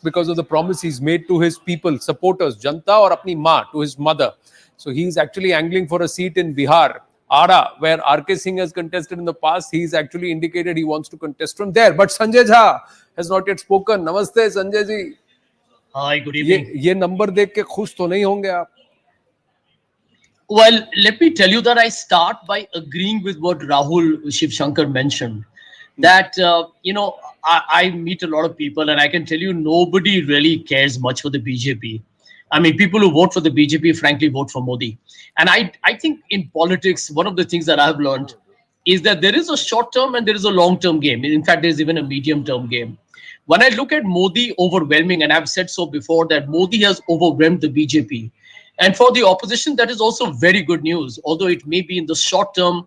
because of the promise he's made to his people, supporters, Janta or apni maa, to his mother. So he's actually angling for a seat in Bihar, Ara, where R.K. Singh has contested in the past. He's actually indicated he wants to contest from there. But Sanjay Jha has not yet spoken. Namaste, Sanjay ji. Hi, good evening. ये number देख के खुश तो नहीं होंगे आप? Well, let me tell you that I start by agreeing with what Rahul Shiv Shankar mentioned. That, I meet a lot of people and I can tell you nobody really cares much for the BJP. I mean, people who vote for the BJP, frankly, vote for Modi. And I think in politics, one of the things that I've learned is that there is a short-term and there is a long-term game. In fact, there's even a medium-term game. When I look at Modi overwhelming, and I've said so before, that Modi has overwhelmed the BJP. And for the opposition, that is also very good news, although it may be in the short term,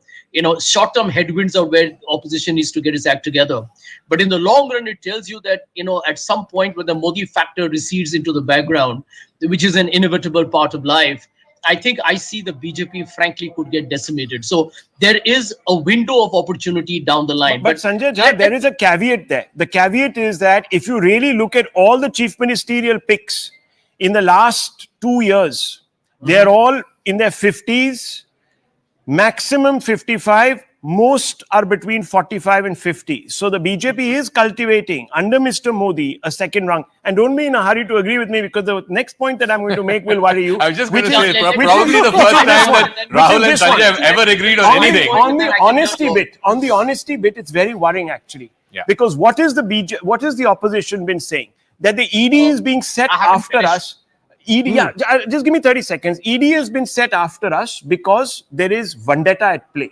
short-term headwinds are where opposition needs to get its act together. But in the long run, it tells you that, at some point when the Modi factor recedes into the background, which is an inevitable part of life, I think I see the BJP, frankly, could get decimated. So there is a window of opportunity down the line. But Sanjay Jha, there is a caveat there. The caveat is that if you really look at all the chief ministerial picks in the last 2 years, they're all in their 50s, maximum 55. Most are between 45 and 50. So the BJP is cultivating under Mr. Modi a second rung. And don't be in a hurry to agree with me, because the next point that I'm going to make will worry you. I was just going to say, probably the first time that Rahul and Sanjay have ever agreed on anything. On the honesty bit, it's very worrying actually. Yeah. Because what is the opposition been saying? That the ED is being set after us. ED, just give me 30 seconds. ED has been set after us because there is vendetta at play.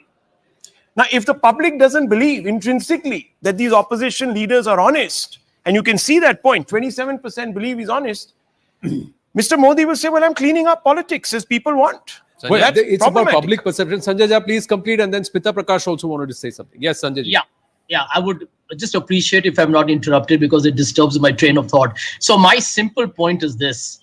Now, if the public doesn't believe intrinsically that these opposition leaders are honest, and you can see that point, 27% believe he's honest, Mr. Modi will say, well, I'm cleaning up politics as people want. Well, it's about public perception. Sanjay Jha, please complete, and then Smita Prakash also wanted to say something. Yes, Sanjay ji. Yeah, I would just appreciate if I'm not interrupted, because it disturbs my train of thought. So my simple point is this.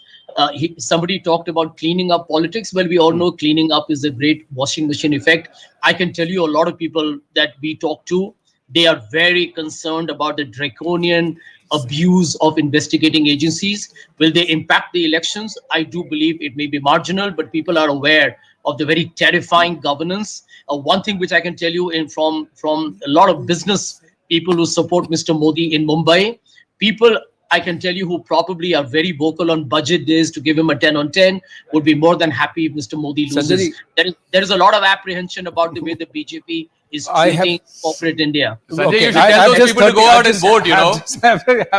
Somebody talked about cleaning up politics. Well, we all know cleaning up is a great washing machine effect. I can tell you a lot of people that we talk to, they are very concerned about the draconian abuse of investigating agencies. Will they impact the elections? I do believe it may be marginal, but people are aware of the very terrifying governance. One thing which I can tell you from a lot of business people who support Mr. Modi in Mumbai, people I can tell you who probably are very vocal on budget days to give him a 10 on 10 would be more than happy if Mr. Modi loses. There is a lot of apprehension about the way the BJP is treating corporate India. Sanjay, you should tell those people to go out and vote,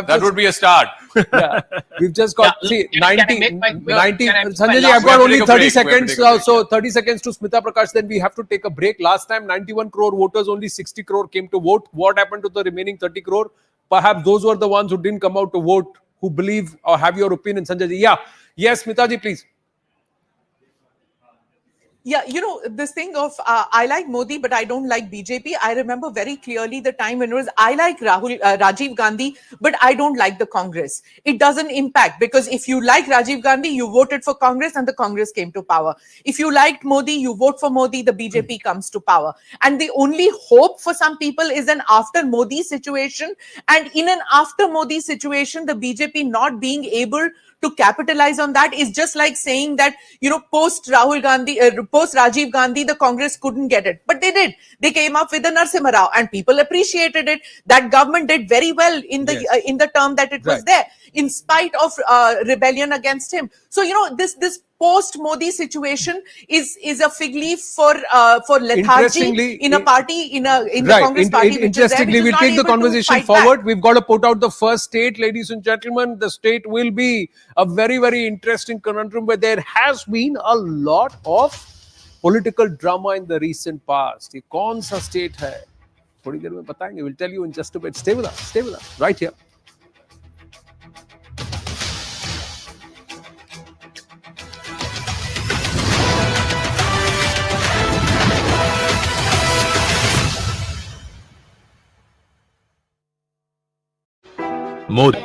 That would be a start. Yeah. We've just got, 90, Sanjay ji, I've got only 30 seconds. So 30 seconds to Smita Prakash, then we have to take a break. Last time, 91 crore voters, only 60 crore came to vote. What happened to the remaining 30 crore? Perhaps those were the ones who didn't come out to vote, who believe or have your opinion, Sanjay ji. Yeah. Yes, Smita ji, please. Yeah, this thing of I like Modi, but I don't like BJP. I remember very clearly the time when it was I like Rajiv Gandhi, but I don't like the Congress. It doesn't impact, because if you like Rajiv Gandhi, you voted for Congress and the Congress came to power. If you liked Modi, you vote for Modi, the BJP comes to power. And the only hope for some people is an after Modi situation. And in an after Modi situation, the BJP not being able to capitalize on that is just like saying that, post Rahul Gandhi, post Rajiv Gandhi, the Congress couldn't get it. But they did. They came up with the Narasimha Rao and people appreciated it. That government did very well in the term that it was there, in spite of rebellion against him. So, this post-Modi situation is a fig leaf for lethargy in a party, in the Congress party. Interestingly, we'll take the conversation forward. We've got to put out the first state, ladies and gentlemen. The state will be a very, very interesting conundrum where there has been a lot of political drama in the recent past. ये कौन सा state है? थोड़ी देर में बताएंगे. We'll tell you in just a bit. Stay with us, right here. Modi.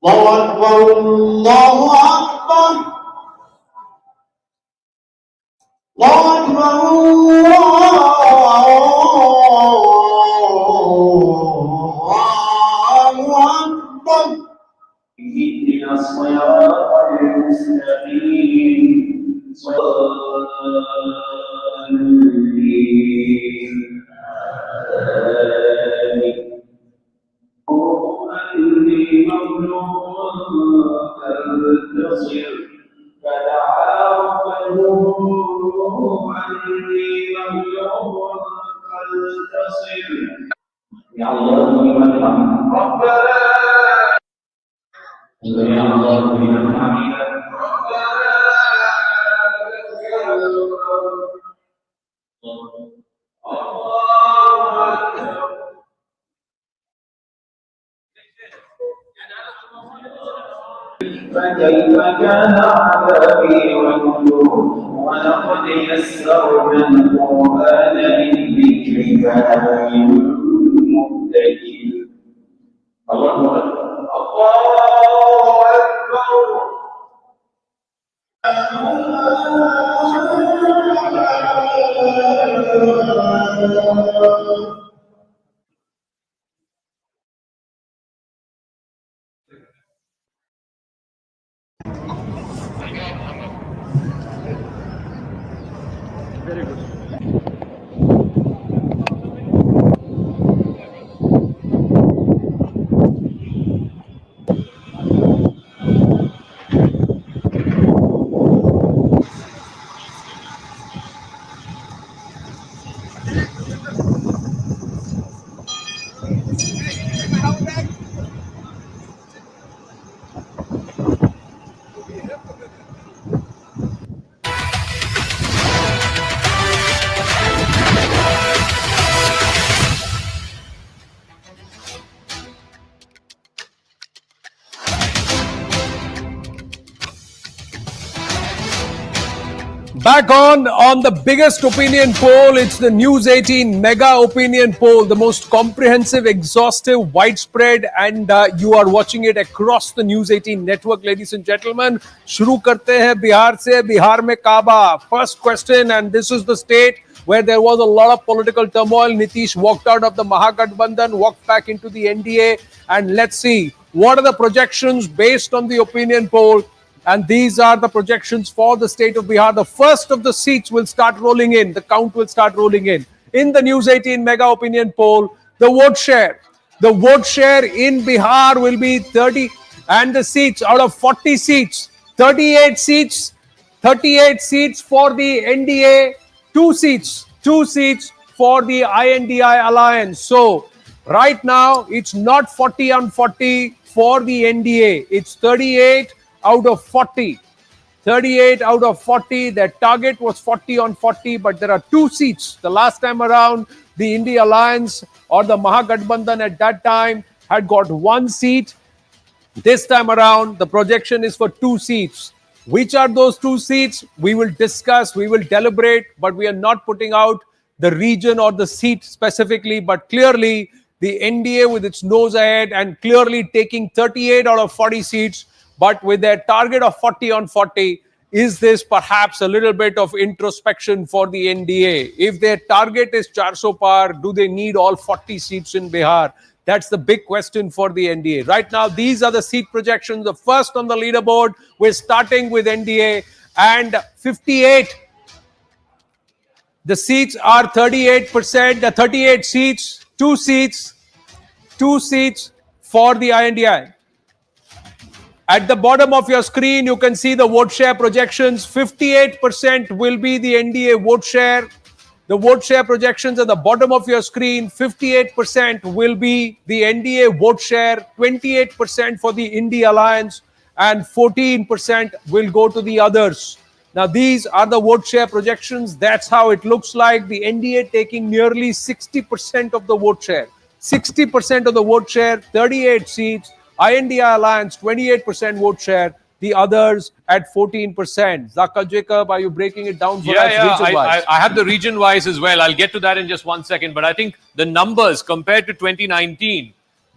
الله أكبر الله أكبر الله أكبر الله أكبر اهدنا الصراط المستقيم صراط آمين أني مملوك فانتصر فدعاه أني مملوك فانتصر يا الله لمن حمد ربنا يا الله لمن حمد فكيف كان عذابي ونذر ولقد يسرنا القرآن للذكر فهل من مدكر الله أكبر الله أكبر Back on the biggest opinion poll. It's the News 18 mega opinion poll, the most comprehensive, exhaustive, widespread, and you are watching it across the News 18 network, ladies and gentlemen. शुरू करते हैं बिहार से. बिहार में काबा. First question, and this is the state where there was a lot of political turmoil. Nitish walked out of the Mahagathbandhan, walked back into the NDA, and let's see what are the projections based on the opinion poll. And these are the projections for the state of Bihar. The first of the seats will start rolling in. The count will start rolling in. In the News 18 mega opinion poll, the vote share. The vote share in Bihar will be 30. And the seats, out of 40 seats, 38 seats. 38 seats for the NDA. 2 seats for the INDI alliance. So, right now, it's not 40 on 40 for the NDA. It's 38 out of 40. 38 out of 40. Their target was 40 on 40, but there are 2 seats. The last time around, the India Alliance or the Mahagathbandhan at that time had got 1 seat. This time around, the projection is for 2 seats. Which are those 2 seats? We will discuss, we will deliberate, but we are not putting out the region or the seat specifically, but clearly The NDA with its nose ahead and clearly taking 38 out of 40 seats, but with their target of 40 on 40, is this perhaps a little bit of introspection for the NDA? If their target is 400 par, do they need all 40 seats in Bihar? That's the big question for the NDA. Right now, these are the seat projections. The first on the leaderboard, we're starting with NDA and 58. The seats are 38%, the 38 seats, two seats for the INDI. At the bottom of your screen, you can see the vote share projections. 58% will be the NDA vote share. The vote share projections at the bottom of your screen. 58% will be the NDA vote share, 28% for the India Alliance, and 14% will go to the others. Now, these are the vote share projections. That's how it looks like. The NDA taking nearly 60% of the vote share. 60% of the vote share, 38 seats. INDI Alliance, 28% vote share. The others at 14%. Zakir Jacob, are you breaking it down for us region-wise? I have the region-wise as well. I'll get to that in just 1 second. But I think the numbers compared to 2019,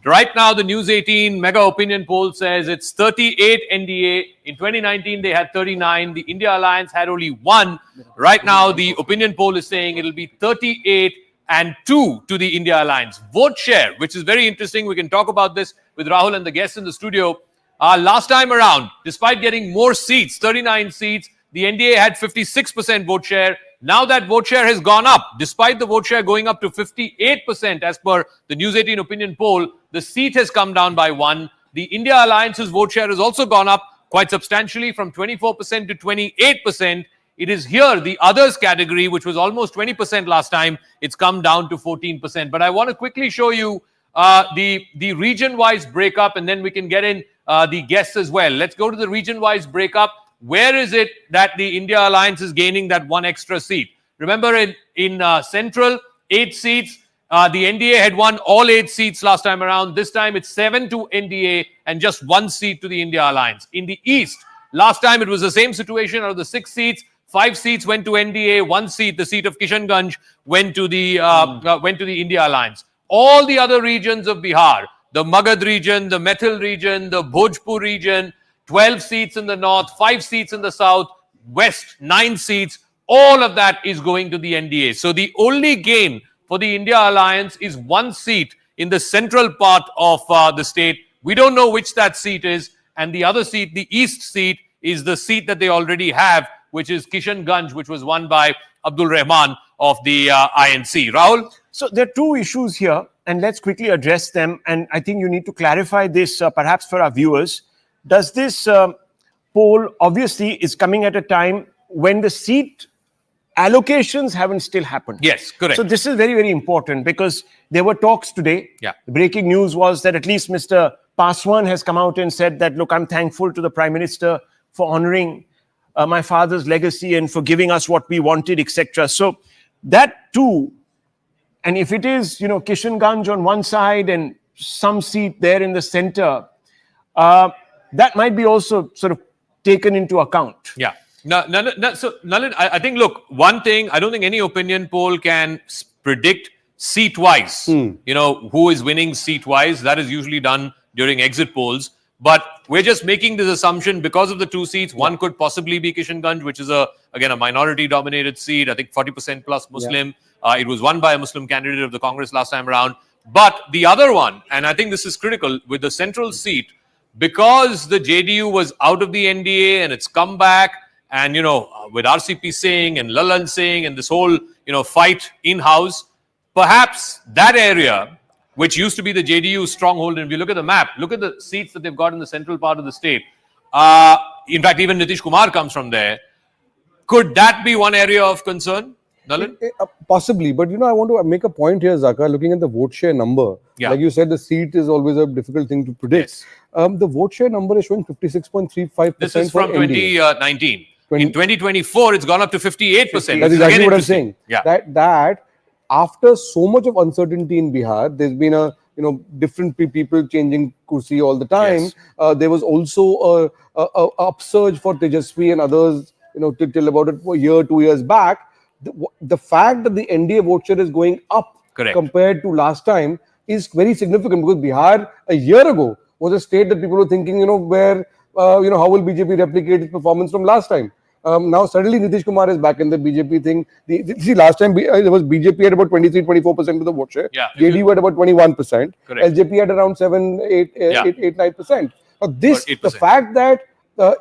right now the News18 mega opinion poll says it's 38 NDA. In 2019, they had 39. The India Alliance had only 1. Right now, the opinion poll is saying it'll be 38 and 2 to the India Alliance. Vote share, which is very interesting. We can talk about this with Rahul and the guests in the studio. Last time around, despite getting more seats, 39 seats, the NDA had 56% vote share. Now that vote share has gone up. Despite the vote share going up to 58% as per the News18 opinion poll, the seat has come down by 1. The India Alliance's vote share has also gone up quite substantially from 24% to 28%. It is here, the others category, which was almost 20% last time, it's come down to 14%. But I want to quickly show you the region-wise breakup, and then we can get in the guests as well. Let's go to the region-wise breakup. Where is it that the India Alliance is gaining that 1 extra seat? Remember, in Central, 8 seats. The NDA had won all 8 seats last time around. This time, it's 7 to NDA and just 1 seat to the India Alliance. In the East, last time it was the same situation. Out of the 6 seats, 5 seats went to NDA. 1 seat, the seat of Kishanganj, went to the India Alliance. All the other regions of Bihar, the Magad region, the Methil region, the Bhojpur region, 12 seats in the north, 5 seats in the south, west, 9 seats. All of that is going to the NDA. So the only gain for the India Alliance is 1 seat in the central part of the state. We don't know which that seat is. And the other seat, the east seat, is the seat that they already have, which is Kishanganj, which was won by Abdul Rahman of the INC. Rahul? So there are 2 issues here, and let's quickly address them. And I think you need to clarify this perhaps for our viewers. Does this poll obviously is coming at a time when the seat allocations haven't still happened? Yes, correct. So this is very, very important because there were talks today. Yeah. The breaking news was that at least Mr. Paswan has come out and said that, look, I'm thankful to the Prime Minister for honoring my father's legacy and for giving us what we wanted, etc. So that too, and if it is, Kishanganj on one side and some seat there in the center, that might be also sort of taken into account. Yeah. So, Nalin, I think, look, one thing, I don't think any opinion poll can predict seat-wise, who is winning seat-wise. That is usually done during exit polls. But we're just making this assumption because of the 2 seats. One could possibly be Kishanganj, which is, again, a minority-dominated seat. I think 40% plus Muslim. Yeah. It was won by a Muslim candidate of the Congress last time around. But the other one, and I think this is critical, with the central seat, because the JDU was out of the NDA and it's come back, and, with RCP Singh and Lalan Singh and this whole, fight in-house, perhaps that area, which used to be the JDU stronghold, and if you look at the map, look at the seats that they've got in the central part of the state. In fact, even Nitish Kumar comes from there. Could that be one area of concern, Nalin? Possibly, but I want to make a point here, Zakir, looking at the vote share number. Yeah. Like you said, the seat is always a difficult thing to predict. Yes. The vote share number is showing 56.35%. This is from 2019. In 2024, it's gone up to 58%. That's exactly what I'm saying. Yeah. That after so much of uncertainty in Bihar, there's been a different people changing kursi all the time. Yes. There was also a upsurge for Tejasvi and others, till about a year, 2 years back. The fact that the NDA vote share is going up compared to last time is very significant, because Bihar a year ago was a state that people were thinking, where, how will BJP replicate its performance from last time? Now suddenly Nitish Kumar is back in the BJP thing. See, last time there was BJP at about 23-24% of the vote share. Yeah. JDU at about 21%. Correct. LJP at around 8-9%. Now the fact that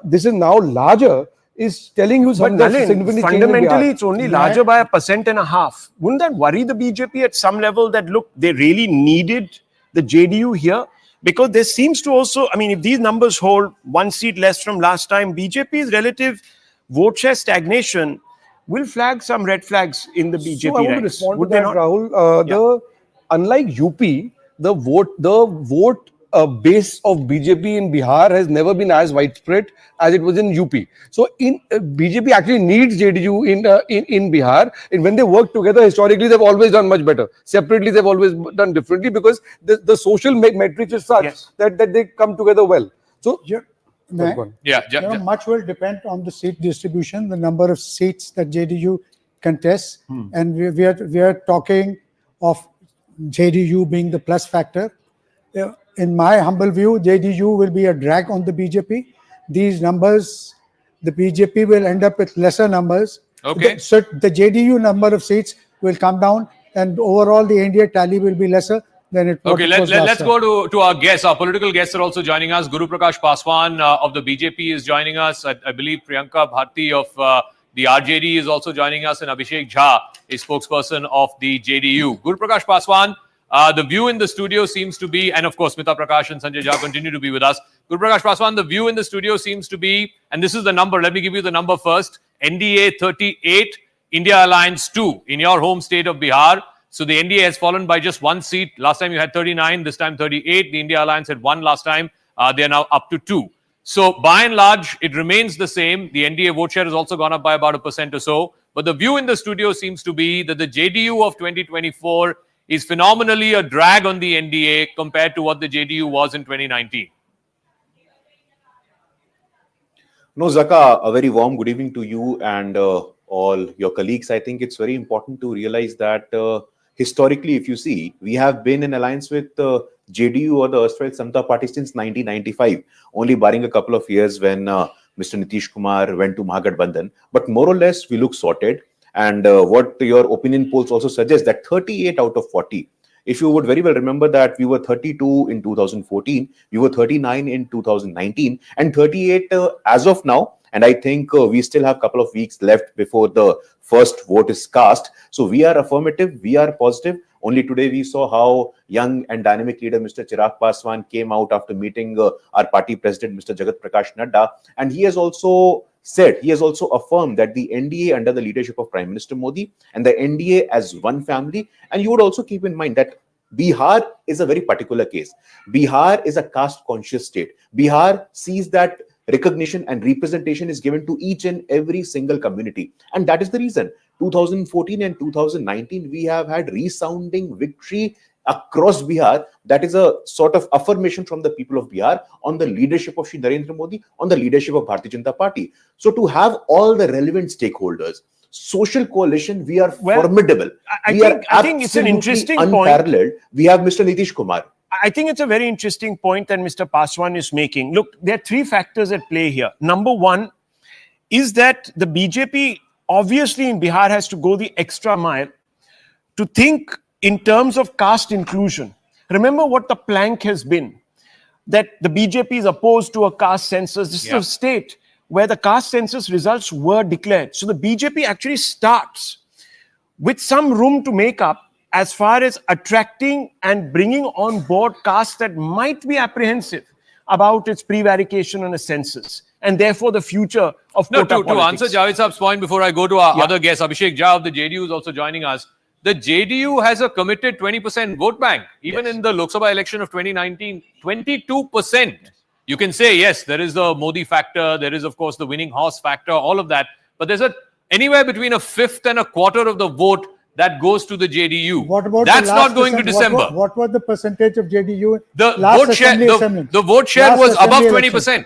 this is now larger is telling you something that's Nalin, significantly changed in fundamentally, Bihar. it's only larger by 1.5%. Wouldn't that worry the BJP at some level that, look, they really needed the JDU here? Because there seems to also, if these numbers hold, 1 seat less from last time, BJP's relative vote share stagnation will flag some red flags in the BJP So I want to ranks. respond Would to they that, not? Rahul. Unlike UP, the vote base of BJP in Bihar has never been as widespread as it was in UP. So in BJP actually needs JDU in Bihar, and when they work together, historically they've always done much better. Separately, they've always done differently, because the social metrics is such that they come together well. So much will depend on the seat distribution, the number of seats that JDU contests, and we are talking of JDU being the plus factor. In my humble view, JDU will be a drag on the BJP. These numbers, the BJP will end up with lesser numbers. Okay. So the JDU number of seats will come down, and overall the NDA tally will be lesser than it was. Okay, let's go to our guests. Our political guests are also joining us. Guru Prakash Paswan of the BJP is joining us. I believe Priyanka Bharti of the RJD is also joining us, and Abhishek Jha is spokesperson of the JDU. Guru Prakash Paswan, the view in the studio seems to be, and of course Smita Prakash and Sanjay Jha continue to be with us. Guru Prakash Paswan, the view in the studio seems to be, and this is the number, let me give you the number first, NDA 38, India Alliance 2 in your home state of Bihar. So the NDA has fallen by just 1 seat. Last time you had 39, this time 38. The India Alliance had 1 last time. They are now up to 2. So by and large, it remains the same. The NDA vote share has also gone up by about 1% or so. But the view in the studio seems to be that the JDU of 2024 is phenomenally a drag on the NDA compared to what the JDU was in 2019. No, Zaka, a very warm good evening to you and all your colleagues. I think it's very important to realize that historically, if you see, we have been in alliance with JDU or the erstwhile Samata Party since 1995, only barring a couple of years when Mr. Nitish Kumar went to Mahagathbandhan. But more or less, we look sorted. And what your opinion polls also suggest that 38 out of 40, if you would very well remember that we were 32 in 2014, we were 39 in 2019, and 38 as of now. And I think we still have a couple of weeks left before the first vote is cast. So we are affirmative, we are positive. Only today we saw how young and dynamic leader Mr. Chirag Paswan came out after meeting our party president, Mr. Jagat Prakash Nadda. And he has also said, he has also affirmed that the NDA under the leadership of Prime Minister Modi and the NDA as one family. And you would also keep in mind that Bihar is a very particular case. Bihar is a caste conscious state. Bihar sees that recognition and representation is given to each and every single community. And that is the reason 2014 and 2019, we have had resounding victory across Bihar. That is a sort of affirmation from the people of Bihar on the leadership of Shri Narendra Modi, on the leadership of Bharatiya Janata Party. So to have all the relevant stakeholders, social coalition, we are formidable. I think it's an interesting unparalleled. We have Mr. Nitish Kumar. I think it's a very interesting point that Mr. Paswan is making. Look, there are 3 factors at play here. Number one is that the BJP obviously in Bihar has to go the extra mile to think in terms of caste inclusion. Remember what the plank has been, that the BJP is opposed to a caste census. This is a state where the caste census results were declared. So the BJP actually starts with some room to make up as far as attracting and bringing on board castes that might be apprehensive about its prevarication on a census, and therefore the future of quota politics. To answer Javed Saab's point before I go to our other guest, Abhishek Jha of the JDU is also joining us. The JDU has a committed 20% vote bank. Even in the Lok Sabha election of 2019, 22%. You can say, yes, there is the Modi factor, there is, of course, the winning horse factor, all of that. But there's anywhere between a fifth and a quarter of the vote that goes to the JDU. What about that's not going to December. What was the percentage of JDU? The vote share was above 20%.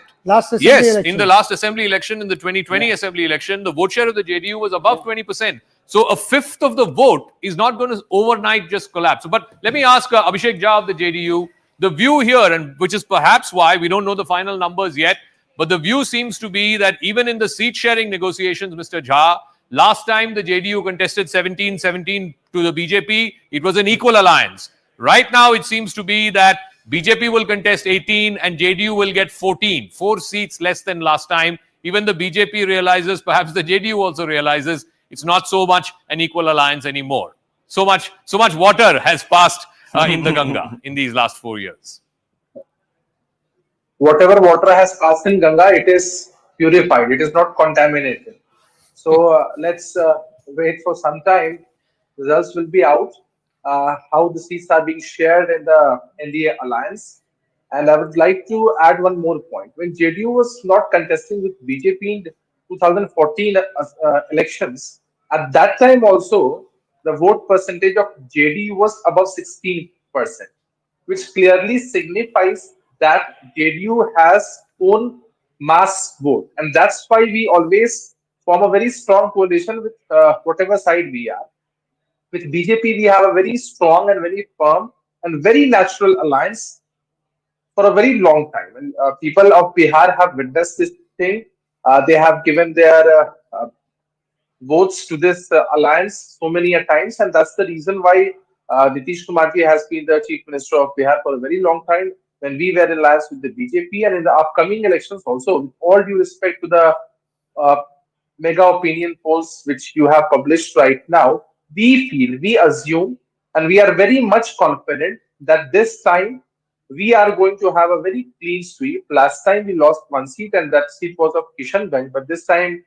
Yes, in the last assembly election, in the 2020 assembly election, the vote share of the JDU was above 20%. So a fifth of the vote is not going to overnight just collapse. But let me ask Abhishek Jha of the JDU, the view here, and which is perhaps why we don't know the final numbers yet, but the view seems to be that even in the seat sharing negotiations, Mr. Jha, last time the JDU contested 17-17 to the BJP, it was an equal alliance. Right now, it seems to be that BJP will contest 18 and JDU will get 14, 4 seats less than last time. Even the BJP realizes, perhaps the JDU also realizes, it's not so much an equal alliance anymore. So much water has passed in the Ganga in these last 4 years. Whatever water has passed in Ganga, it is purified. It is not contaminated. So let's wait for some time. Results will be out. How the seats are being shared in the NDA alliance. And I would like to add one more point. When JDU was not contesting with BJP in 2014 elections, at that time also, the vote percentage of JDU was above 16%, which clearly signifies that JDU has own mass vote. And that's why we always form a very strong coalition with whatever side we are. With BJP, we have a very strong and very firm and very natural alliance for a very long time. And people of Bihar have witnessed this thing. They have given their votes to this alliance so many a times, and that's the reason why Nitish Kumar ji has been the Chief Minister of Bihar for a very long time. When we were in alliance with the BJP, and in the upcoming elections also, with all due respect to the mega opinion polls which you have published right now, we feel, we assume, and we are very much confident that this time we are going to have a very clean sweep. Last time we lost one seat, and that seat was of Kishanganj, but this time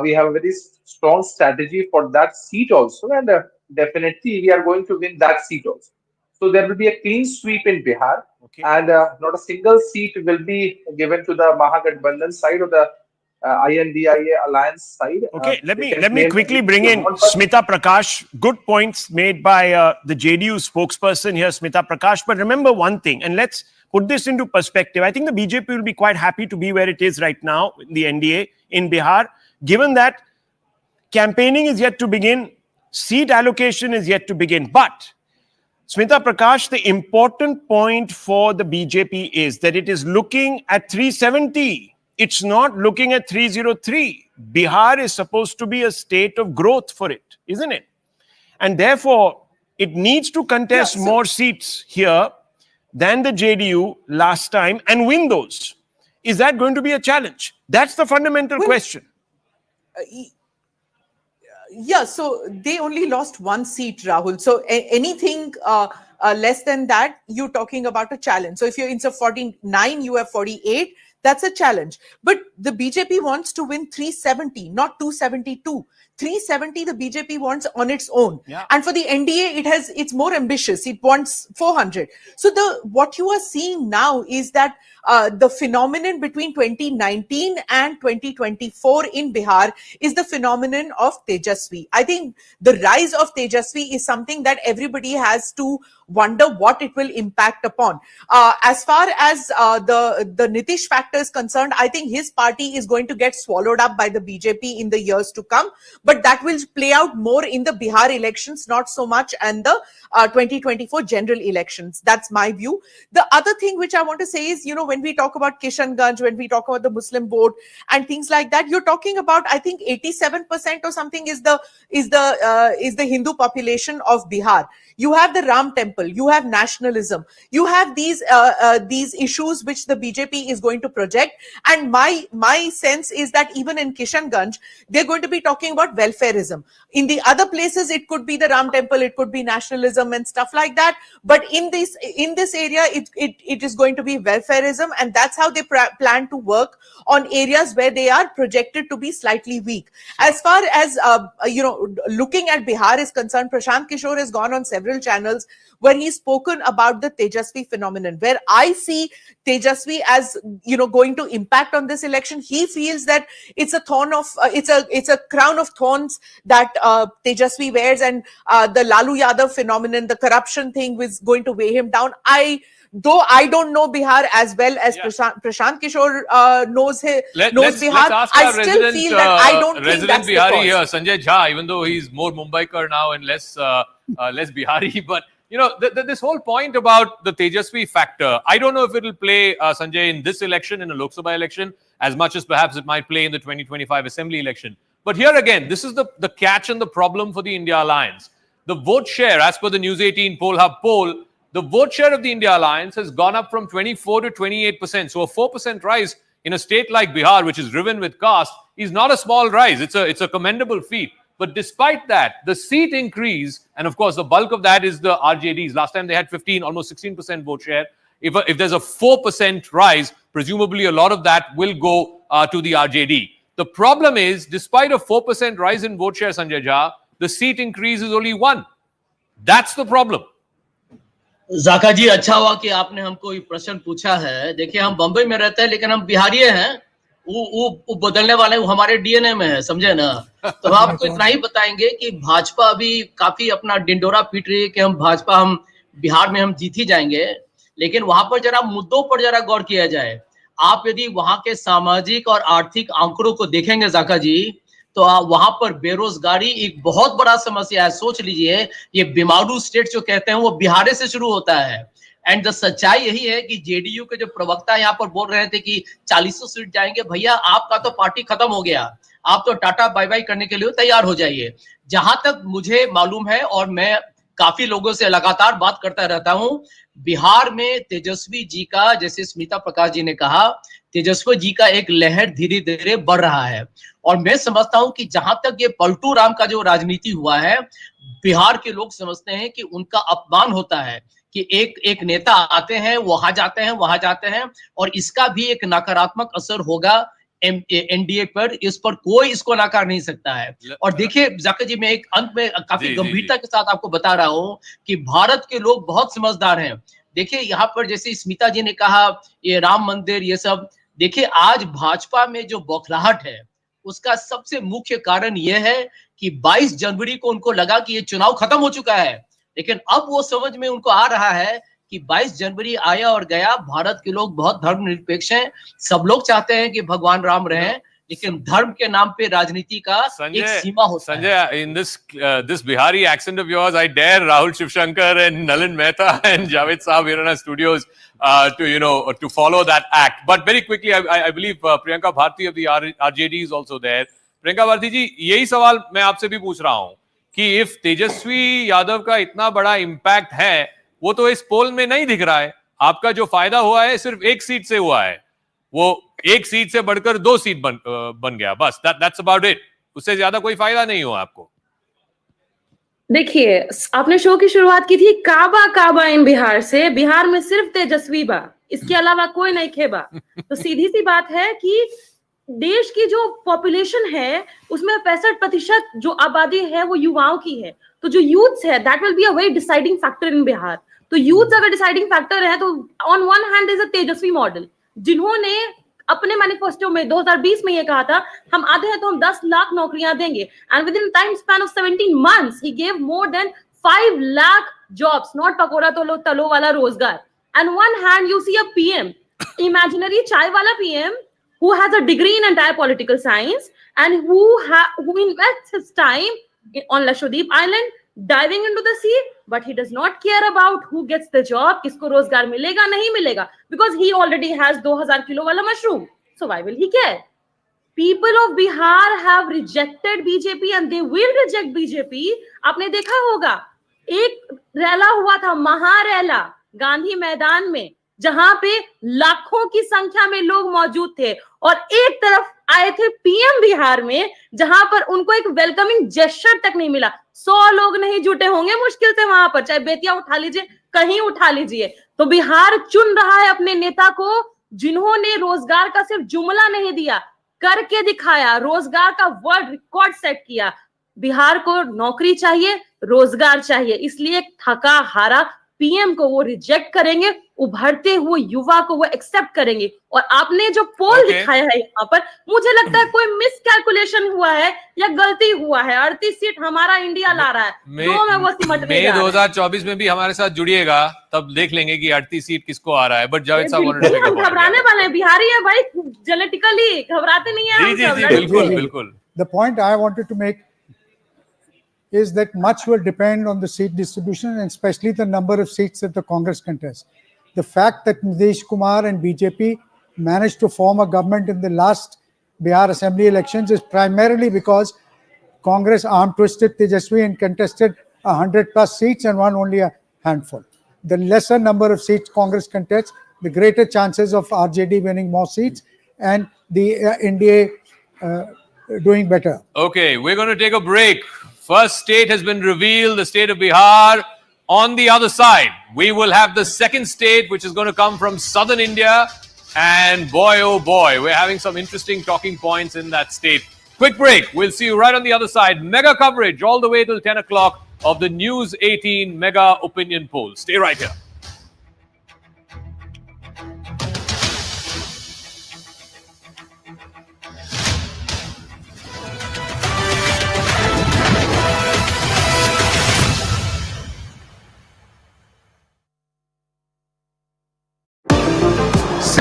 we have a very strong strategy for that seat also, and definitely we are going to win that seat also. So there will be a clean sweep in Bihar, and not a single seat will be given to the Mahagathbandhan side or the INDIA alliance side. Okay, let me quickly bring in Smita Prakash. Good points made by the JDU spokesperson here, Smita Prakash. But remember one thing, and let's put this into perspective. I think the BJP will be quite happy to be where it is right now in the NDA in Bihar, given that campaigning is yet to begin, seat allocation is yet to begin. But Smita Prakash, the important point for the BJP is that it is looking at 370. It's not looking at 303. Bihar is supposed to be a state of growth for it, isn't it? And therefore, it needs to contest more seats here than the JDU last time and win those. Is that going to be a challenge? That's the fundamental question. Yeah, so they only lost one seat, Rahul. So anything less than that, you're talking about a challenge. So if you're instead of 49, you have 48. That's a challenge. But the BJP wants to win 370, not 272. 370 the BJP wants on its own. Yeah. And for the NDA, it's more ambitious. It wants 400. So what you are seeing now is that the phenomenon between 2019 and 2024 in Bihar is the phenomenon of Tejasvi. I think the rise of Tejasvi is something that everybody has to wonder what it will impact upon. As far as the Nitish factor is concerned, I think his party is going to get swallowed up by the BJP in the years to come. But that will play out more in the Bihar elections, not so much in the 2024 general elections. That's my view. The other thing which I want to say is, when we talk about Kishanganj, when we talk about the Muslim vote and things like that, you're talking about, I think 87% or something is the Hindu population of Bihar. You have the Ram temple, you have nationalism, you have these issues which the BJP is going to project. And my sense is that even in Kishanganj, they're going to be talking about welfareism. In the other places, it could be the Ram temple, it could be nationalism and stuff like that. But in this area, it is going to be welfareism, and that's how they plan to work on areas where they are projected to be slightly weak. As far as looking at Bihar is concerned, Prashant Kishore has gone on several channels where he's spoken about the Tejasvi phenomenon. Where I see Tejasvi as going to impact on this election, he feels that it's a it's a crown of thorns that Tejasvi wears, and the Lalu Yadav phenomenon, the corruption thing, was going to weigh him down. I Though I don't know Bihar as well as Prashant Kishore knows Bihar, I still feel that I don't think that's the Bihari here, cause. Sanjay Jha, even though he's more Mumbaikar now and less Bihari, but this whole point about the Tejasvi factor, I don't know if it'll play, Sanjay, in this election, in a Lok Sabha election, as much as perhaps it might play in the 2025 Assembly election. But here again, this is the catch and the problem for the India Alliance. The vote share, as per the News18 Poll Hub poll, the vote share of the India Alliance has gone up from 24 to 28%. So a 4% rise in a state like Bihar, which is riven with caste, is not a small rise. It's a commendable feat. But despite that, the seat increase, and of course, the bulk of that is the RJDs. Last time they had 15, almost 16% vote share. If there's a 4% rise, presumably a lot of that will go to the RJD. The problem is, despite a 4% rise in vote share, Sanjay Jha, the seat increase is only 1. That's the problem. जाका जी, अच्छा हुआ कि आपने हमको ये प्रश्न पूछा है. देखिए, हम बंबई में रहते हैं, लेकिन हम बिहारी हैं. वो बदलने वाले वो हमारे डीएनए में है, समझे ना. तो आपको इतना ही बताएंगे कि भाजपा अभी काफी अपना डिंडोरा पीट रही है कि हम बिहार में हम जीत ही जाएंगे. लेकिन वहां पर जरा मुद्दों पर जरा गौर किया जाए. आप यदि वहां के सामाजिक और आर्थिक आंकड़ों को देखेंगे जाका जी, तो वहां पर बेरोजगारी एक बहुत बड़ा समस्या है. सोच लीजिए, ये बीमारू स्टेट जो कहते हैं वो बिहार से शुरू होता है. एंड द सच्चाई यही है कि जेडीयू के जो प्रवक्ता यहाँ पर बोल रहे थे कि 400 सीट जाएंगे. भैया, आपका तो पार्टी खत्म हो गया. आप तो टाटा बाय बाय करने के लिए तैयार हो जाइए. जहां तक मुझे मालूम है, और मैं काफी लोगों से लगातार बात करता रहता हूं, बिहार में तेजस्वी जी का, जैसे स्मिता प्रकाश जी ने कहा, तेजस्वी जी का एक लहर धीरे धीरे बढ़ रहा है. और मैं समझता हूं कि जहां तक ये पलटू राम का जो राजनीति हुआ है, बिहार के लोग समझते हैं कि उनका अपमान होता है कि एक नेता आते हैं, वहां जाते हैं, और इसका भी एक नकारात्मक असर होगा एनडीए पर. इस पर कोई इसको नकार नहीं सकता है. और देखिए जाकिर जी, मैं एक अंत में काफी गंभीरता के साथ आपको बता रहा हूं कि भारत के लोग बहुत समझदार हैं. देखिए, यहाँ पर जैसे स्मिता जी ने कहा, ये राम मंदिर, ये सब, देखिए आज भाजपा में जो बौखलाहट है, उसका सबसे मुख्य कारण यह है कि 22 जनवरी को उनको लगा कि ये चुनाव खत्म हो चुका है. लेकिन अब वो समझ में उनको आ रहा है कि 22 जनवरी आया और गया. भारत के लोग बहुत धर्मनिरपेक्ष हैं. सब लोग चाहते हैं कि भगवान राम रहें, लेकिन धर्म के नाम पे राजनीति का एक सीमा होता है. Sanjay, in this Bihari accent of yours, I dare Rahul Shivshankar and Nalin Mehta and Javed Saab here in our studios to follow that act. But very quickly, I believe Priyanka Bharti of the RJD is also there. Priyanka Bharti जी, यही सवाल मैं आपसे भी पूछ रहा हूँ कि if Tejashwi Yadav का इतना बड़ा इम्पैक्ट है, वो तो इस पोल में नहीं दिख रहा है. आपका जो फायदा हुआ है सिर्फ एक सीट से हुआ है. वो एक सीट से बढ़कर 2 सीट बन गया, बस. That's about it. उससे ज्यादा कोई फायदा नहीं हुआ आपको. देखिए, आपने शो की शुरुआत की थी काबा इन बिहार से. बिहार में सिर्फ तेजस्वी बा, इसके अलावा कोई नहीं खेबा. तो सीधी सी बात है कि देश की जो पॉपुलेशन है, उसमें 65% जो आबादी है वो युवाओं की है. तो जो यूथ है, that will be a very deciding factor in Bihar. तो यूथ अगर डिसाइडिंग फैक्टर है, तो on one hand is a Tejashwi model, जिन्होंने अपने मैनिफेस्टो में 2020 में ये कहा था, हम आते हैं तो हम 10 लाख नौकरियां देंगे. And within time span of 17 months ही gave more than 5 lakh jobs, not pakora तलो वाला रोजगार. And one hand you see a PM, imaginary chai wala PM, who has a degree in entire political science and who invests his time on Lakshadweep Island diving into the sea, but he does not care about who gets the job, किसको रोजगार मिलेगा नहीं मिलेगा, because he already has 2000 kilo वाला mushroom. So why will he care? People of Bihar have rejected BJP and they will reject BJP. आपने देखा होगा, एक रैला हुआ था, महारैला, गांधी मैदान में, जहां पे लाखों की संख्या में लोग मौजूद थे. और एक तरफ आए थे पीएम बिहार में, जहां पर उनको एक वेलकमिंग जेस्चर तक नहीं मिला. 100 लोग नहीं जुटे होंगे मुश्किल से वहां पर, चाहे बेतिया उठा लीजिए, कहीं उठा लीजिए. तो बिहार चुन रहा है अपने नेता को, जिन्होंने रोजगार का सिर्फ जुमला नहीं दिया, करके दिखाया, रोजगार का वर्ल्ड रिकॉर्ड सेट किया. बिहार को नौकरी चाहिए, रोजगार चाहिए, इसलिए थका हारा पीएम को वो रिजेक्ट करेंगे. उभरते हुए युवा को वो एक्सेप्ट करेंगे। और आपने जो पोल दिखाया है यहाँ पर, मुझे लगता है कोई मिसकैलकुलेशन हुआ है या गलती हुआ है। 38 सीट हमारा इंडिया ला रहा है, दो में वो सिमटने जा रहा है। 2024 में भी हमारे साथ जुड़िएगा, तब देख लेंगे कि 38 सीट किसको आ रहा है। बट जावेद साहब हम घबराने वाले हैं, बिहारी है भाई, जेनेटिकली घबराते नहीं है। जी बिल्कुल बिल्कुल। The point I wanted to make is that much will depend on the seat distribution and especially the number of seats that the Congress contests. The fact that Nitish Kumar and BJP managed to form a government in the last Bihar assembly elections is primarily because Congress arm twisted Tejasvi and contested 100 plus seats and won only a handful. The lesser number of seats Congress contests, the greater chances of RJD winning more seats and the NDA doing better. Okay, we're going to take a break. First state has been revealed, the state of Bihar. On the other side, we will have the second state, which is going to come from southern India. And boy, oh boy, we're having some interesting talking points in that state. Quick break. We'll see you right on the other side. Mega coverage all the way till 10 o'clock of the News 18 Mega Opinion Poll. Stay right here.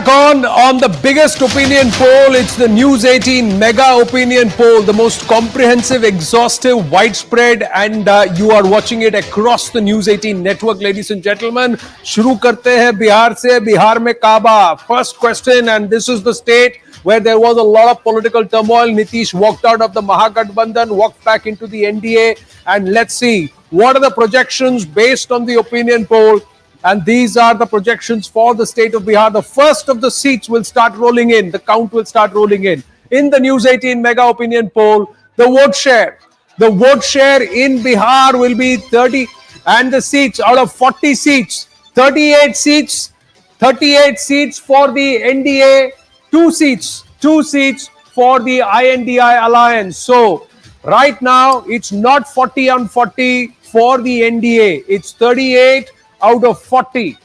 On the biggest opinion poll, it's the News 18 Mega Opinion Poll, the most comprehensive, exhaustive, widespread, and you are watching it across the News 18 network, ladies and gentlemen. शुरू करते हैं बिहार से, बिहार में काबा. First question, and this is the state where there was a lot of political turmoil. Nitish walked out of the Mahagathbandhan, walked back into the NDA, and let's see what are the projections based on the opinion poll. And these are the projections for the state of Bihar. The first of the seats will start rolling in. The count will start rolling in. In the News 18 Mega Opinion Poll, the vote share. The vote share in Bihar will be 30. And the seats, out of 40 seats, 38 seats. 38 seats for the NDA. 2 seats for the INDI alliance. So, right now, it's not 40 on 40 for the NDA. It's 38 out of 40.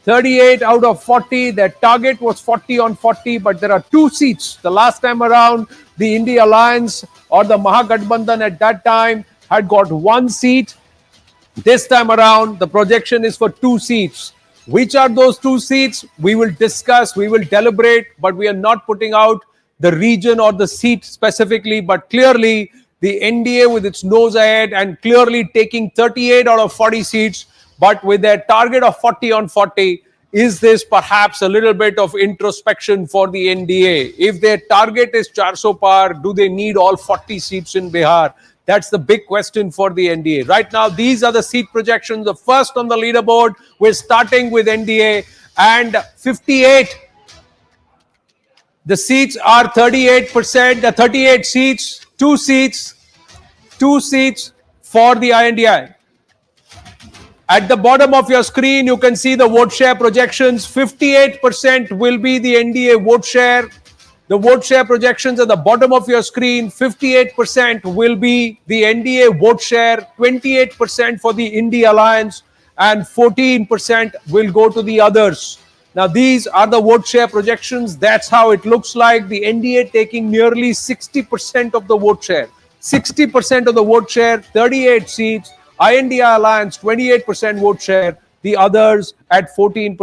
38 out of 40. Their target was 40 on 40, but there are 2 seats. The last time around, the India Alliance or the Mahagathbandhan at that time had got 1 seat. This time around, the projection is for 2 seats. Which are those 2 seats? We will discuss, we will deliberate, but we are not putting out the region or the seat specifically, but clearly the NDA with its nose ahead and clearly taking 38 out of 40 seats. But with their target of 40 on 40, is this perhaps a little bit of introspection for the NDA? If their target is 400 par, do they need all 40 seats in Bihar? That's the big question for the NDA. Right now, these are the seat projections. The first on the leaderboard, we're starting with NDA and 58. The seats are 38%, 38 seats, 2 seats for the INDI. At the bottom of your screen, you can see the vote share projections. 58% will be the NDA vote share. The vote share projections at the bottom of your screen. 58% will be the NDA vote share. 28% for the India Alliance. And 14% will go to the others. Now, these are the vote share projections. That's how it looks like. The NDA taking nearly 60% of the vote share. 60% of the vote share, 38 seats. INDI Alliance, 28% vote share. The others at 14%.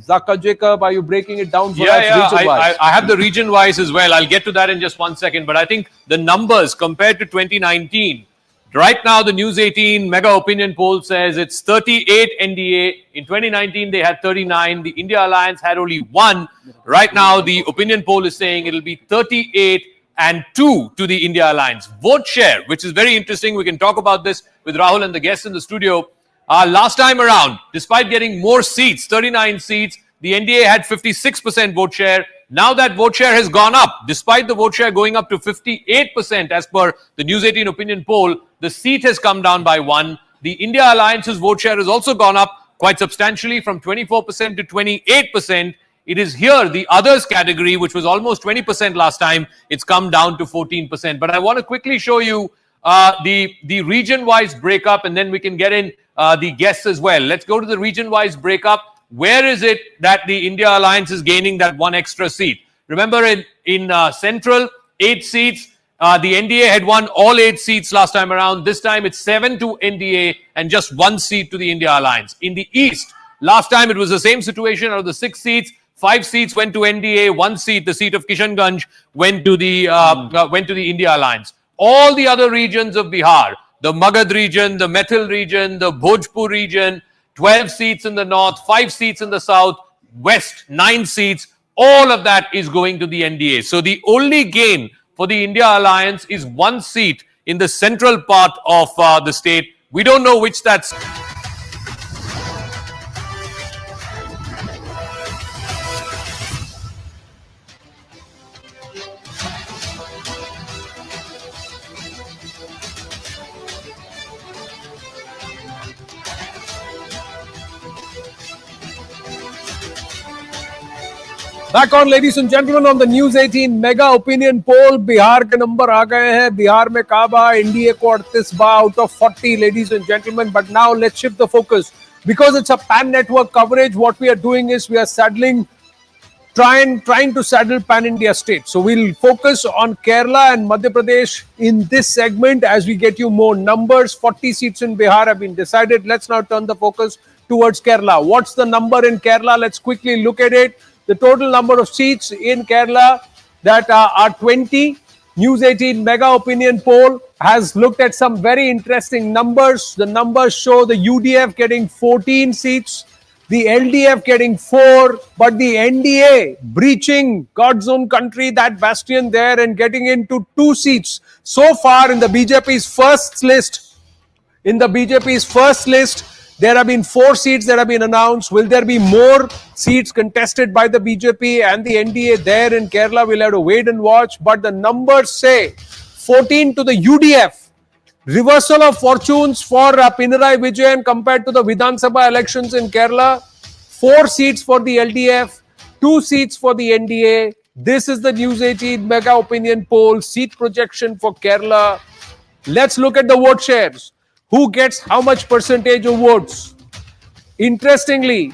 Zaka Jacob, are you breaking it down for us region-wise? I have the region-wise as well. I'll get to that in just 1 second. But I think the numbers compared to 2019, right now the News 18 Mega Opinion Poll says it's 38 NDA. In 2019, they had 39. The India Alliance had only 1. Right now, the opinion poll is saying it'll be 38 and 2 to the India Alliance. Vote share, which is very interesting. We can talk about this with Rahul and the guests in the studio. Last time around, despite getting more seats, 39 seats, the NDA had 56% vote share. Now that vote share has gone up. Despite the vote share going up to 58% as per the News 18 opinion poll, the seat has come down by 1. The India Alliance's vote share has also gone up quite substantially from 24% to 28%. It is here, the others category, which was almost 20% last time, it's come down to 14%. But I want to quickly show you the region-wise breakup, and then we can get in the guests as well. Let's go to the region-wise breakup. where is it that the India Alliance is gaining that one extra seat? Remember in Central, 8 seats. The NDA had won all 8 seats last time around. This time it's 7 to NDA and just 1 seat to the India Alliance. In the East, last time it was the same situation. Out of the 6 seats, 5 seats went to NDA, 1 seat, the seat of Kishanganj, went to the India Alliance. All the other regions of Bihar, the Magad region, the Methil region, the Bhojpur region, 12 seats in the north, 5 seats in the south, west, 9 seats. All of that is going to the NDA. So the only gain for the India Alliance is 1 seat in the central part of the state. We don't know which that's. Back on, ladies and gentlemen, on the News 18 mega opinion poll. Bihar के number आ गए हैं. बिहार में काबा NDA को 38 out of 40, ladies and gentlemen. But now let's shift the focus, because it's a pan network coverage. What we are doing is we are saddling, trying to saddle pan India states. So we'll focus on Kerala and Madhya Pradesh in this segment as we get you more numbers. 40 seats in Bihar have been decided. Let's now turn the focus towards Kerala. What's the number in Kerala? Let's quickly look at it. The total number of seats in Kerala that are 20. News 18 mega opinion poll has looked at some very interesting numbers. The numbers show the UDF getting 14 seats, the LDF getting 4, but the NDA breaching God's own country, that bastion there, and getting into 2 seats. So far in the BJP's first list, there have been 4 seats that have been announced. Will there be more seats contested by the BJP and the NDA there in Kerala? We'll have to wait and watch. But the numbers say 14 to the UDF. Reversal of fortunes for Pinarayi Vijayan compared to the Vidhan Sabha elections in Kerala. 4 seats for the LDF, 2 seats for the NDA. This is the News 18 mega opinion poll seat projection for Kerala. Let's look at the vote shares. Who gets how much percentage of votes? Interestingly,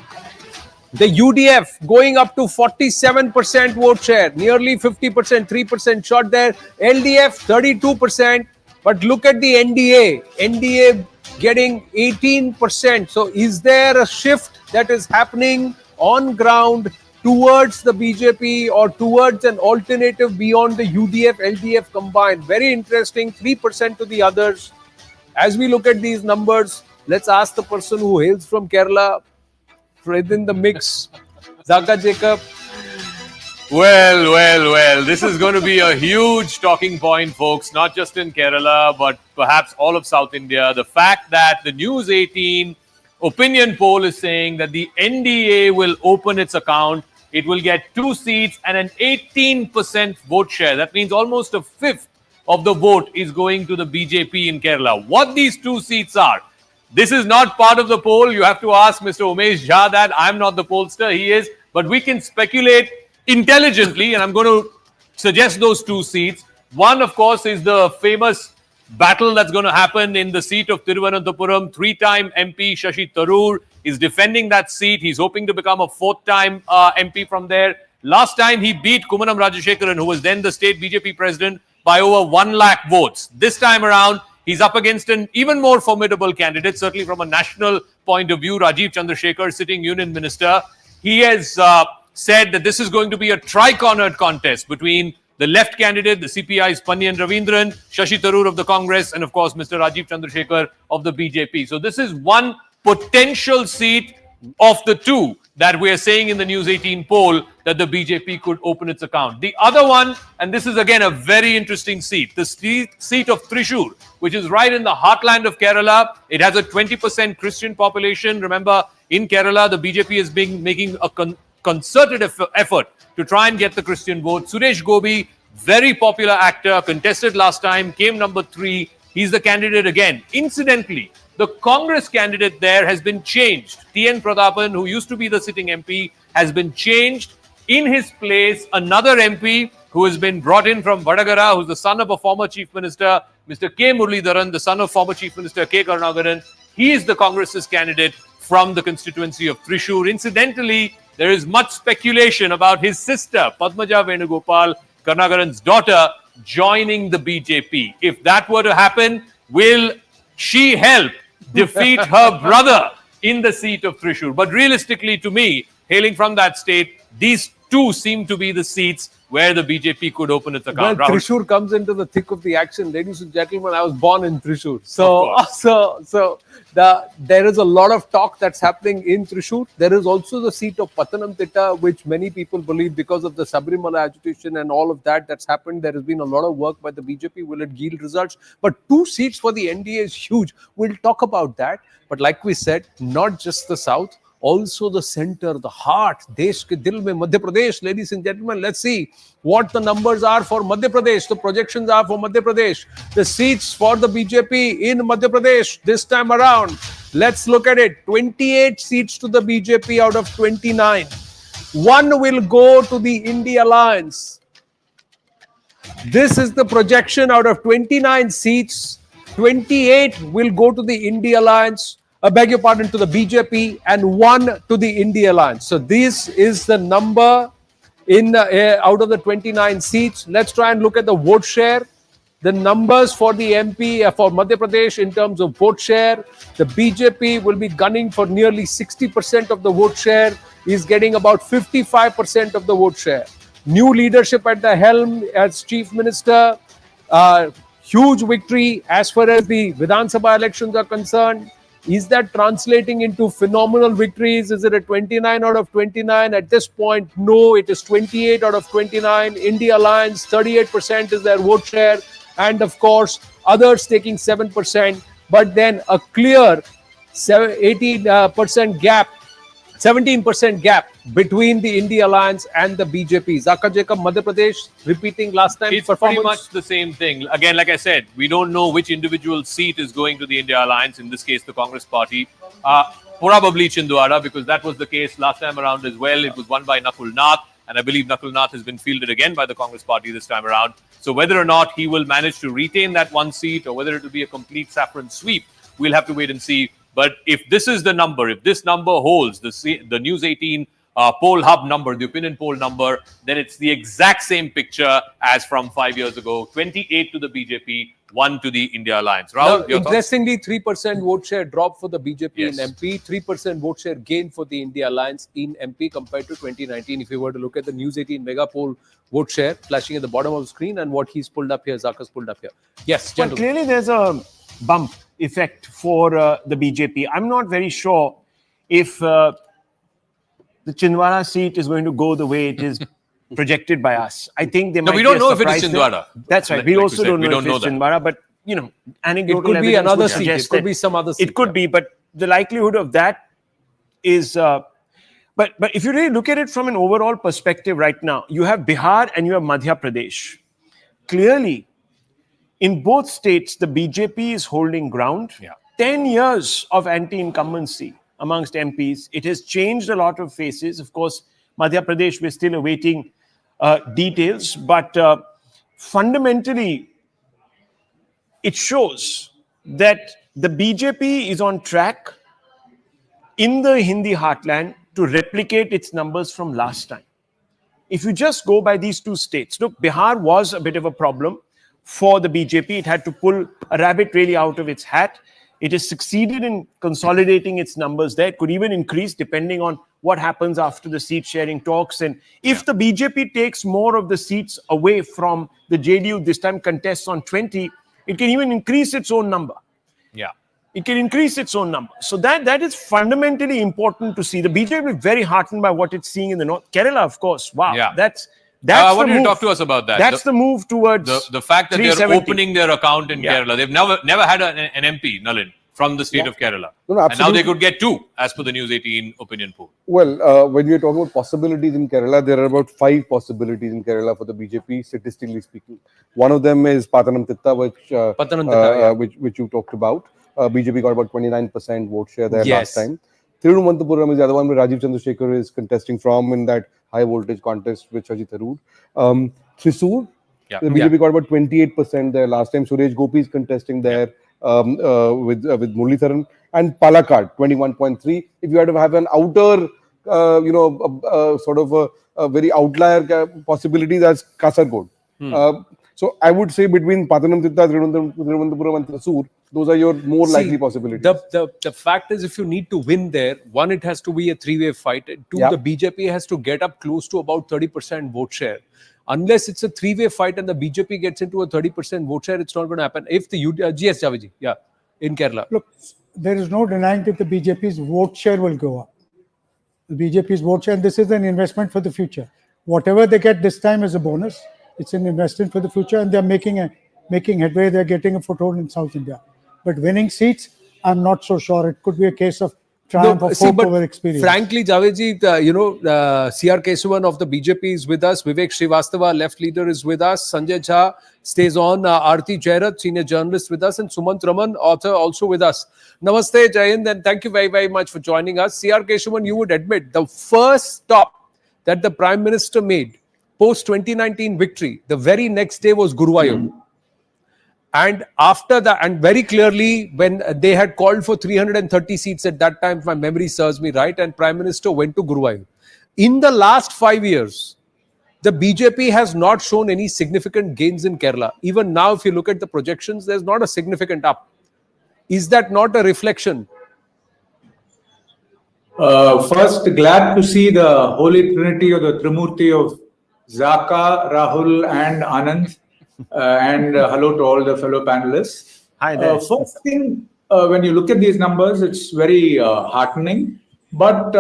the UDF going up to 47% vote share, nearly 50%, 3% short there. LDF 32%, but look at the NDA getting 18%. So is there a shift that is happening on ground towards the BJP or towards an alternative beyond the UDF, LDF combined? Very interesting, 3% to the others. As we look at these numbers, let's ask the person who hails from Kerala, within the mix, Zaka Jacob. Well, this is going to be a huge talking point, folks, not just in Kerala, but perhaps all of South India. The fact that the News 18 opinion poll is saying that the NDA will open its account, it will get 2 seats and an 18% vote share. That means almost a fifth of the vote is going to the BJP in Kerala. What these 2 seats are, this is not part of the poll. You have to ask Mr. Umesh Jha that. I'm not the pollster, he is. But we can speculate intelligently, and I'm going to suggest those 2 seats. One, of course, is the famous battle that's going to happen in the seat of Thiruvananthapuram. 3-time MP Shashi Tharoor is defending that seat. He's hoping to become a 4th-time MP from there. Last time he beat Kumanam Rajashekaran, who was then the state BJP president, by over 1 lakh votes. This time around, he's up against an even more formidable candidate, certainly from a national point of view, Rajiv Chandrasekhar, sitting union minister. He has said that this is going to be a tri-cornered contest between the left candidate, the CPI's Pannian Ravindran, Shashi Tharoor of the Congress, and of course, Mr. Rajiv Chandrasekhar of the BJP. So this is one potential seat of the 2 that we are saying in the News 18 poll that the BJP could open its account. The other one, and this is again a very interesting seat, the seat of Thrissur, which is right in the heartland of Kerala. It has a 20% Christian population. Remember, in Kerala, the BJP is making a concerted effort to try and get the Christian vote. Suresh Gobi, very popular actor, contested last time, came number 3. He's the candidate again. Incidentally, the Congress candidate there has been changed. T.N. Prathapan, who used to be the sitting MP, has been changed. In his place, another MP who has been brought in from Vadagara, who's the son of a former chief minister, Mr. K. Muralidharan, the son of former chief minister K. Karunakaran. He is the Congress's candidate from the constituency of Thrissur. Incidentally, there is much speculation about his sister, Padmaja Venugopal, Karnagaran's daughter, joining the BJP. If that were to happen, will she help defeat her brother in the seat of Thrissur? But realistically, to me, hailing from that state, these two seem to be the seats where the BJP could open its account. Well, Rahul. Thrissur comes into the thick of the action. Ladies and gentlemen, I was born in Thrissur. So there is a lot of talk that's happening in Thrissur. There is also the seat of Pathanamthitta, which many people believe because of the Sabarimala agitation and all of that that's happened, there has been a lot of work by the BJP. Will it yield results? But 2 seats for the NDA is huge. We'll talk about that. But like we said, not just the South, also the center, the heart, Desh ke dil mein, Madhya Pradesh. Ladies and gentlemen, let's see what the numbers are for Madhya Pradesh. The projections are for Madhya Pradesh. The seats for the BJP in Madhya Pradesh this time around. Let's look at it. 28 seats to the BJP out of 29. 1 will go to the India Alliance. This is the projection out of 29 seats. 28 will go to the India Alliance. I beg your pardon, to the BJP, and 1 to the India Alliance. So this is the number in out of the 29 seats. Let's try and look at the vote share. The numbers for the MP for Madhya Pradesh in terms of vote share. The BJP will be gunning for nearly 60% of the vote share. Is getting about 55% of the vote share. New leadership at the helm as Chief Minister. Huge victory as far as the Vidhan Sabha elections are concerned. Is that translating into phenomenal victories? Is it a 29 out of 29? At this point, no, it is 28 out of 29. India Alliance, 38% is their vote share. And of course, others taking 7%. But then a clear 18% gap, 17% gap between the India Alliance and the BJP. Zaka Jacob, Madhya Pradesh, repeating last time's It's performance. pretty much the same thing. Again, like I said, we don't know which individual seat is going to the India Alliance, in this case, the Congress party. Probably Chhindwara, because that was the case last time around as well. It was won by Nakul Nath, and I believe Nakul Nath has been fielded again by the Congress party this time around. So whether or not he will manage to retain that 1 seat or whether it will be a complete saffron sweep, we'll have to wait and see. But if this is the number, if this number holds, the News 18 poll hub number, the opinion poll number, then it's the exact same picture as from 5 years ago. 28 to the BJP, 1 to the India Alliance. Rahul, your thoughts? Interestingly, 3% vote share drop for the BJP Yes. in MP, 3% vote share gain for the India Alliance in MP compared to 2019. If you were to look at the News 18 mega poll vote share flashing at the bottom of the screen and what he's pulled up here, Zaka's pulled up here. Yes, But gentlemen. clearly there's a bump effect for the BJP. I'm not very sure if the Chhindwara seat is going to go the way it is projected by us. I think they might. we don't be a know if it is surprise there. Chhindwara. That's right. Like We you also said, don't we know don't if it's know that. Chhindwara, but anecdotal It could be evidence another would seat. suggest It could that be some other seat. It could be, but the likelihood of that is. But if you really look at it from an overall perspective right now, you have Bihar and you have Madhya Pradesh. Clearly, in both states, the BJP is holding ground. Yeah. 10 years of anti-incumbency amongst MPs. It has changed a lot of faces. Of course, Madhya Pradesh, we're still awaiting details. But fundamentally, it shows that the BJP is on track in the Hindi heartland to replicate its numbers from last time. If you just go by these 2 states, look, Bihar was a bit of a problem for the BJP. It had to pull a rabbit really out of its hat. It has succeeded in consolidating its numbers there. It could even increase depending on what happens after the seat sharing talks. And if the BJP takes more of the seats away from the JDU, this time contests on 20, it can even increase its own number. Yeah. It can increase its own number. So that is fundamentally important to see. The BJP is very heartened by what it's seeing in the north. Kerala, of course. Wow. Yeah. That's I the want you to move. talk to us about that. That's the move towards the fact that they're 370. opening their account in Yeah. Kerala. They've never had an MP, Nalin, from the state of Kerala. No, and now they absolutely. could get 2 as per the News 18 opinion poll. Well, when we're talking about possibilities in Kerala, there are about 5 possibilities in Kerala for the BJP, statistically speaking. One of them is Pathanamthitta, which you talked about. BJP got about 29% vote share there last time. Thiruvananthapuram is the other one where Rajiv Chandrasekhar is contesting from in that high voltage contest with Shaji Tharoor. Thrissur, the BJP got about 28% there last time. Suresh Gopi is contesting there. with Muralidharan, and Palakkad 21.3. If you had to have an outer, sort of a very outlier possibility, that's Kasargod. So I would say between Pathanamthitta, Thiruvananthapuram and Thrissur, those are your more likely possibilities. The fact is, if you need to win there, one, it has to be a three-way fight. Two, the BJP has to get up close to about 30% vote share. Unless it's a three-way fight and the BJP gets into a 30% vote share, it's not going to happen. If the GS Javiji, in Kerala. Look, there is no denying that the BJP's vote share will go up. The BJP's vote share, and this is an investment for the future. Whatever they get this time is a bonus. It's an investment for the future, and they're making headway. They're getting a foothold in South India. But winning seats, I'm not so sure. It could be a case of triumph of hope over experience. Frankly, Javedji, CR Kesavan of the BJP is with us. Vivek Srivastava, left leader, is with us. Sanjay Jha stays on. Aarti Jairat, senior journalist, with us. And Sumant Raman, author, also with us. Namaste, Jai Hind, and thank you very, very much for joining us. CR Kesavan, you would admit, the first stop that the Prime Minister made post-2019 victory, the very next day was Guruvayur. And after that, and very clearly, when they had called for 330 seats at that time, if my memory serves me right, and Prime Minister went to Guruvayur. In the last 5 years, the BJP has not shown any significant gains in Kerala. Even now, if you look at the projections, there's not a significant up. Is that not a reflection? First, glad to see the Holy Trinity or the Trimurti of Zaka, Rahul and Anand. And hello to all the fellow panelists. Hi there. First thing, when you look at these numbers, it's very heartening. But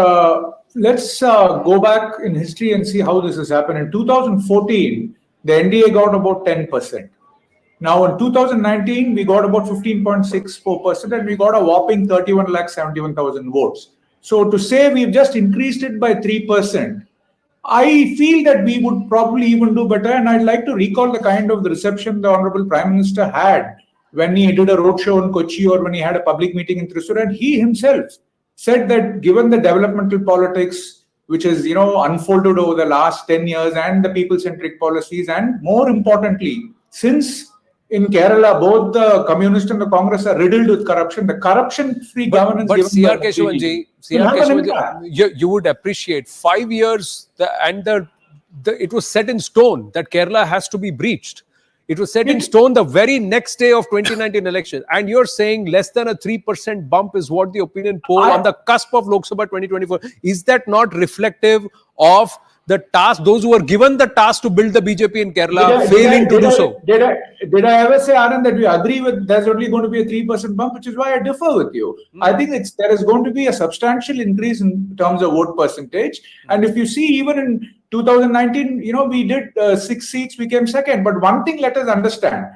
let's go back in history and see how this has happened. In 2014, the NDA got about 10%. Now in 2019, we got about 15.64%, and we got a whopping 31,71,000 votes. So to say we've just increased it by 3%, I feel that we would probably even do better, and I'd like to recall the kind of the reception the Honorable Prime Minister had when he did a roadshow in Kochi or when he had a public meeting in Thrissur, and he himself said that given the developmental politics which has unfolded over the last 10 years and the people-centric policies, and more importantly, since in Kerala both the Communist and the Congress are riddled with corruption, the corruption-free governance. But CR Kesavanji, you would appreciate 5 years, it was set in stone that Kerala has to be breached. It was set in stone the very next day of 2019 election. And you're saying less than a 3% bump is what the opinion poll on the cusp of Lok Sabha 2024. Is that not reflective of the task, those who were given the task to build the BJP in Kerala, failing to do so? Did I ever say, Anand, that we agree with there's only going to be a 3% bump, which is why I differ with you. I think there is going to be a substantial increase in terms of vote percentage. And if you see, even in 2019, we did 6 seats, we came second. But one thing let us understand,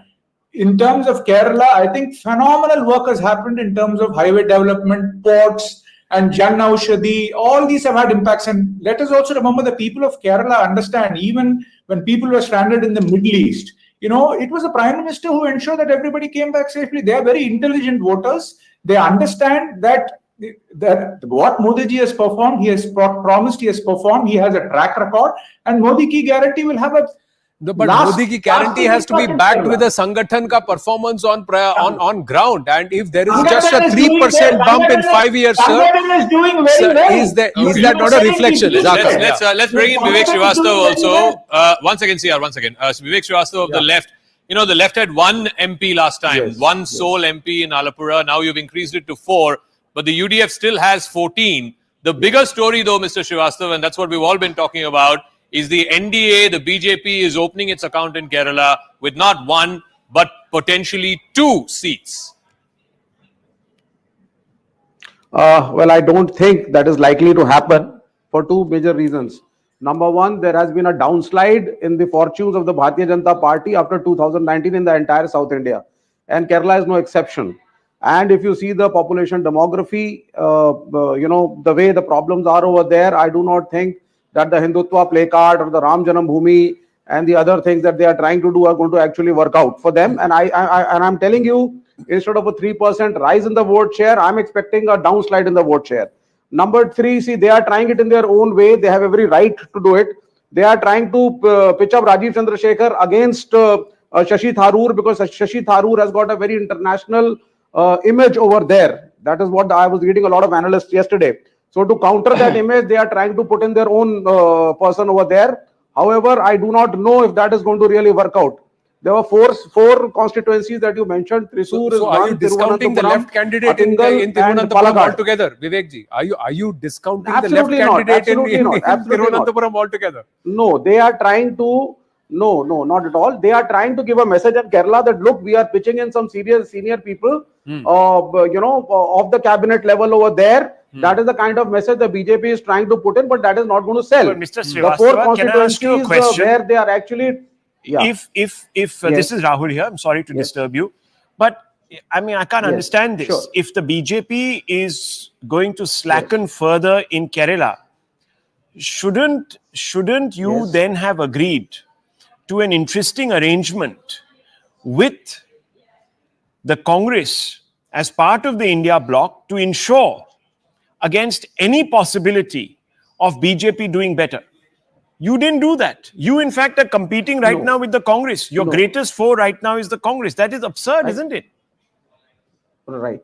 in terms of Kerala, I think phenomenal work has happened in terms of highway development, ports, and Jan Aushadhi. All these have had impacts. And let us also remember the people of Kerala understand, even when people were stranded in the Middle East, it was the Prime Minister who ensured that everybody came back safely. They are very intelligent voters. They understand that what Modi ji has performed, he has promised, he has performed, he has a track record, and Modi ki guarantee will have a Modi ki guarantee has to be backed with a Sangathan ka performance on ground. And if there is just a 3% bump in 5 years, sir, is that not a reflection? Let's bring in Vivek Srivastava also. One second, CR, one second. Vivek Srivastava of the left. The left had one MP last time, one sole MP in Alapura. Now you've increased it to 4, but the UDF still has 14. The bigger story, though, Mr. Srivastava, and that's what we've all been talking about, is the NDA, the BJP is opening its account in Kerala with not 1, but potentially 2 seats. Well, I don't think that is likely to happen for 2 major reasons. Number 1, there has been a downslide in the fortunes of the Bharatiya Janata Party after 2019 in the entire South India. And Kerala is no exception. And if you see the population demography, the way the problems are over there, I do not think that the Hindutva placard or the Ram Janam Bhoomi and the other things that they are trying to do are going to actually work out for them. And I'm telling you, instead of a 3% rise in the vote share, I'm expecting a downslide in the vote share. Number 3, see, they are trying it in their own way. They have every right to do it. They are trying to pitch up Rajiv Chandrasekhar against Shashi Tharoor, because Shashi Tharoor has got a very international image over there. That is what I was reading a lot of analysts yesterday. So to counter that image, they are trying to put in their own person over there. However, I do not know if that is going to really work out. There were four constituencies that you mentioned. Thrissur is so are you one, discounting the left candidate in Thiruvananthapuram altogether, Vivekji? Are you discounting Absolutely the left candidate in Thiruvananthapuram altogether? No, they are trying to. No, not at all. They are trying to give a message in Kerala that look, we are pitching in some serious senior people, of the cabinet level over there. That is the kind of message the BJP is trying to put in, but that is not going to sell. But Mr. The four Srivastava, can I ask you a constituencies question? where they are actually. Yeah. If Yes. this is Rahul here, I'm sorry to disturb you, but I mean, I can't understand this. Sure. If the BJP is going to slacken further in Kerala, shouldn't you then have agreed to an interesting arrangement with the Congress as part of the India bloc to ensure against any possibility of BJP doing better? You didn't do that. You, in fact, are competing right now with the Congress. Your greatest foe right now is the Congress. That is absurd, isn't it? Right.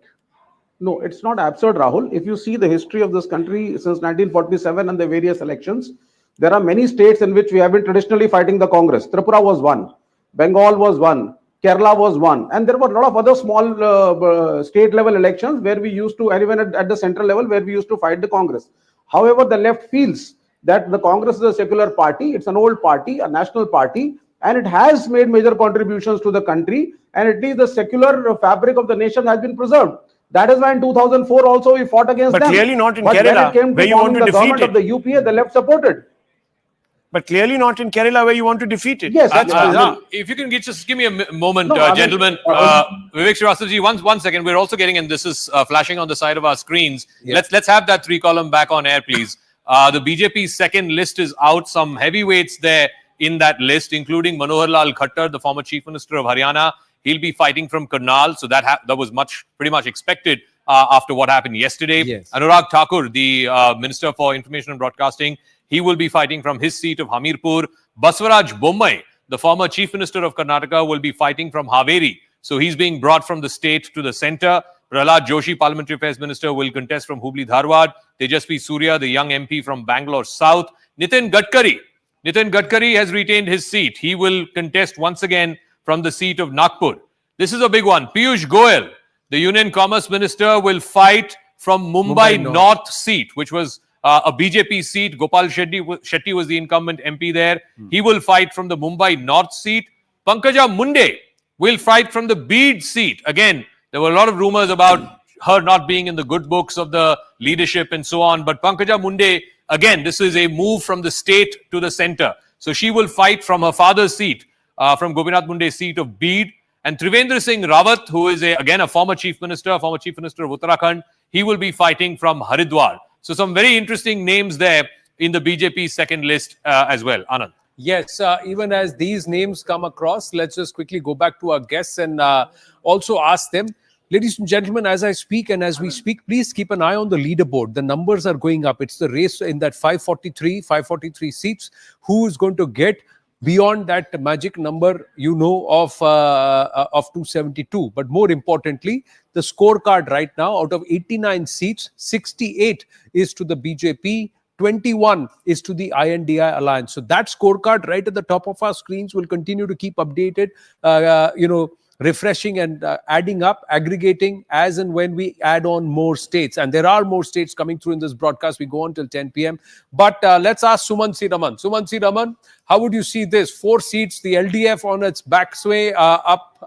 No, it's not absurd, Rahul. If you see the history of this country since 1947 and the various elections, there are many states in which we have been traditionally fighting the Congress. Tripura was one, Bengal was one, Kerala was one, and there were a lot of other small state level elections where we used to, and even at the central level where we used to fight the Congress. However, the left feels that the Congress is a secular party, it's an old party, a national party, and it has made major contributions to the country, and at least the secular fabric of the nation has been preserved. That is why in 2004 also we fought against them. But clearly not in Kerala, Kerala, when it came to where you want to the defeat government it. of the UPA, the left supported. But clearly not in Kerala where you want to defeat it. Yes, if you can just give me a moment, No, I mean, gentlemen. Vivek Srivastava, one second. We're also getting, and this is flashing on the side of our screens. Let's have that 3-column back on air, please. The BJP's second list is out. Some heavyweights there in that list, including Manohar Lal Khattar, the former Chief Minister of Haryana. He'll be fighting from Karnal, so that was pretty much expected after what happened yesterday. Yes. Anurag Thakur, the Minister for Information and Broadcasting, he will be fighting from his seat of Hamirpur. Baswaraj Bommai, the former Chief Minister of Karnataka, will be fighting from Haveri. So he's being brought from the state to the center. Prahlad Joshi, Parliamentary Affairs Minister, will contest from Hubli Dharwad. Tejasvi Surya, the young MP from Bangalore South. Nitin Gadkari has retained his seat. He will contest once again from the seat of Nagpur. This is a big one. Piyush Goyal, the Union Commerce Minister, will fight from Mumbai North seat, which was a BJP seat. Gopal Shetty was the incumbent MP there. He will fight from the Mumbai North seat. Pankaja Munde will fight from the Bid seat. Again, there were a lot of rumors about her not being in the good books of the leadership and so on. But Pankaja Munde, again, this is a move from the state to the center. So she will fight from her father's seat, from Gopinath Munde's seat of Bid. And Trivendra Singh Rawat, who is again a former Chief Minister of Uttarakhand, he will be fighting from Haridwar. So some very interesting names there in the BJP second list as well. Anand. Yes, even as these names come across, let's just quickly go back to our guests and also ask them. Ladies and gentlemen, as I speak and as we speak, please keep an eye on the leaderboard. The numbers are going up. It's the race in that 543 seats. Who is going to get beyond that magic number, of 272? But more importantly, the scorecard right now, out of 89 seats, 68 is to the BJP, 21 is to the INDI alliance. So that scorecard right at the top of our screens will continue to keep updated, refreshing and adding up, aggregating as and when we add on more states. And there are more states coming through in this broadcast. We go on till 10 p.m. But let's ask Suman C. Raman. Suman C. Raman, how would you see this? 4 seats, the LDF on its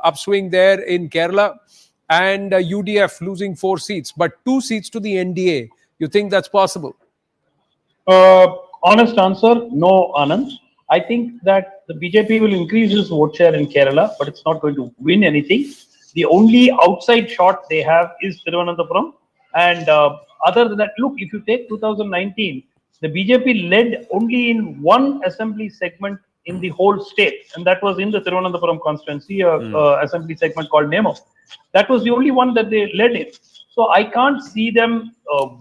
upswing there in Kerala, and UDF losing 4 seats, but 2 seats to the NDA. You think that's possible? Honest answer, no, Anand. I think that the BJP will increase its vote share in Kerala, but it's not going to win anything. The only outside shot they have is Thiruvananthapuram. And other than that, look, if you take 2019, the BJP led only in one assembly segment in the whole state, and that was in the Thiruvananthapuram constituency, assembly segment called Nemo. That was the only one that they led in. So I can't see them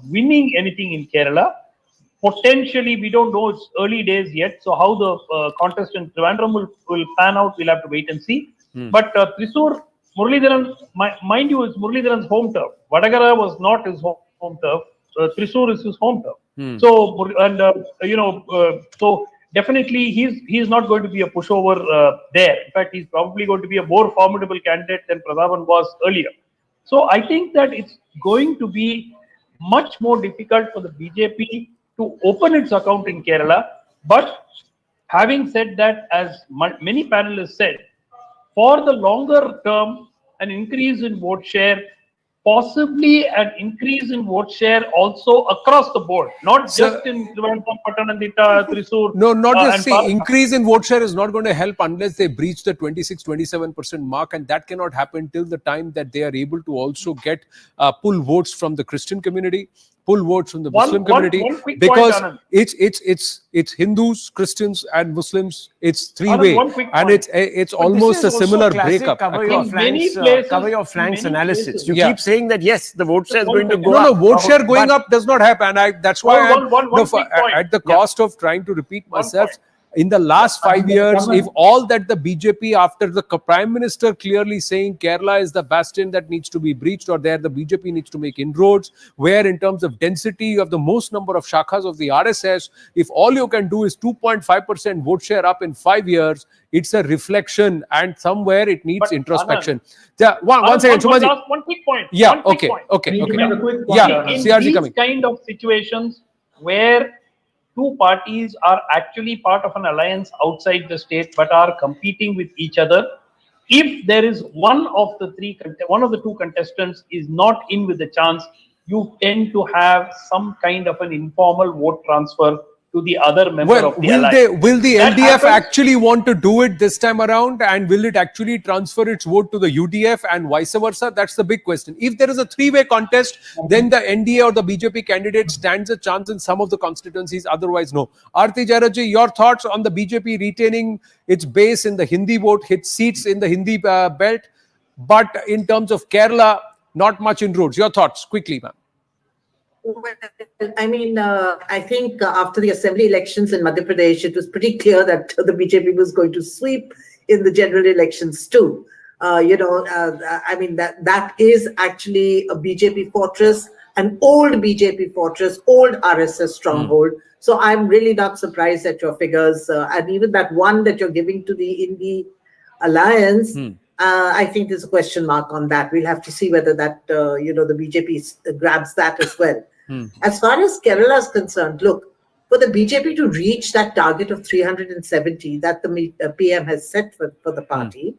winning anything in Kerala. Potentially, we don't know, it's early days yet. So how the contest in Trivandrum will pan out, we'll have to wait and see. But Thrissur Muralidharan, mind you, it's Muralidharan's home turf. Vadagara was not his home turf. Thrissur is his home turf. So, and so definitely he's not going to be a pushover there. In fact, he's probably going to be a more formidable candidate than Pradhaban was earlier. So I think that it's going to be much more difficult for the BJP to open its account in Kerala. But having said that, as many panelists said, for the longer term, an increase in vote share, possibly an increase in vote share also across the board, not just in Trivandrum, Pattanamthitta, Thrissur. No, not just see, increase in vote share is not going to help unless they breach the 26-27% mark, and that cannot happen till the time that they are able to also get pull votes from the Christian community, pull votes from the Muslim community, because it's Hindus, Christians, and Muslims. It's three-way, and it's almost a similar breakup. Cover your flanks analysis. You keep saying that yes, the vote share is going to go up. No, vote share going up does not happen. That's why at the cost of trying to repeat myself, in the last 5 years, if all that the BJP, after the Prime Minister clearly saying Kerala is the bastion that needs to be breached, or there the BJP needs to make inroads, where in terms of density you have the most number of shakhas of the RSS, if all you can do is 2.5% vote share up in 5 years, it's a reflection, and somewhere it needs introspection. One second, Shumaji. One quick point. Yeah, okay. Yeah, in these kind of situations where two parties are actually part of an alliance outside the state but are competing with each other, if there is one of the two contestants is not in with the chance, you tend to have some kind of an informal vote transfer to the other member of the alliance. Will the LDF actually want to do it this time around, and will it actually transfer its vote to the UDF and vice versa? That's the big question. If there is a three-way contest, then the NDA or the BJP candidate stands a chance in some of the constituencies, otherwise no. Aarti Jairaji, your thoughts on the BJP retaining its base in the Hindi vote, its seats in the Hindi belt, but in terms of Kerala, not much inroads. Your thoughts, quickly, ma'am. Well, I mean, I think after the assembly elections in Madhya Pradesh, it was pretty clear that the BJP was going to sweep in the general elections too. I mean, that is actually a BJP fortress, an old BJP fortress, old RSS stronghold. So I'm really not surprised at your figures. And even that one that you're giving to the Indie Alliance, I think there's a question mark on that. We'll have to see whether that, the BJP grabs that as well. As far as Kerala is concerned, look, for the BJP to reach that target of 370 that the PM has set for the party,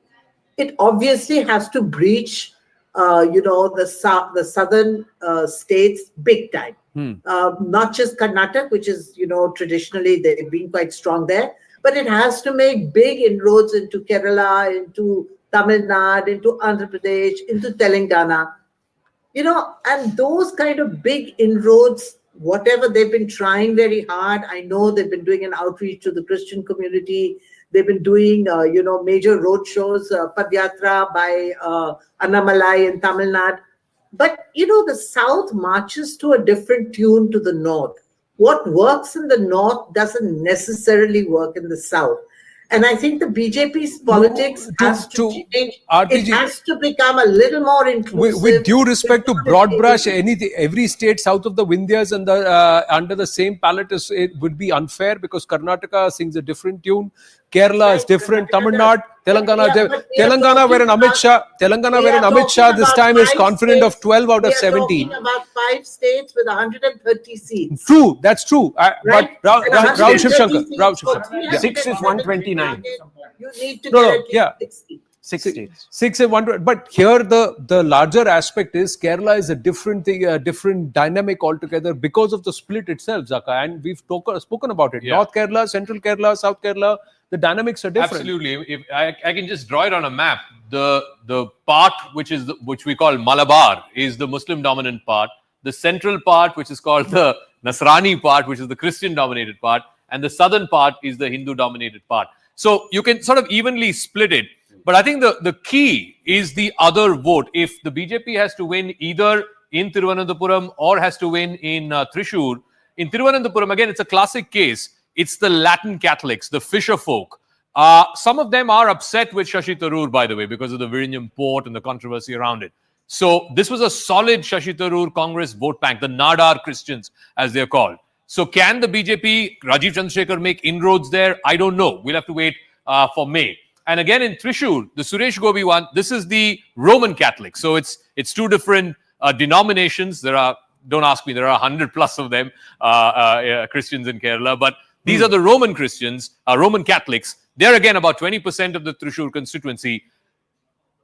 it obviously has to breach, the southern states big time. Not just Karnataka, which is, traditionally they've been quite strong there, but it has to make big inroads into Kerala, into Tamil Nadu, into Andhra Pradesh, into Telangana. And those kind of big inroads, whatever they've been trying very hard. I know they've been doing an outreach to the Christian community. They've been doing, major road shows, Padyatra by Annamalai in Tamil Nadu. But, the South marches to a different tune to the North. What works in the North doesn't necessarily work in the South. And I think the BJP's politics has to change. It has to become a little more inclusive. With due respect to broad brush, every state south of the Vindhyas and under the same palette it would be unfair, because Karnataka sings a different tune. Kerala is different. Tamil Nadu, Telangana, where an Amit Shah this time is confident of 12 out of 17. We are talking about 5 states with 130 seats. True, that's true. But Rao Shiv Shankar. 6 is 129. You need to get 60. 6 states. 6 and 1. But here the larger aspect is Kerala is a different thing, a different dynamic altogether because of the split itself, Zaka. And we've spoken about it. North Kerala, Central Kerala, South Kerala. The dynamics are different. Absolutely. If I can just draw it on a map. The part which we call Malabar is the Muslim dominant part. The central part, which is called the Nasrani part, which is the Christian dominated part, and the southern part is the Hindu dominated part. So you can sort of evenly split it. But I think the key is the other vote. If the BJP has to win either in Thiruvananthapuram or has to win in Thrissur, in Thiruvananthapuram, again, it's a classic case. It's the Latin Catholics, the fisher folk, Some of them are upset with Shashi Tharoor, by the way, because of the Vizhinjam port and the controversy around it. So this was a solid Shashi Tharoor Congress vote bank, the Nadar Christians, as they're called. So can the BJP, Rajiv Chandrasekhar, make inroads there? I don't know. We'll have to wait for May. And again, in Trishur, the Suresh Gopi one, this is the Roman Catholic. So it's two different denominations. Don't ask me, there are 100 plus of them, Christians in Kerala. But these are the Roman Christians, Roman Catholics. They're again about 20% of the Trishur constituency.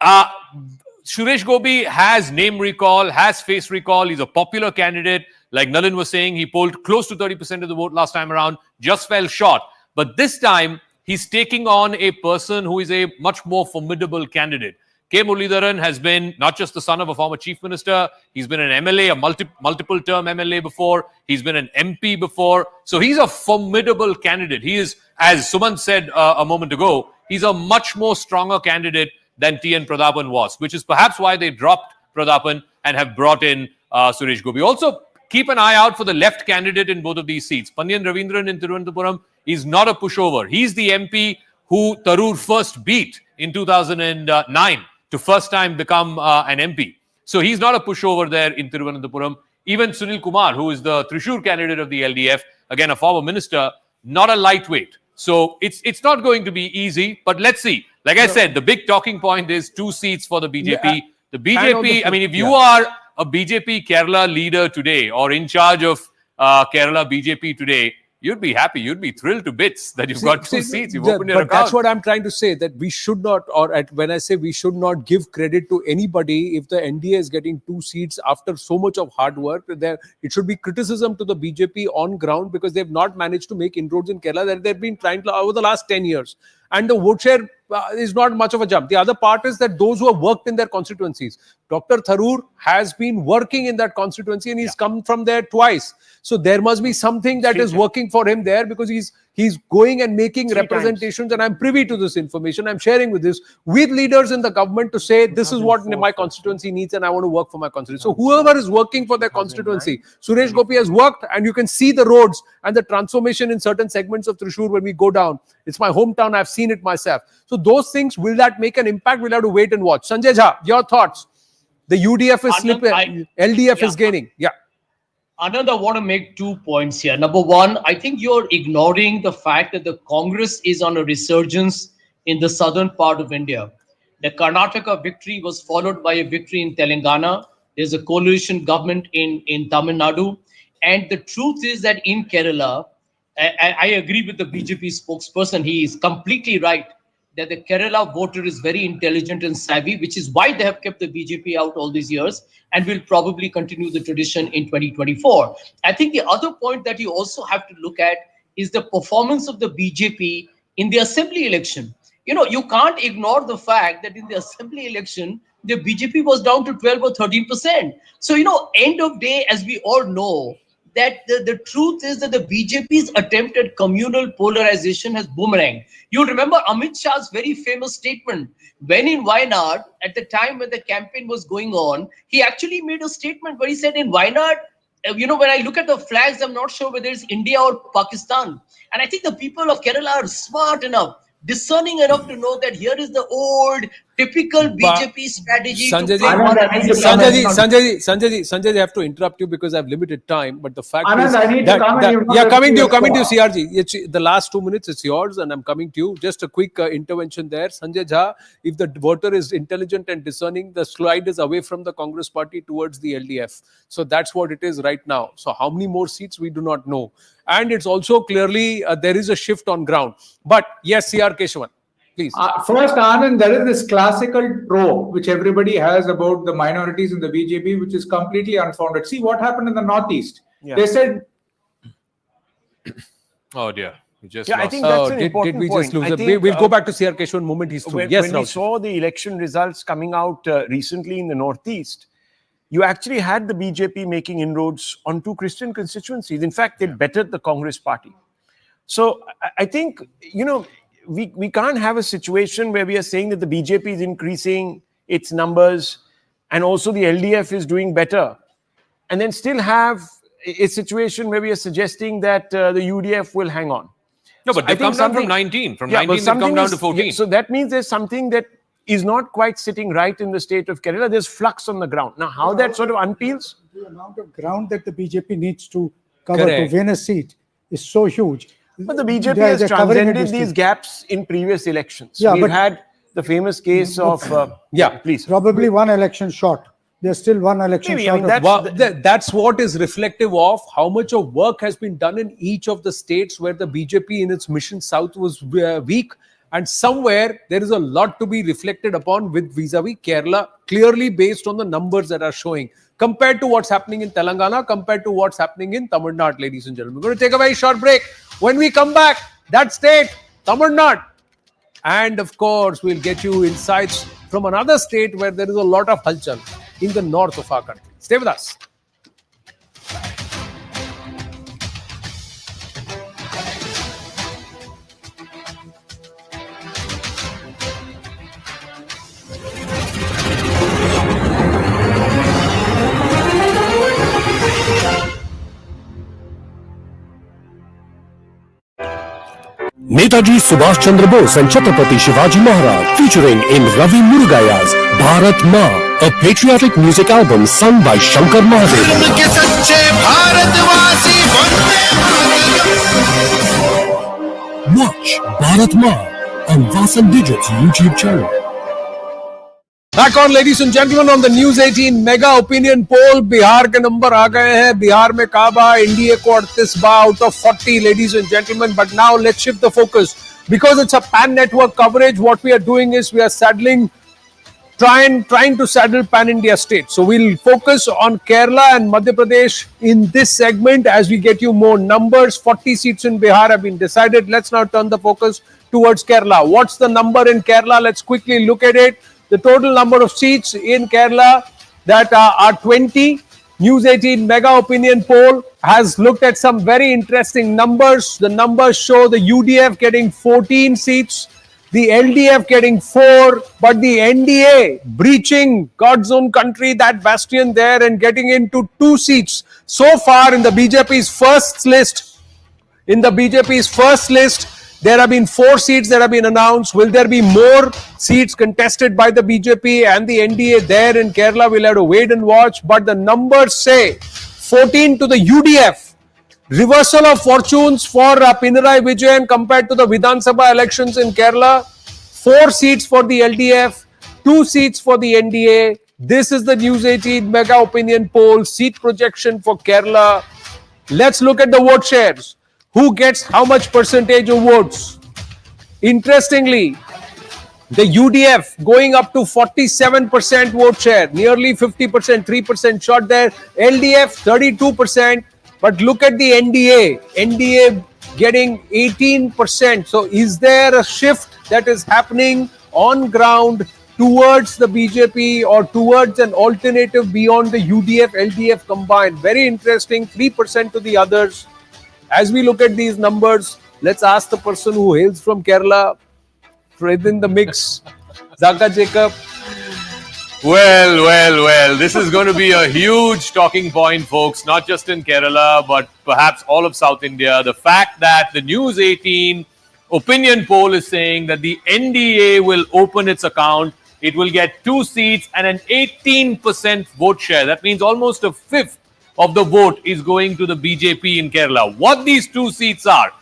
Suresh Gopi has name recall, has face recall. He's a popular candidate. Like Nalin was saying, he polled close to 30% of the vote last time around, just fell short. But this time, he's taking on a person who is a much more formidable candidate. K. Muralidharan has been not just the son of a former chief minister, he's been an MLA, a multiple term MLA before, he's been an MP before. So he's a formidable candidate. He is, as Suman said a moment ago, he's a much more stronger candidate than T.N. Prathapan was, which is perhaps why they dropped Prathapan and have brought in Suresh Gopi. Also, keep an eye out for the left candidate in both of these seats. Pandian Ravindran in Thiruvananthapuram is not a pushover. He's the MP who Tharoor first beat in 2009 to first time become an MP. So he's not a pushover there in Thiruvananthapuram. Even Sunil Kumar, who is the Trishur candidate of the LDF, again a former minister, not a lightweight. So it's not going to be easy, but let's see. Like I said, the big talking point is 2 seats for the BJP. Yeah, the BJP, I mean, if you are a BJP Kerala leader today or in charge of Kerala BJP today, you'd be happy. You'd be thrilled to bits that you've got 2 seats. You've opened your account. But that's what I'm trying to say, that we should not, when I say we should not give credit to anybody if the NDA is getting 2 seats after so much of hard work, it should be criticism to the BJP on ground because they've not managed to make inroads in Kerala that they've been trying to over the last 10 years. And the vote share is not much of a jump. The other part is that those who have worked in their constituencies, Dr. Tharoor has been working in that constituency and he's come from there twice. So there must be something that is working for him there because he's going and making representations, and I'm privy to this information. I'm sharing with leaders in the government to say this is what my constituency needs and I want to work for my constituency. So whoever is working for their constituency, Suresh Gopi has worked, and you can see the roads and the transformation in certain segments of Trishur when we go down. It's my hometown. I've seen it myself. So those things, will that make an impact? We'll have to wait and watch. Sanjay Jha, your thoughts? The UDF is slipping, LDF is gaining. Yeah. Anand, I want to make 2 points here. Number one, I think you're ignoring the fact that the Congress is on a resurgence in the southern part of India. The Karnataka victory was followed by a victory in Telangana. There's a coalition government in Tamil Nadu. And the truth is that in Kerala, I agree with the BJP spokesperson. He is completely right that the Kerala voter is very intelligent and savvy, which is why they have kept the BJP out all these years and will probably continue the tradition in 2024. I think the other point that you also have to look at is the performance of the BJP in the assembly election. You know, you can't ignore the fact that in the assembly election, the BJP was down to 12 or 13%. So, you know, end of day, as we all know, that the truth is that the BJP's attempt at communal polarization has boomeranged. You remember Amit Shah's very famous statement when in Wayanad, at the time when the campaign was going on, he actually made a statement where he said in Wayanad, you know, when I look at the flags, I'm not sure whether it's India or Pakistan. And I think the people of Kerala are smart enough, discerning enough to know that here is the old typical BJP strategy. Sanjay, I have to interrupt you because I have limited time. But the fact is coming to you, CRG. The last 2 minutes, it's yours, and I'm coming to you. Just a quick intervention there, Sanjay Jha. If the voter is intelligent and discerning, the slide is away from the Congress party towards the LDF. So that's what it is right now. So how many more seats we do not know, and it's also clearly there is a shift on ground. But yes, CR Keshavan. Please. First, Anand, there is this classical trope which everybody has about the minorities in the BJP, which is completely unfounded. See what happened in the Northeast. Yeah. They said, "Oh dear, we just I think that's an important we point. Just lose we'll go back to CR Keshavan moment he's through. When we saw the election results coming out recently in the Northeast, you actually had the BJP making inroads on 2 Christian constituencies. In fact, they bettered the Congress party. So I think, you know, we can't have a situation where we are saying that the BJP is increasing its numbers and also the LDF is doing better, and then still have a situation where we are suggesting that the UDF will hang on. No, but they've come down from 19. From 19, they've come down to 14. So that means there's something that is not quite sitting right in the state of Kerala. There's flux on the ground. Now, how that sort of unpeels? The amount of ground that the BJP needs to cover to win a seat is so huge. But the BJP has transcended these gaps in previous elections. Yeah, We've had the famous case of... please. Probably one election short. There's still one election short. That's what is reflective of how much of work has been done in each of the states where the BJP in its mission south was weak. And somewhere there is a lot to be reflected upon with vis-a-vis Kerala, clearly based on the numbers that are showing, compared to what's happening in Telangana, compared to what's happening in Tamil Nadu, ladies and gentlemen. We're going to take a very short break. When we come back, that state, Tamil Nadu. And of course, we'll get you insights from another state where there is a lot of halchal in the north of our country. Stay with us. Netaji Subhash Chandra Bose and Chhatrapati Shivaji Maharaj, featuring in Ravi Murugaya's Bharat Maa, a patriotic music album sung by Shankar Mahadevan. Watch Bharat Maa on Vasan Digit's YouTube channel. Back on, ladies and gentlemen, on the News 18 mega opinion poll. Bihar के number आ गए हैं. Bihar में काबा NDA को 38 out of 40, ladies and gentlemen. But now let's shift the focus, because it's a pan network coverage. What we are doing is we are trying to saddle pan India states. So we'll focus on Kerala and Madhya Pradesh in this segment as we get you more numbers. 40 seats in Bihar have been decided. Let's now turn the focus towards Kerala. What's the number in Kerala? Let's quickly look at it. The total number of seats in Kerala that are 20. News 18 mega opinion poll has looked at some very interesting numbers. The numbers show the UDF getting 14 seats, the LDF getting 4, but the NDA breaching God's own country, that bastion there, and getting into 2 seats. So far in the BJP's first list, there have been 4 seats that have been announced. Will there be more seats contested by the BJP and the NDA there in Kerala? We'll have to wait and watch. But the numbers say 14 to the UDF. Reversal of fortunes for Pinarayi Vijayan compared to the Vidhan Sabha elections in Kerala. 4 seats for the LDF, 2 seats for the NDA. This is the News 18 mega opinion poll seat projection for Kerala. Let's look at the vote shares. Who gets how much percentage of votes? Interestingly, the UDF going up to 47% vote share, nearly 50%, 3% short there. LDF 32%, but look at the NDA getting 18%. So is there a shift that is happening on ground towards the BJP or towards an alternative beyond the UDF, LDF combined? Very interesting, 3% to the others. As we look at these numbers, let's ask the person who hails from Kerala, within the mix, Zaka Jacob. Well, this is going to be a huge talking point, folks, not just in Kerala, but perhaps all of South India. The fact that the News 18 opinion poll is saying that the NDA will open its account, it will get 2 seats and an 18% vote share. That means almost a fifth of the vote is going to the BJP in Kerala. What these 2 seats are,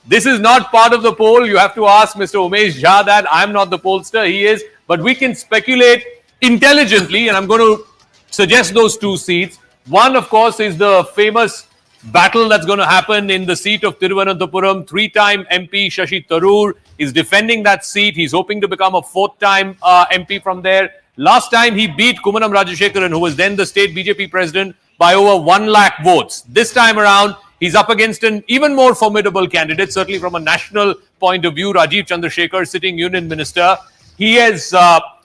this is not part of the poll. You have to ask Mr. Umesh Jha that. I'm not the pollster, he is. But we can speculate intelligently, and I'm going to suggest those 2 seats. One, of course, is the famous battle that's going to happen in the seat of Thiruvananthapuram. 3-time MP Shashi Tharoor is defending that seat. He's hoping to become a 4th-time MP from there. Last time he beat Kumanam Rajashekaran, who was then the state BJP president, by over 1 lakh votes. This time around, he's up against an even more formidable candidate, certainly from a national point of view, Rajiv Chandrasekhar, sitting union minister. He has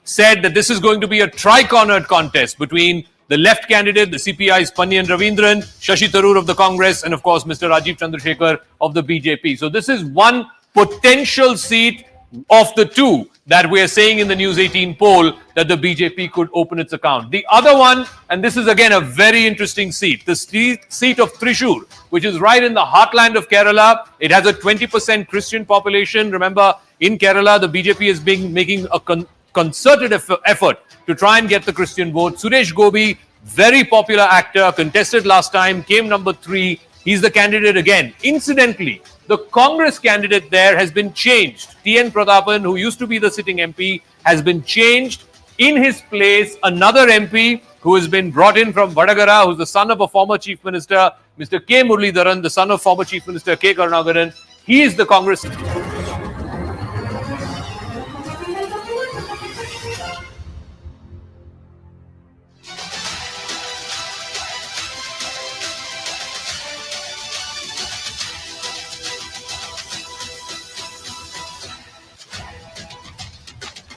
said that this is going to be a tri-cornered contest between the left candidate, the CPI's Panniyan Ravindran, Shashi Tharoor of the Congress, and of course, Mr. Rajiv Chandrasekhar of the BJP. So this is one potential seat of the 2 that we are saying in the News 18 poll that the BJP could open its account. The other one, and this is again a very interesting seat, the seat of Thrissur, which is right in the heartland of Kerala. It has a 20% Christian population. Remember, in Kerala, the BJP is making a concerted effort to try and get the Christian vote. Suresh Gopi, very popular actor, contested last time, came number 3. He's the candidate again. Incidentally, the Congress candidate there has been changed. T.N. Prathapan, who used to be the sitting MP, has been changed. In his place, another MP who has been brought in from Vadagara, who's the son of a former Chief Minister, Mr. K. Muralidharan, the son of former Chief Minister K. Karunakaran. He is the Congress.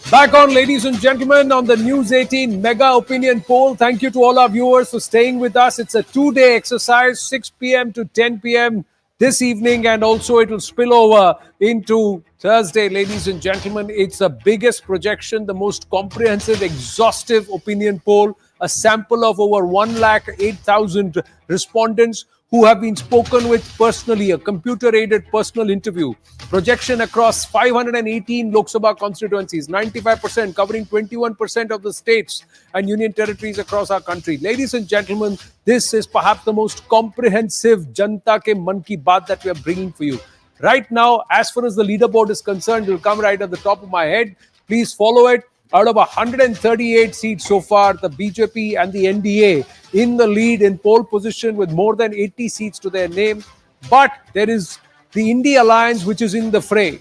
Back on, ladies and gentlemen, on the News 18 Mega Opinion Poll. Thank you to all our viewers for staying with us. It's a 2-day exercise, 6 p.m. to 10 p.m. this evening, and also it will spill over into Thursday, ladies and gentlemen. It's the biggest projection, the most comprehensive, exhaustive opinion poll, a sample of over 108,000 respondents who have been spoken with personally, a computer-aided personal interview. Projection across 518 Lok Sabha constituencies, 95%, covering 21% of the states and union territories across our country. Ladies and gentlemen, this is perhaps the most comprehensive Janta Ke Man Ki Baat that we are bringing for you. Right now, as far as the leaderboard is concerned, it will come right at the top of my head. Please follow it. Out of 138 seats so far, the BJP and the NDA in the lead in pole position with more than 80 seats to their name. But there is the India Alliance, which is in the fray.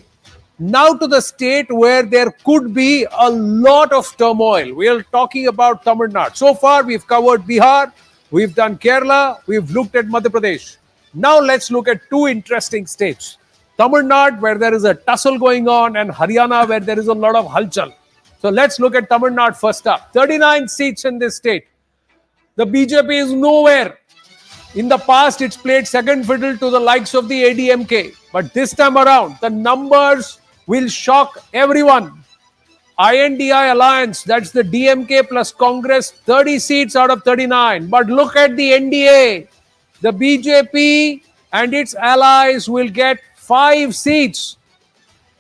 Now to the state where there could be a lot of turmoil. We are talking about Tamil Nadu. So far, we've covered Bihar, we've done Kerala, we've looked at Madhya Pradesh. Now let's look at 2 interesting states. Tamil Nadu, where there is a tussle going on, and Haryana, where there is a lot of halchal. So let's look at Tamil Nadu first up. 39 seats in this state. The BJP is nowhere. In the past, it's played second fiddle to the likes of the ADMK. But this time around, the numbers will shock everyone. INDI Alliance, that's the DMK plus Congress, 30 seats out of 39. But look at the NDA. The BJP and its allies will get 5 seats.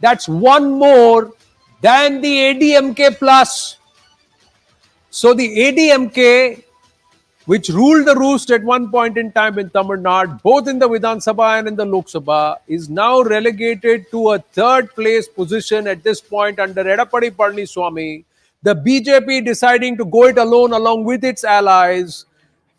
That's 1 more than the ADMK plus. So the ADMK, which ruled the roost at one point in time in Tamil Nadu, both in the Vidhan Sabha and in the Lok Sabha, is now relegated to a 3rd place position at this point under Edappadi Palaniswamy. The BJP deciding to go it alone along with its allies.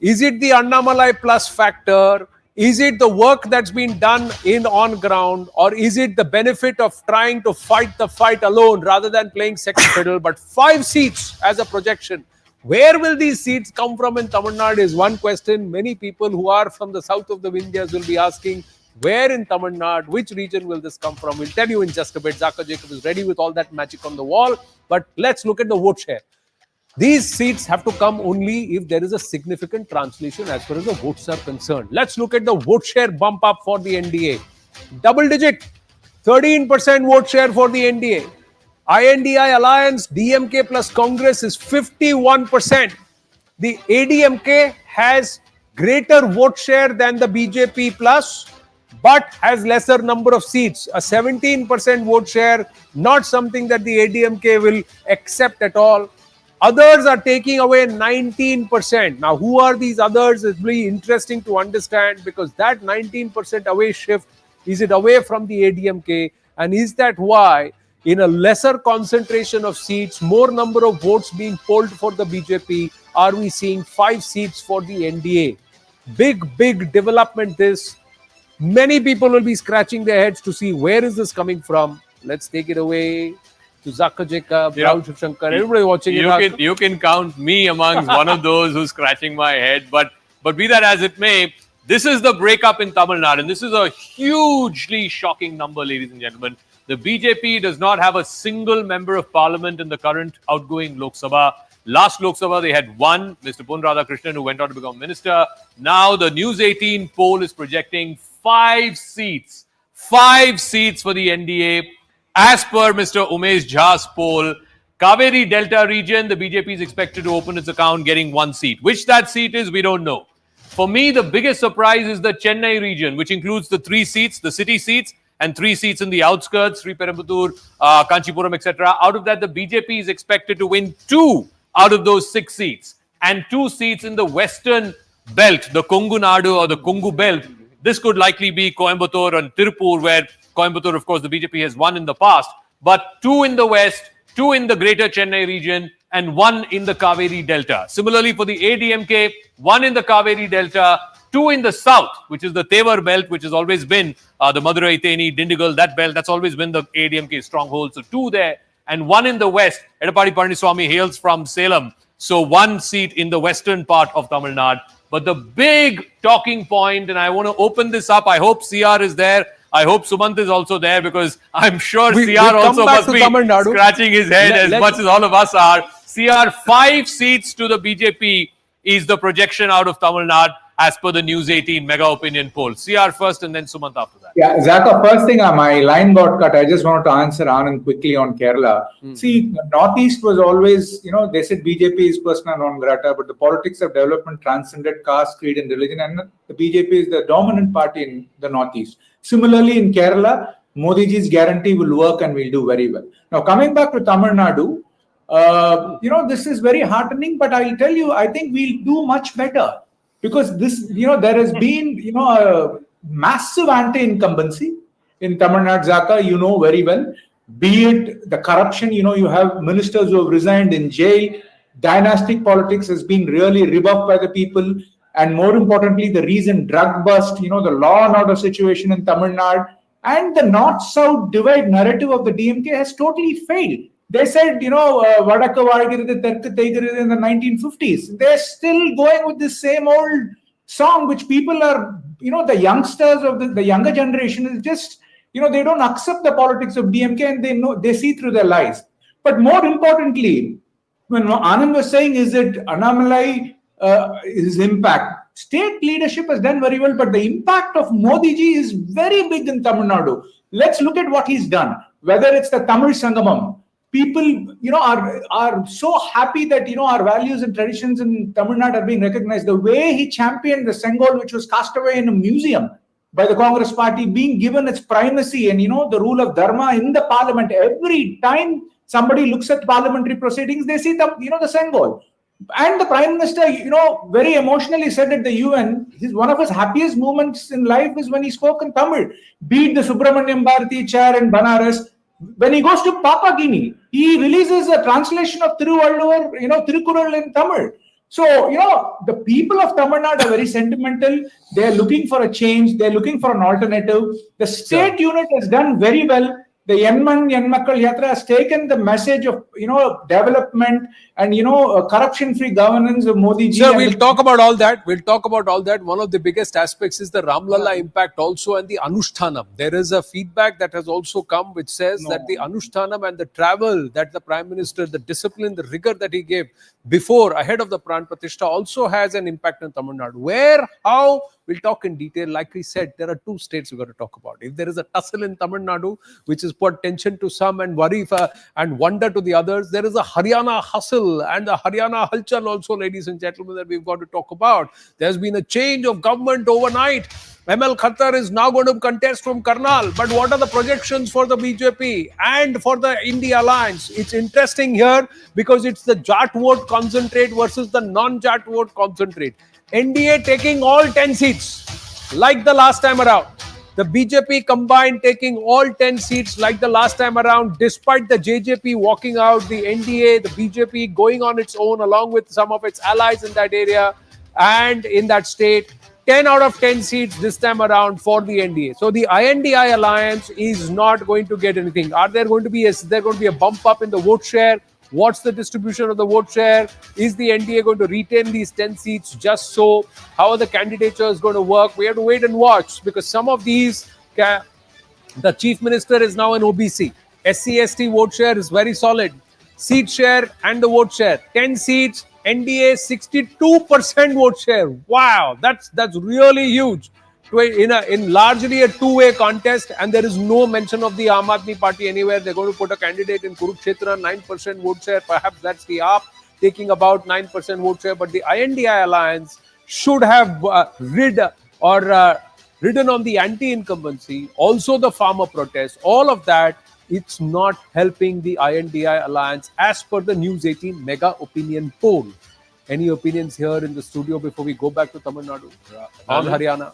Is it the Annamalai plus factor? Is it the work that's been done on ground, or is it the benefit of trying to fight the fight alone rather than playing second fiddle? But 5 seats as a projection. Where will these seats come from in Tamil Nadu is one question. Many people who are from the south of the Vindhyas will be asking, where in Tamil Nadu, which region will this come from? We'll tell you in just a bit. Zaka Jacob is ready with all that magic on the wall. But let's look at the vote share. These seats have to come only if there is a significant translation as far as the votes are concerned. Let's look at the vote share bump up for the NDA. Double digit, 13% vote share for the NDA. INDI Alliance, DMK plus Congress is 51%. The ADMK has greater vote share than the BJP plus, but has lesser number of seats. A 17% vote share, not something that the ADMK will accept at all. Others are taking away 19%. Now, who are these others? It's really interesting to understand, because that 19% away shift, is it away from the ADMK? And is that why, in a lesser concentration of seats, more number of votes being polled for the BJP, are we seeing 5 seats for the NDA? Big development this. Many people will be scratching their heads to see where is this coming from. Let's take it away to Zaka Jacob, Rahul Shivshankar, everybody watching it. You can count me amongst one of those who's scratching my head. But be that as it may, this is the breakup in Tamil Nadu. And this is a hugely shocking number, ladies and gentlemen. The BJP does not have a single member of parliament in the current outgoing Lok Sabha. Last Lok Sabha, they had 1, Mr. Pon Radhakrishnan, who went on to become minister. Now the News 18 poll is projecting 5 seats. 5 seats for the NDA. As per Mr. Umesh Jha's poll, Kaveri Delta region, the BJP is expected to open its account getting one seat. Which that seat is, we don't know. For me, the biggest surprise is the Chennai region, which includes the 3 seats, the city seats, and 3 seats in the outskirts, Sri Perambuttur, Kanchipuram, etc. Out of that, the BJP is expected to win 2 out of those 6 seats, and 2 seats in the western belt, the Kongu Nadu or the Kongu belt. This could likely be Coimbatore and Tirupur, where Coimbatore, of course, the BJP has won in the past, but 2 in the west, 2 in the greater Chennai region, and 1 in the Kaveri Delta. Similarly, for the ADMK, 1 in the Kaveri Delta, 2 in the south, which is the Tevar belt, which has always been the Madurai, Theni, Dindigul, that belt, that's always been the ADMK stronghold. So 2 there, and 1 in the west. Edappadi Palaniswamy hails from Salem, so 1 seat in the western part of Tamil Nadu. But the big talking point, and I want to open this up, I hope CR is there. I hope Sumant is also there, because I'm sure CR also must be scratching his head as much as all of us are. CR, 5 seats to the BJP is the projection out of Tamil Nadu as per the News 18 mega opinion poll. CR first and then Sumant after that. Yeah, Zaka, first thing, my line got cut. I just wanted to answer Anand quickly on Kerala. See, Northeast was always, they said BJP is persona non grata, but the politics of development transcended caste, creed and religion, and the BJP is the dominant party in the Northeast. Similarly, in Kerala, Modi ji's guarantee will work and will do very well. Now, coming back to Tamil Nadu, this is very heartening, but I'll tell you, I think we'll do much better. Because this, there has been, a massive anti-incumbency in Tamil Nadu, Zaka, very well. Be it the corruption, you have ministers who have resigned in jail. Dynastic politics has been really rebuffed by the people. And more importantly, the recent drug bust, the law and order situation in Tamil Nadu, and the north-south divide narrative of the DMK has totally failed. They said, Vadakka Vazhgirathu, Terkku Theigirathu in the 1950s. They're still going with the same old song, which people are, the youngsters of the younger generation is just, they don't accept the politics of DMK and they see through their lies. But more importantly, when Anand was saying, is it Annamalai, his impact? State leadership has done very well, but the impact of Modi ji is very big in Tamil Nadu. Let's look at what he's done. Whether it's the Tamil Sangamam, people, are so happy that, our values and traditions in Tamil Nadu are being recognized. The way he championed the Sengol, which was cast away in a museum by the Congress party, being given its primacy and, the rule of Dharma in the parliament. Every time somebody looks at parliamentary proceedings, they see the Sengol. And the Prime Minister, very emotionally said at the UN, one of his happiest moments in life is when he spoke in Tamil. Be it the Subramaniam Bharati chair in Banaras. When he goes to Papagini, he releases a translation of Thiruvalluvar, Thirukural in Tamil. So, the people of Tamil Nadu are very sentimental. They're looking for a change. They're looking for an alternative. The state unit has done very well. The Yenman Yenmakkal Yatra has taken the message of, development and, corruption-free governance of Modi ji. Sir, we'll talk about all that. One of the biggest aspects is the Ramlalla impact also, and the Anushtanam. There is a feedback that has also come which says that the Anushtanam and the travel that the Prime Minister, the discipline, the rigor that he gave ahead of the Pran Pratishtha also has an impact in Tamil Nadu. Where, how, we'll talk in detail. Like we said, there are 2 states we've got to talk about. If there is a tussle in Tamil Nadu, which is put tension to some and worry and wonder to the others, there is a Haryana hustle and the Haryana halchal also, ladies and gentlemen, that we've got to talk about. There's been a change of government overnight. ML Khattar is now going to contest from Karnal. But what are the projections for the BJP and for the India Alliance? It's interesting here because it's the Jat vote concentrate versus the non-Jat vote concentrate. NDA taking all 10 seats like the last time around. The BJP combined taking all 10 seats like the last time around, despite the JJP walking out, the NDA, the BJP going on its own along with some of its allies in that area and in that state. 10 out of 10 seats this time around for the NDA. So the INDI alliance is not going to get anything. Is there going to be a bump up in the vote share? What's the distribution of the vote share? Is the NDA going to retain these 10 seats just so? How are the candidatures going to work? We have to wait and watch because some of these, the chief minister is now an OBC. SC/ST vote share is very solid. Seat share and the vote share. 10 seats, NDA 62% vote share. Wow, that's really huge. in largely a two-way contest, and there is no mention of the Aam Aadmi Party anywhere. They're going to put a candidate in Kurukshetra, 9% vote share. Perhaps that's the AAP taking about 9% vote share. But the INDI alliance should have ridden on the anti-incumbency, also the farmer protest, all of that. It's not helping the INDI alliance as per the News 18 mega opinion poll. Any opinions here in the studio before we go back to Tamil Nadu on Haryana?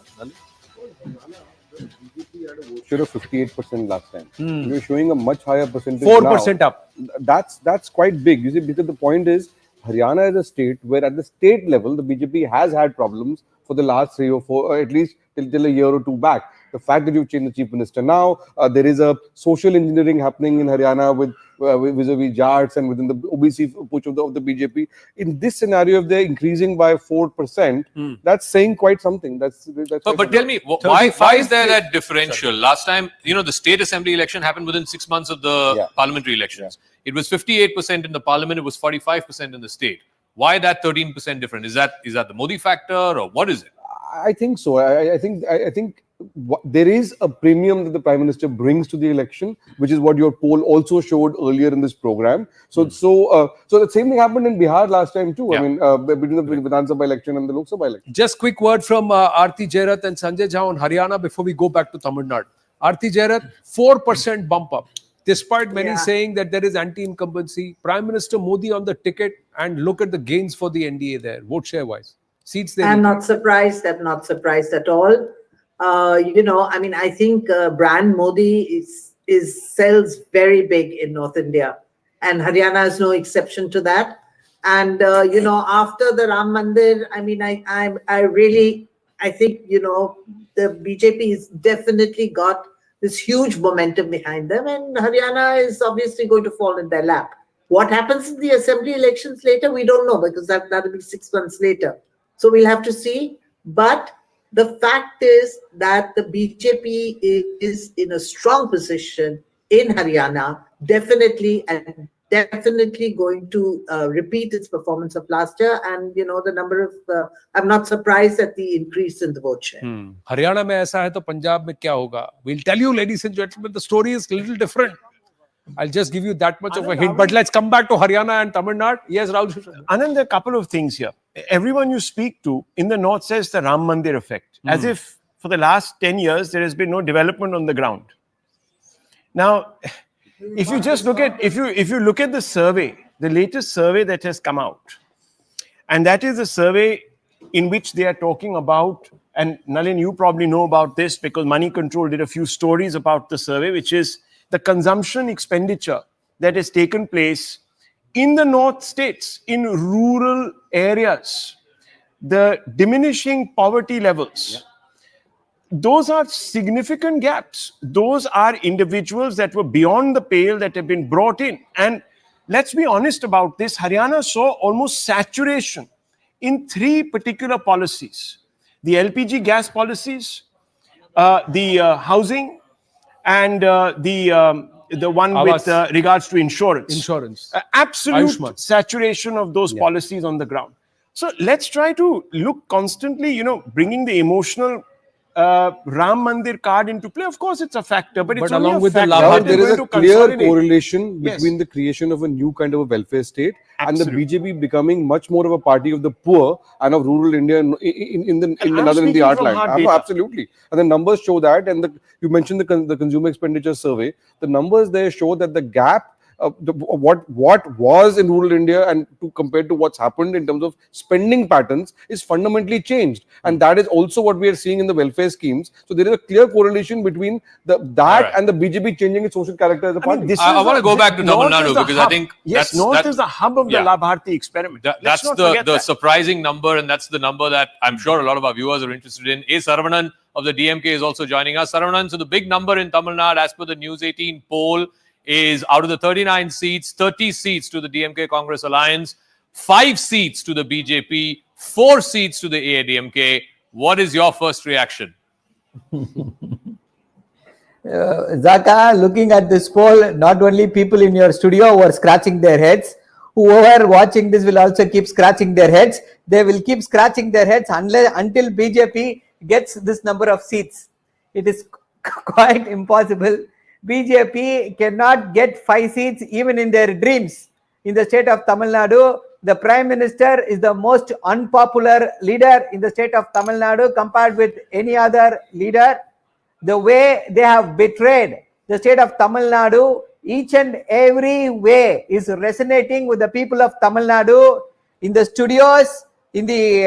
Share of 58% last time. You're showing a much higher percentage 4% now. up. That's quite big. You see, because the point is, Haryana is a state where at the state level, the BJP has had problems for the last 3 or 4, or at least till a year or two back. The fact that you've changed the chief minister now, there is a social engineering happening in Haryana with vis-a-vis Jats and within the OBC push of the BJP. In this scenario, if they're increasing by 4%, that's saying quite something. But tell me, why is there that differential? Last time, the state assembly election happened within 6 months of the parliamentary elections. It was 58% in the parliament. It was 45% in the state. Why that 13% different? Is that the Modi factor, or what is it? I think so. I think there is a premium that the Prime Minister brings to the election, which is what your poll also showed earlier in this program. So the same thing happened in Bihar last time too. I mean, between the Vidhan Sabha election and the Lok Sabha election. Just quick word from Aarti Jairath and Sanjay Jha on Haryana before we go back to Tamil Nadu. Aarti Jairath, 4% bump up. Despite many saying that there is anti-incumbency, Prime Minister Modi on the ticket, and look at the gains for the NDA there, vote share wise. Seats there. I'm not surprised. I'm not surprised at all. I think brand Modi sells very big in North India, and Haryana is no exception to that. And after the Ram Mandir, I think the BJP has definitely got this huge momentum behind them, and Haryana is obviously going to fall in their lap. What happens in the assembly elections later, we don't know, because that'll be 6 months later. So we'll have to see. But the fact is that the BJP is in a strong position in Haryana, definitely going to repeat its performance of last year. And, the number of, I'm not surprised at the increase in the vote share. Haryana mein aisa hai to Punjab mein kya hoga? We'll tell you, ladies and gentlemen, the story is a little different. I'll just give you that much of a hint. But let's come back to Haryana and Tamil Nadu. Yes, Rahul. Anand, there are a couple of things here. Everyone you speak to in the north says the Ram Mandir effect, as if for the last 10 years there has been no development on the ground. Now, if you just look at if you look at the survey, the latest survey that has come out, and that is a survey in which they are talking about, and Nalin, you probably know about this because Moneycontrol did a few stories about the survey, which is the consumption expenditure that has taken place in the north states, in rural areas, the diminishing poverty levels. Those are significant gaps. Those are individuals that were beyond the pale that have been brought in. And let's be honest about this, Haryana saw almost saturation in 3 particular policies. The LPG gas policies, the housing, and the one with regards to insurance. Absolute saturation of those policies on the ground. So let's try to look constantly, bringing the emotional Ram Mandir card into play. Of course, it's a factor, but it's only along a with factor. there is a clear correlation between the creation of a new kind of a welfare state and the BJP becoming much more of a party of the poor and of rural India in the heartland. Absolutely, and the numbers show that. And you mentioned the consumer expenditure survey. The numbers there show that the gap. What was in rural India and compared to what's happened in terms of spending patterns is fundamentally changed, and that is also what we are seeing in the welfare schemes. So there is a clear correlation between and the BJP changing its social character as a party. I want to go back to Tamil Nadu because I think North is the hub of the Labharti experiment. That's the surprising number, and that's the number that I'm sure a lot of our viewers are interested in. A. Saravanan of the DMK is also joining us. Saravanan, so the big number in Tamil Nadu, as per the News 18 poll, is out of the 39 seats, 30 seats to the DMK Congress alliance, 5 seats to the BJP, 4 seats to the AIDMK. What is your first reaction? Zaka, looking at this poll, not only people in your studio who are scratching their heads, whoever watching this will also keep scratching their heads. They will keep scratching their heads until BJP gets this number of seats. It is quite impossible. BJP cannot get 5 seats even in their dreams. In the state of Tamil Nadu, the Prime Minister is the most unpopular leader in the state of Tamil Nadu compared with any other leader. The way they have betrayed the state of Tamil Nadu, each and every way is resonating with the people of Tamil Nadu. In the studios, in the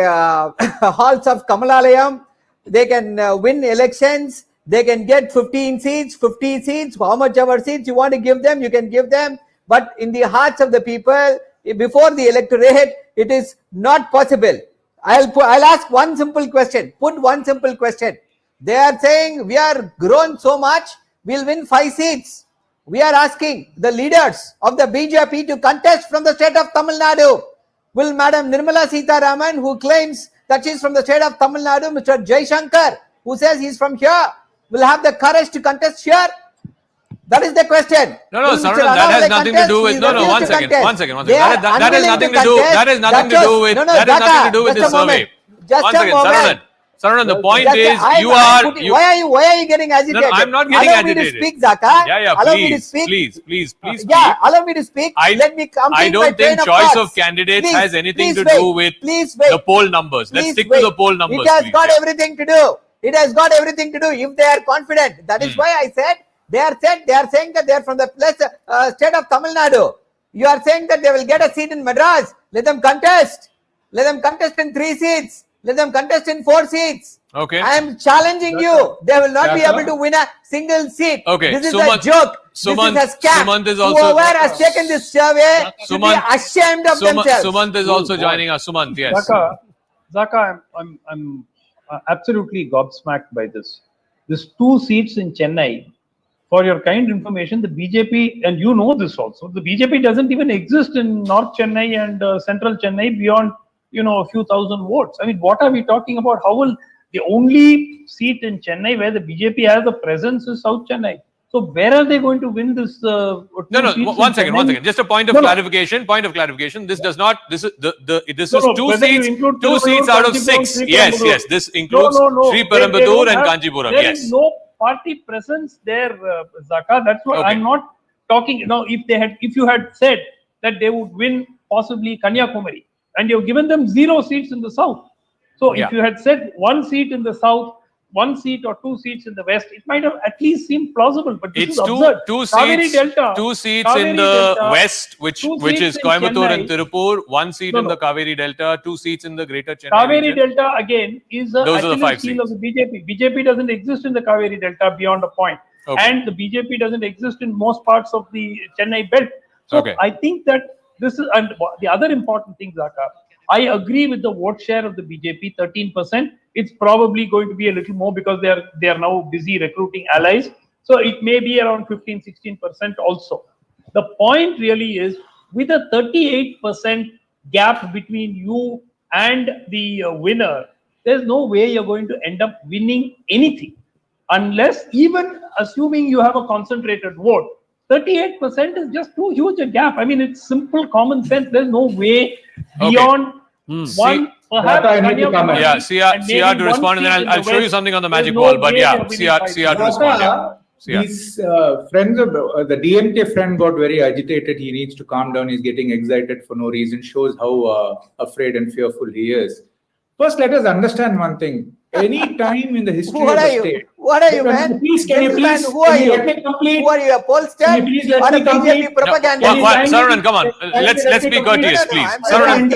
halls of Kamalalayam, they can win elections. They can get 15 seats, 50 seats, how much ever seats you want to give them, you can give them. But in the hearts of the people, before the electorate, it is not possible. I'll ask one simple question. Put one simple question. They are saying we are grown so much, we'll win 5 seats. We are asking the leaders of the BJP to contest from the state of Tamil Nadu. Will Madam Nirmala Sitharaman, who claims that she is from the state of Tamil Nadu, Mr. Jaishankar, who says he is from here, will have the courage to contest here? That is the question. No, Saran, that has nothing to do with. No, one second. That has nothing to do. That has nothing to do with. That has nothing to do with this survey. One second, Saran, the point is you are. Why are you getting agitated? No, I'm not getting agitated. Allow me to speak, Zaka. Yeah, allow me to speak. Please. Yeah, allow me to speak. Let me complete I don't think choice of candidates has anything to do with the poll numbers. Let's stick to the poll numbers. It has got everything to do. It has got everything to do if they are confident. That is why I said they are saying that they are from the state of Tamil Nadu. You are saying that they will get a seat in Madras. Let them contest. Let them contest in 3 seats. Let them contest in 4 seats. Okay. I am challenging you. They will not be able to win a single seat. Okay. This is a joke. Sumant, this is a scam. Sumant is also. Whoever has taken this survey should be ashamed of themselves. Sumant is also joining us. Sumant, yes. Zaka, I'm absolutely gobsmacked by this. There's 2 seats in Chennai. For your kind information, the BJP, and you know this also, the BJP doesn't even exist in North Chennai and Central Chennai beyond, a few thousand votes. I mean, what are we talking about? How will the only seat in Chennai where the BJP has a presence is South Chennai? So where are they going to win this? One second. Just a point of clarification. This does not. This is this is 2 seats. 2 seats out of 6. Yes. This includes Sri Perambudur and Kanchipuram. There is no party presence there, Zaka. That's what I'm not talking. Now, if you had said that they would win possibly Kanyakumari, and you've given them 0 seats in the south. So if you had said 1 seat in the south, 1 seat or 2 seats in the west, it might have at least seemed plausible. But this is absurd. 2 seats in the west, which is Coimbatore and Tirupur, 1 seat in the Kaveri Delta, 2 seats in the Greater Chennai Kaveri region. Delta again is a Achilles heel of the BJP. BJP doesn't exist in the Kaveri Delta beyond a point, and the BJP doesn't exist in most parts of the Chennai belt. So I think that this is, and the other important thing, Zaka, I agree with the vote share of the BJP, 13%. It's probably going to be a little more because they are now busy recruiting allies. So it may be around 15-16% also. The point really is, with a 38% gap between you and the winner, there's no way you're going to end up winning anything. Unless, even assuming you have a concentrated vote, 38% is just too huge a gap. I mean, it's simple common sense. There's no way beyond one. Perhaps CR to respond, and then I'll show you something on the magic wall. But CR to respond. These friends of the DMK friend got very agitated. He needs to calm down. He's getting excited for no reason. Shows how afraid and fearful he is. First, let us understand one thing. Any time in the history of the state. What are you, man? Can you please? Who are you? Let me complete. Who are you, a pollster? Can you please let me complete? Propaganda. Saranan, come on. Let's be courteous, please. Saranan,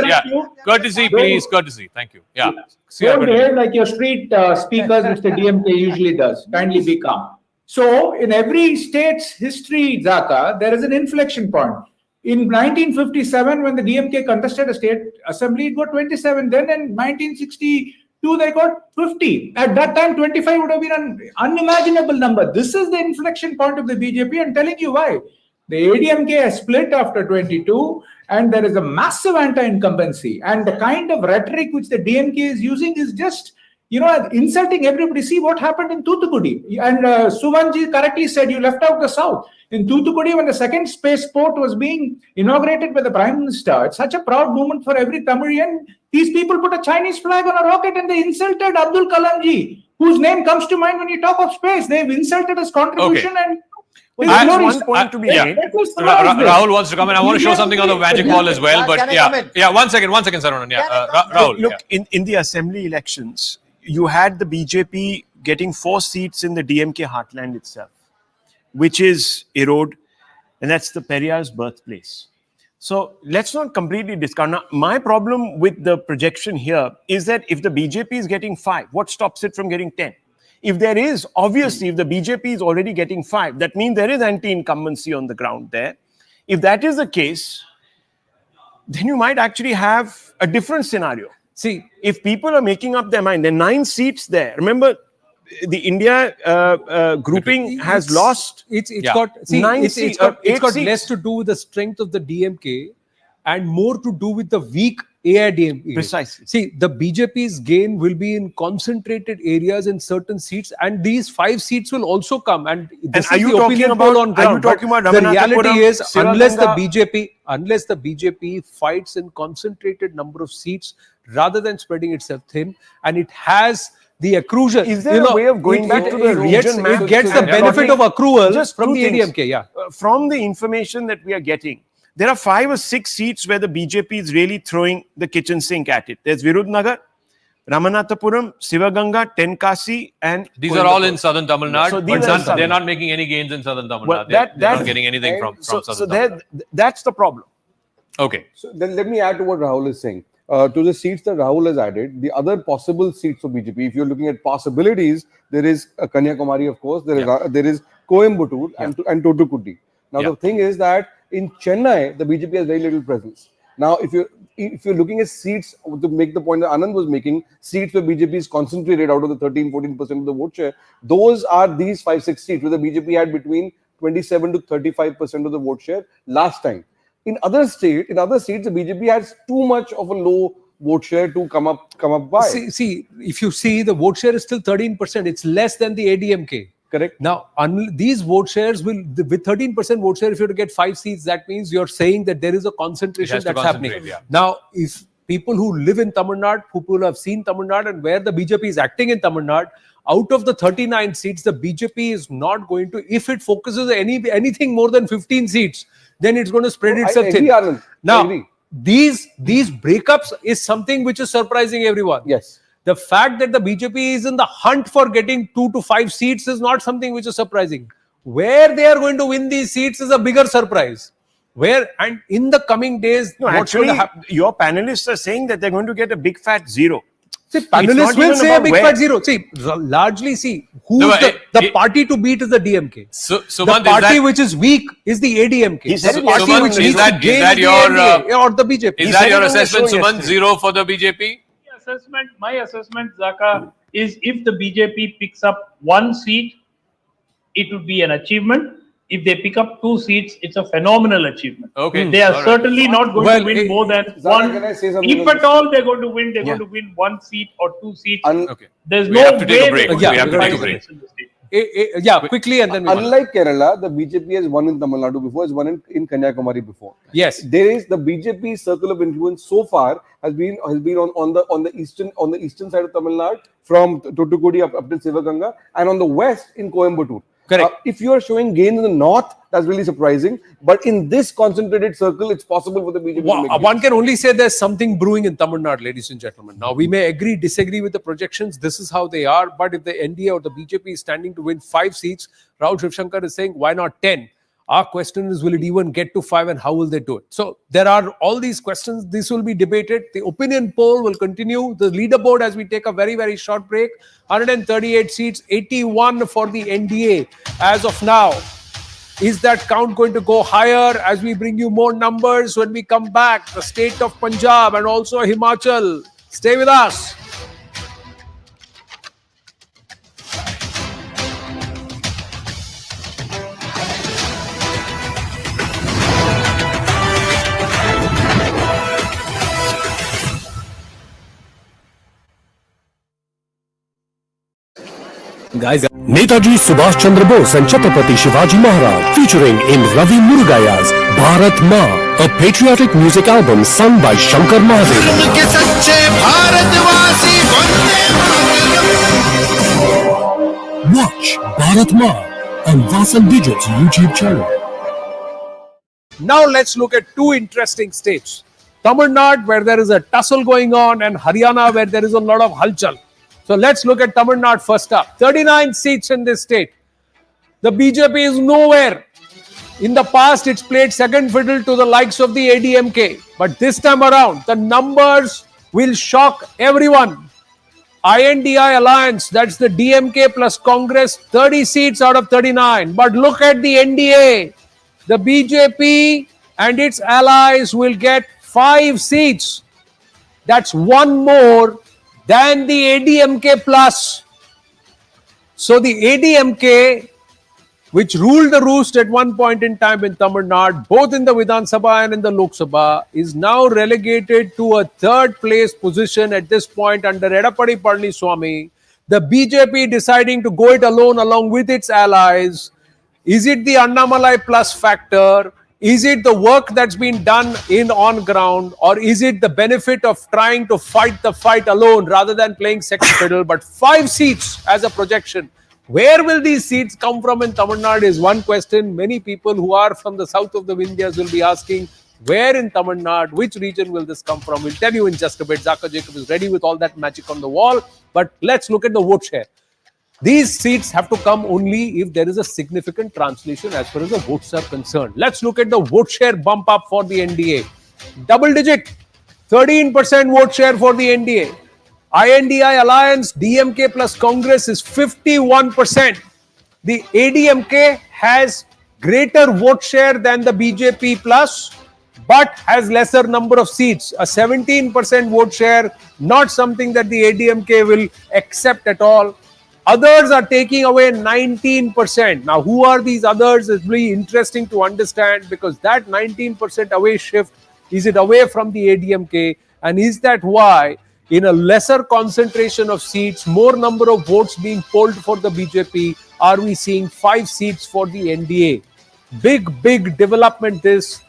courtesy, please. Courtesy. Thank you. Yeah. Don't behave like your street speakers, Mr. DMK usually does. Kindly be calm. So, in every state's history, Zaka, there is an inflection point. In 1957, when the DMK contested a state assembly, it got 27. Then in 1962, they got 50. At that time, 25 would have been an unimaginable number. This is the inflection point of the BJP. I'm telling you why. The ADMK has split after 22, and there is a massive anti-incumbency. And the kind of rhetoric which the DMK is using is just insulting everybody. See what happened in Thoothukudi. And Suvanji correctly said you left out the south. In Thoothukudi, when the second spaceport was being inaugurated by the Prime Minister, it's such a proud moment for every Tamilian. These people put a Chinese flag on a rocket and they insulted Abdul Kalamji, whose name comes to mind when you talk of space. They've insulted his contribution and one point to be made. Rahul wants to come in. I want to show something on the magic wall as well. But yeah, one second, Saronan. Yeah, Rahul. Look, in the assembly elections, you had the BJP getting 4 seats in the DMK heartland itself, which is Erode, and that's the Periyar's birthplace. So let's not completely discount. Now, my problem with the projection here is that if the BJP is getting 5, what stops it from getting 10? If there is, obviously, if the BJP is already getting 5, that means there is anti-incumbency on the ground there. If that is the case, then you might actually have a different scenario. See, if people are making up their mind, there are 9 seats there. Remember, the India grouping has lost. It's got 9 seats. It's got less to do with the strength of the DMK and more to do with the weak AIDMK. Precisely. See, the BJP's gain will be in concentrated areas in certain seats, and these 5 seats will also come. And this is the opinion poll on ground. Are you talking about the reality is, unless Sivaganga? the BJP fights in concentrated number of seats rather than spreading itself thin, and it has the accrual. Is there a way of going back to the region map? It gets the benefit of accrual just from the ADMK. Yeah. From the information that we are getting, there are 5 or 6 seats where the BJP is really throwing the kitchen sink at it. There's Virudnagar, Ramanathapuram, Sivaganga, Tenkasi, and these are all in southern Tamil Nadu. So but they're not making any gains in southern Tamil Nadu. They're not getting anything from southern Tamil Nadu. That's the problem. Okay. So then let me add to what Rahul is saying. To the seats that Rahul has added, the other possible seats for BJP, if you're looking at possibilities, there is Kanyakumari, of course, there is Coimbatore and Toothukudi. Now the thing is that in Chennai, the BJP has very little presence. Now, if you're looking at seats, to make the point that Anand was making, seats where BJP is concentrated out of the 13-14% of the vote share, those are these 5-6 seats where the BJP had between 27 to 35% of the vote share last time. In other seats, the BJP has too much of a low vote share to come up by. See, if you see, the vote share is still 13%. It's less than the ADMK. Correct. Now, these vote shares will, with 13% vote share, if you have to get 5 seats, that means you're saying that there is a concentration that's happening. Yeah. Now, if people who live in Tamil Nadu, people who have seen Tamil Nadu and where the BJP is acting in Tamil Nadu, out of the 39 seats, the BJP is not going to, if it focuses on anything more than 15 seats, then it's going to spread itself thin. Anand. Now, these breakups is something which is surprising everyone. Yes. The fact that the BJP is in the hunt for getting 2 to 5 seats is not something which is surprising. Where they are going to win these seats is a bigger surprise. Where, and in the coming days, actually, your panelists are saying that they're going to get a big fat 0. See, panelists will say a big fat 0. See, largely, who's the party to beat is the DMK. The party which is weak is the ADMK. Is that your or the BJP? Is that your assessment, Suman? 0 for the BJP? My assessment, Zaka, is if the BJP picks up 1 seat, it would be an achievement. If they pick up 2 seats, it's a phenomenal achievement. Okay. They are certainly not going to win more than Zara, 1. If at all they're going to win, they're going to win 1 seat or 2 seats. There's we no have to take way a break. We have to take a break. Quickly and then unlike Kerala, the BJP has won in Tamil Nadu before, has won in Kanyakumari before. Yes, there is the BJP circle of influence so far has been on the eastern side of Tamil Nadu from Toothukudi up to Sivaganga, and on the west in Coimbatore. Correct. If you are showing gains in the north, that's really surprising. But in this concentrated circle, it's possible for the BJP to make one can only say there's something brewing in Tamil Nadu, ladies and gentlemen. Now, we may agree, disagree with the projections. This is how they are. But if the NDA or the BJP is standing to win 5 seats, Rahul Shivshankar is saying, why not 10? Our question is, will it even get to 5 and how will they do it? So there are all these questions. This will be debated. The opinion poll will continue. The leaderboard as we take a very, very short break. 138 seats, 81 for the NDA as of now. Is that count going to go higher as we bring you more numbers when we come back? The state of Punjab and also Himachal. Stay with us. Guys, Netaji Subhash Chandra Bose and Chhatrapati Shivaji Maharaj, featuring in Ravi Murugaya's Bharat Ma, a patriotic music album sung by Shankar Mahadevan. Watch Bharat Ma on Vasan Digit's YouTube channel. Now let's look at two interesting states. Tamil Nadu, where there is a tussle going on, and Haryana, where there is a lot of halchal. So let's look at Tamil Nadu first up. 39 seats in this state. The BJP is nowhere. In the past, it's played second fiddle to the likes of the ADMK. But this time around, the numbers will shock everyone. INDI alliance, that's the DMK plus Congress, 30 seats out of 39. But look at the NDA. The BJP and its allies will get 5 seats. That's one more than the ADMK plus. So the ADMK, which ruled the roost at one point in time in Tamil Nadu, both in the Vidhan Sabha and in the Lok Sabha, is now relegated to a third place position at this point under Edappadi Palaniswamy. The BJP deciding to go it alone along with its allies. Is it the Annamalai plus factor? Is it the work that's been done on ground, or is it the benefit of trying to fight the fight alone rather than playing second fiddle? But 5 seats as a projection. Where will these seats come from in Tamil Nadu is one question. Many people who are from the south of the Vindhyas will be asking, where in Tamil Nadu, which region will this come from? We'll tell you in just a bit. Zaka Jacob is ready with all that magic on the wall. But let's look at the vote share. These seats have to come only if there is a significant translation as far as the votes are concerned. Let's look at the vote share bump up for the NDA. Double digit, 13% vote share for the NDA. INDI alliance, DMK plus Congress is 51%. The ADMK has greater vote share than the BJP plus, but has lesser number of seats. A 17% vote share, not something that the ADMK will accept at all. Others are taking away 19%. Now, who are these others? It's really interesting to understand, because that 19% away shift, is it away from the ADMK? And is that why, in a lesser concentration of seats, more number of votes being polled for the BJP, are we seeing 5 seats for the NDA? Big development this.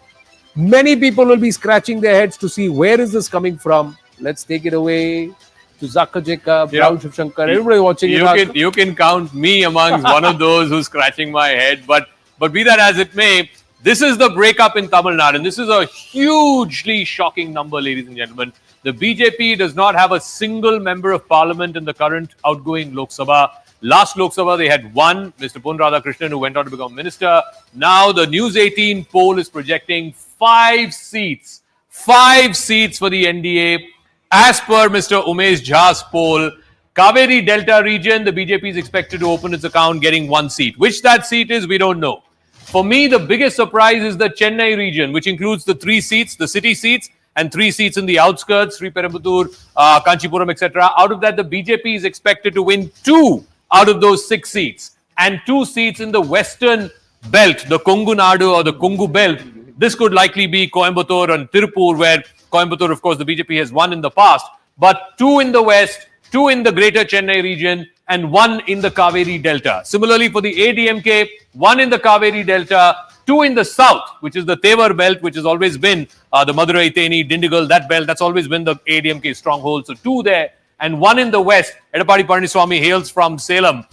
Many people will be scratching their heads to see where is this coming from. Let's take it away to Zaka Jacob, Rahul Shivshankar, everybody watching. You can count me amongst one of those who's scratching my head. But be that as it may, this is the breakup in Tamil Nadu. And this is a hugely shocking number, ladies and gentlemen. The BJP does not have a single member of parliament in the current outgoing Lok Sabha. Last Lok Sabha, they had one, Mr. Pon Radhakrishnan, who went on to become minister. Now the News 18 poll is projecting 5 seats. 5 seats for the NDA. As per Mr. Umesh Jha's poll, Kaveri Delta region, the BJP is expected to open its account getting 1 seat. Which that seat is, we don't know. For me, the biggest surprise is the Chennai region, which includes the 3 seats, the city seats, and 3 seats in the outskirts, Sriperumbudur, Kanchipuram, etc. Out of that, the BJP is expected to win 2 out of those 6 seats, and 2 seats in the western belt, the Kongu Nadu or the Kongu belt. This could likely be Coimbatore and Tirupur, where Coimbatore, of course, the BJP has won in the past, but 2 in the west, 2 in the greater Chennai region, and 1 in the Kaveri Delta. Similarly, for the ADMK, 1 in the Kaveri Delta, 2 in the south, which is the Tevar belt, which has always been the Madurai, Theni, Dindigul, that belt, that's always been the ADMK stronghold. So 2 there, and 1 in the west. Edappadi Palaniswamy hails from Salem.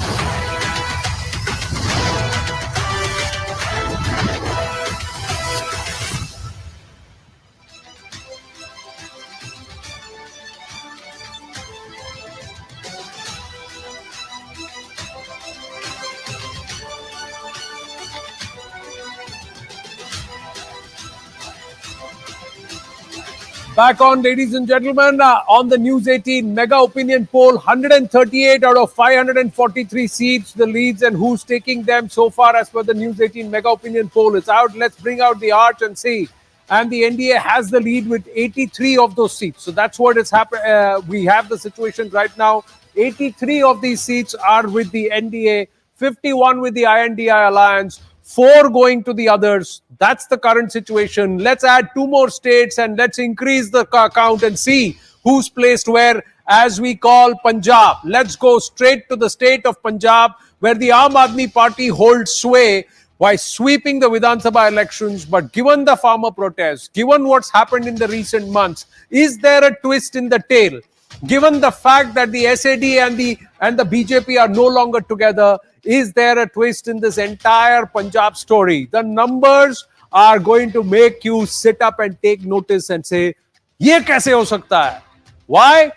Back on, ladies and gentlemen, on the News 18 mega opinion poll, 138 out of 543 seats, the leads, and who's taking them so far as per the News 18 mega opinion poll. It's out. Let's bring out the arch and see. And the NDA has the lead with 83 of those seats. So that's what is happening. We have the situation right now. 83 of these seats are with the NDA, 51 with the INDI alliance, 4 going to the others. That's the current situation. Let's add 2 more states and let's increase the count and see who's placed where as we call Punjab. Let's go straight to the state of Punjab, where the Aam Aadmi Party holds sway by sweeping the Vidhan Sabha elections. But given the farmer protests, given what's happened in the recent months, is there a twist in the tail? Given the fact that the SAD and the BJP are no longer together, is there a twist in this entire Punjab story? The numbers are going to make you sit up and take notice and say, "Ye kaise ho sakta hai?" Why?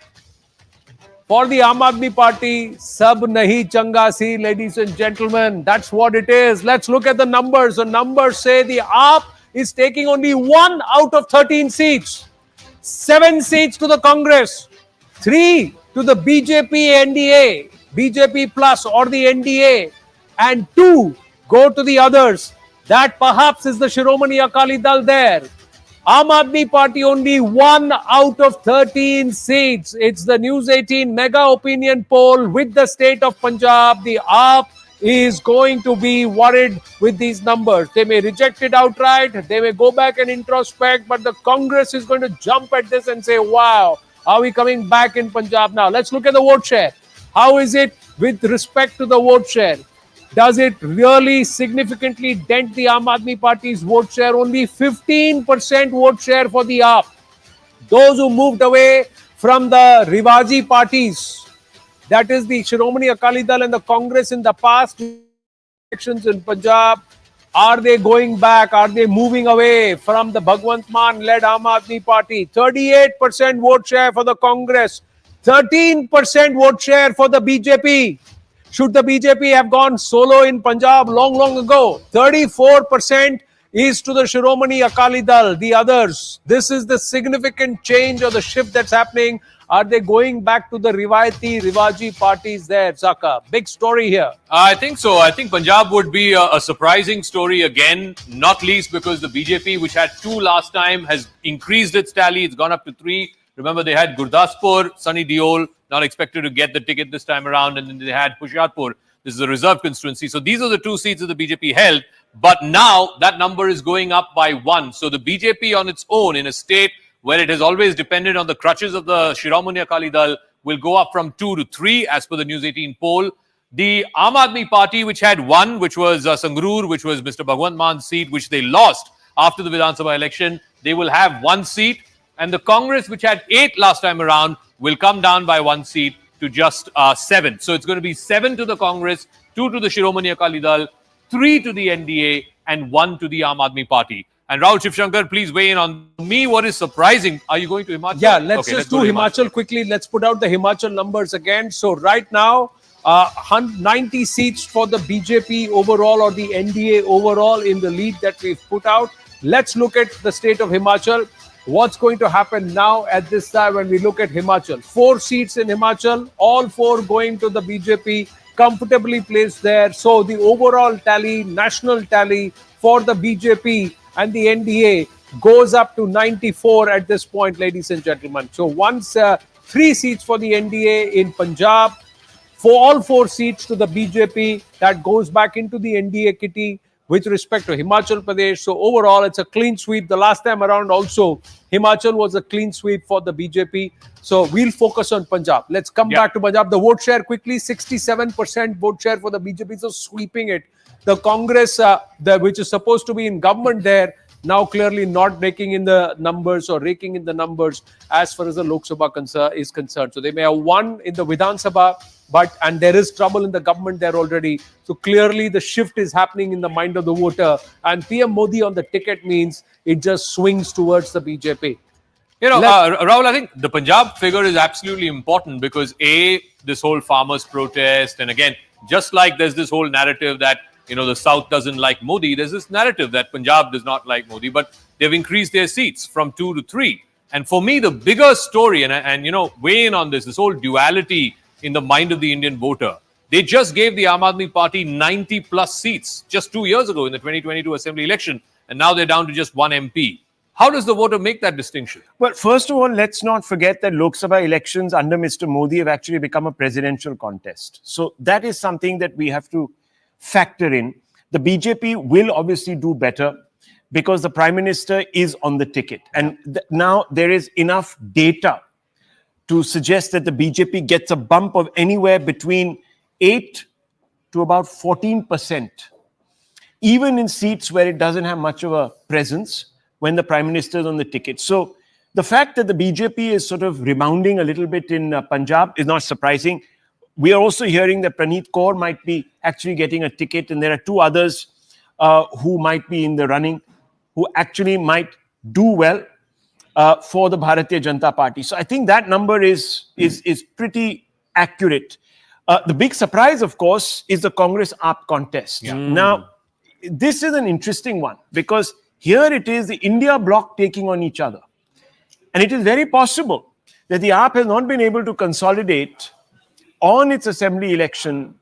For the Aam Aadmi Party, sab nahi changa si, ladies and gentlemen. That's what it is. Let's look at the numbers. The numbers say the AAP is taking only 1 out of 13 seats. 7 seats to the Congress. 3 to the BJP NDA, BJP plus or the NDA, and 2 go to the others. That perhaps is the Shiromani Akali Dal there. Aam Aadmi Party only 1 out of 13 seats. It's the News 18 mega opinion poll with the state of Punjab. The AAP is going to be worried with these numbers. They may reject it outright. They may go back and introspect, but the Congress is going to jump at this and say, wow, are we coming back in Punjab now? Let's look at the vote share. How is it with respect to the vote share? Does it really significantly dent the Aam Aadmi Party's vote share? Only 15% vote share for the AAP. Those who moved away from the Rivaji parties, that is the Shiromani Akali Dal and the Congress in the past elections in Punjab, are they going back? Are they moving away from the Bhagwant Mann-led Aam Aadmi Party? 38% vote share for the Congress, 13% vote share for the BJP. Should the BJP have gone solo in Punjab long ago? 34% is to the Shiromani Akali Dal, the others. This is the significant change or the shift that's happening. Are they going back to the Rivaji parties there, Zaka? Big story here. I think so. I think Punjab would be a surprising story again, not least because the BJP, which had 2 last time, has increased its tally. It's gone up to 3. Remember, they had Gurdaspur, Sunny Deol, not expected to get the ticket this time around, and then they had Hoshiarpur. This is a reserve constituency. So these are the 2 seats that the BJP held, but now that number is going up by 1. So the BJP on its own, in a state where it has always depended on the crutches of the Shiromani Akali Dal, will go up from 2 to 3 as per the News 18 poll. The Aam Aadmi Party, which had 1, which was Sangrur, which was Mr. Bhagwant Mann's seat, which they lost after the Vidhan Sabha election, they will have 1 seat. And the Congress, which had 8 last time around, will come down by 1 seat to just 7. So it's going to be 7 to the Congress, 2 to the Shiromani Akali Dal, 3 to the NDA, and 1 to the Aam Aadmi Party. And Rahul Shivshankar, please weigh in on me. What is surprising? Are you going to Himachal? Yeah, let's do Himachal quickly. Let's put out the Himachal numbers again. So right now, 90 seats for the BJP overall or the NDA overall in the lead that we've put out. Let's look at the state of Himachal. What's going to happen now at this time when we look at Himachal? 4 seats in Himachal, all 4 going to the BJP, comfortably placed there. So the overall tally, national tally for the BJP and the NDA goes up to 94 at this point, ladies and gentlemen. So once 3 seats for the NDA in Punjab, for all 4 seats to the BJP, that goes back into the NDA kitty. With respect to Himachal Pradesh, so overall it's a clean sweep. The last time around also, Himachal was a clean sweep for the BJP. So we'll focus on Punjab. Let's come back to Punjab. The vote share quickly, 67% vote share for the BJP, so sweeping it. The Congress, which is supposed to be in government there, now clearly not raking in the numbers as far as the Lok Sabha is concerned. So they may have won in the Vidhan Sabha, and there is trouble in the government there already. So clearly the shift is happening in the mind of the voter, and PM Modi on the ticket means it just swings towards the BJP. You know, Rahul, I think the Punjab figure is absolutely important because this whole farmers protest, and again, just like there's this whole narrative that, you know, the South doesn't like Modi, there's this narrative that Punjab does not like Modi, but they've increased their seats from 2 to 3. And for me, the bigger story, and you know, weigh in on this whole duality in the mind of the Indian voter. They just gave the Aam Aadmi Party 90 plus seats just 2 years ago in the 2022 Assembly election, and now they're down to just 1 MP. How does the voter make that distinction? Well, first of all, let's not forget that Lok Sabha elections under Mr. Modi have actually become a presidential contest. So that is something that we have to factor in. The BJP will obviously do better because the Prime Minister is on the ticket. And now there is enough data to suggest that the BJP gets a bump of anywhere between 8 to about 14%, even in seats where it doesn't have much of a presence when the Prime Minister is on the ticket. So the fact that the BJP is sort of rebounding a little bit in Punjab is not surprising. We are also hearing that Praneeth Kaur might be actually getting a ticket, and there are two others who might be in the running, who actually might do well for the Bharatiya Janata Party. So I think that number is pretty accurate. The big surprise, of course, is the Congress-AAP contest. Now, this is an interesting one because here it is the India bloc taking on each other. And it is very possible that the AAP has not been able to consolidate on its assembly election